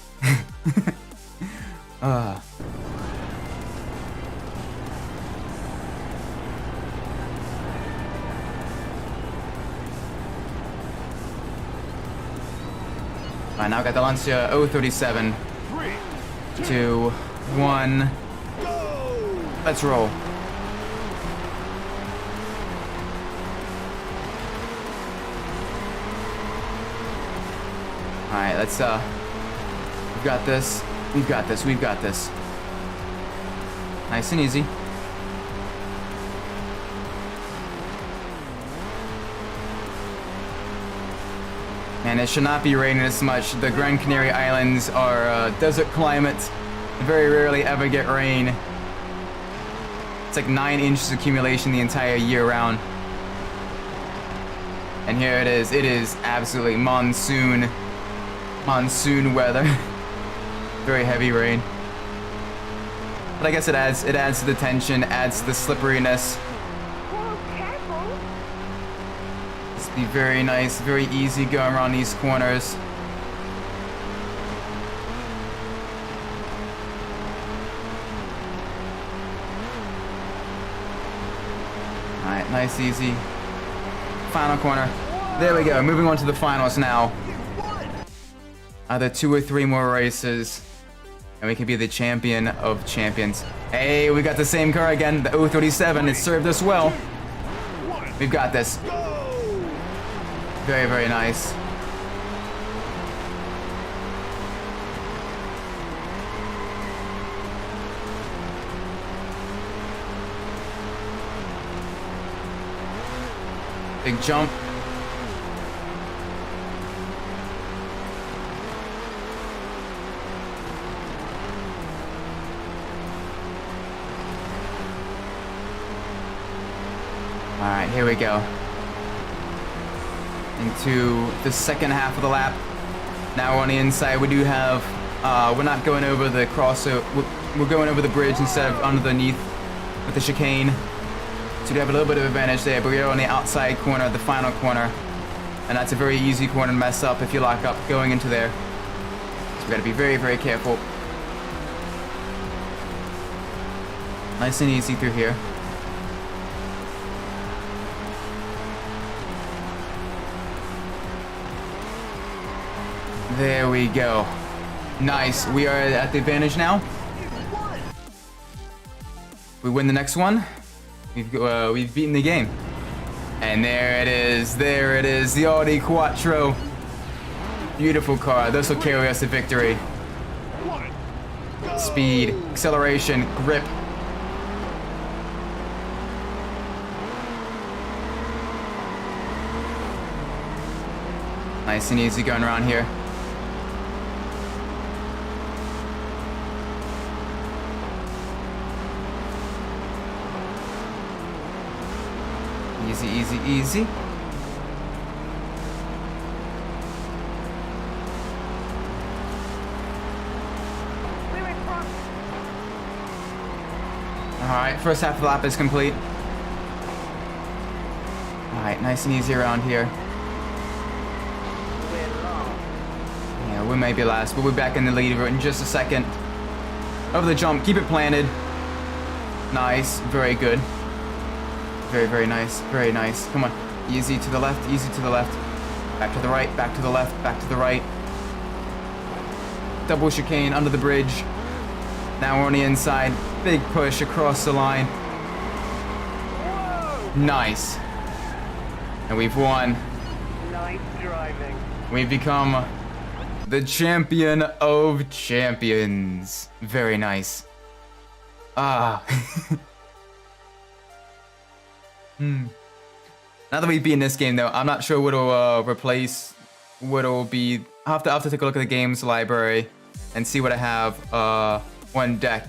Alright, now I got the Lancia 037. 3, 2, 1. go! Let's roll. Alright, let's we've got this. We've got this. We've got this. Nice and easy. And it should not be raining this much. The Gran Canaria Islands are desert climate. Very rarely ever get rain. It's like 9 inches accumulation the entire year round. And here it is. It is absolutely monsoon weather. Very heavy rain. But I guess it adds to the tension, adds to the slipperiness. Whoa, careful. Just be very nice, very easy going around these corners. Alright, nice, easy. Final corner. There we go, moving on to the finals now. Either 2 or 3 more races, and we can be the champion of champions. Hey, we got the same car again, the 037. It served us well. We've got this. Very, very nice. Big jump. Alright, here we go. Into the second half of the lap. Now on the inside, we do have, we're not going over the crossover, we're going over the bridge instead of underneath with the chicane. So we have a little bit of advantage there, but we're on the outside corner, the final corner. And that's a very easy corner to mess up if you lock up going into there. So we gotta be very, very careful. Nice and easy through here. There we go. Nice. We are at the advantage now. We win the next one. We've beaten the game. And there it is. There it is. The Audi Quattro. Beautiful car. This will carry us to victory. Speed, acceleration, grip. Nice and easy going around here. Easy, easy, easy. We're in front. Alright, first half of the lap is complete. Alright, nice and easy around here. We're lost. Yeah, we may be last, but we're back in the lead in just a second. Over the jump, keep it planted. Nice, very good. Very, very nice, very nice. Come on, easy to the left, easy to the left. Back to the right, back to the left, back to the right. Double chicane under the bridge. Now we're on the inside. Big push across the line. Nice. And we've won. Nice driving. We've become The champion of champions. Very nice. Ah. Now that we've beaten this game, though, I'm not sure what'll replace. What'll be. I'll have to take a look at the games library and see what I have on deck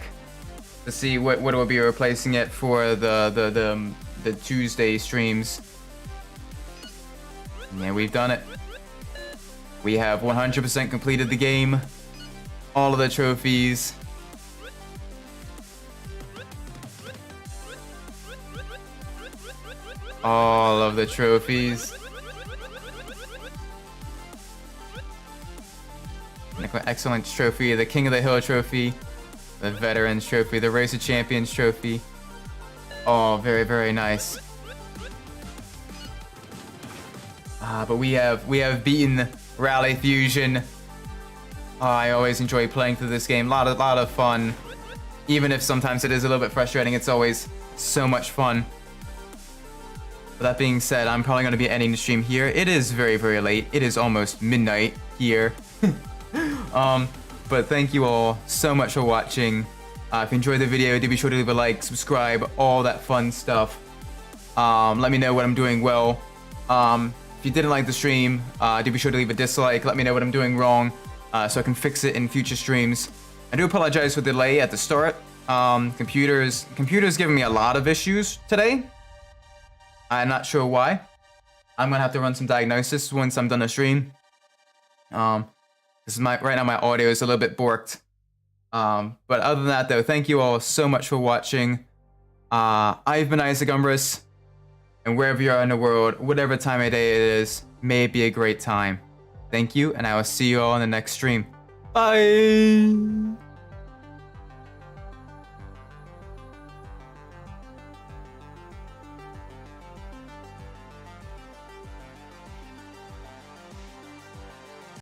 to see what will be replacing it for the Tuesday streams. Yeah, we've done it. We have 100% completed the game. All of the trophies. All of the trophies. Excellent trophy, the King of the Hill trophy, the Veterans trophy, the Race of Champions trophy. Oh, very, very nice. But we have beaten Rally Fusion. Oh, I always enjoy playing through this game. Lot of fun. Even if sometimes it is a little bit frustrating, it's always so much fun. But that being said, I'm probably going to be ending the stream here. It is very, very late. It is almost midnight here. But thank you all so much for watching. If you enjoyed the video, do be sure to leave a like, subscribe, all that fun stuff. Let me know what I'm doing well. If you didn't like the stream, do be sure to leave a dislike. Let me know what I'm doing wrong, so I can fix it in future streams. I do apologize for the delay at the start. Computers giving me a lot of issues today. I'm not sure why. I'm gonna have to run some diagnosis once I'm done the stream. This is right now my audio is a little bit borked. But other than that, though, thank you all so much for watching. I've been Isaac Umbras, and wherever you are in the world, whatever time of day it is, may it be a great time. Thank you, and I will see you all in the next stream. Bye!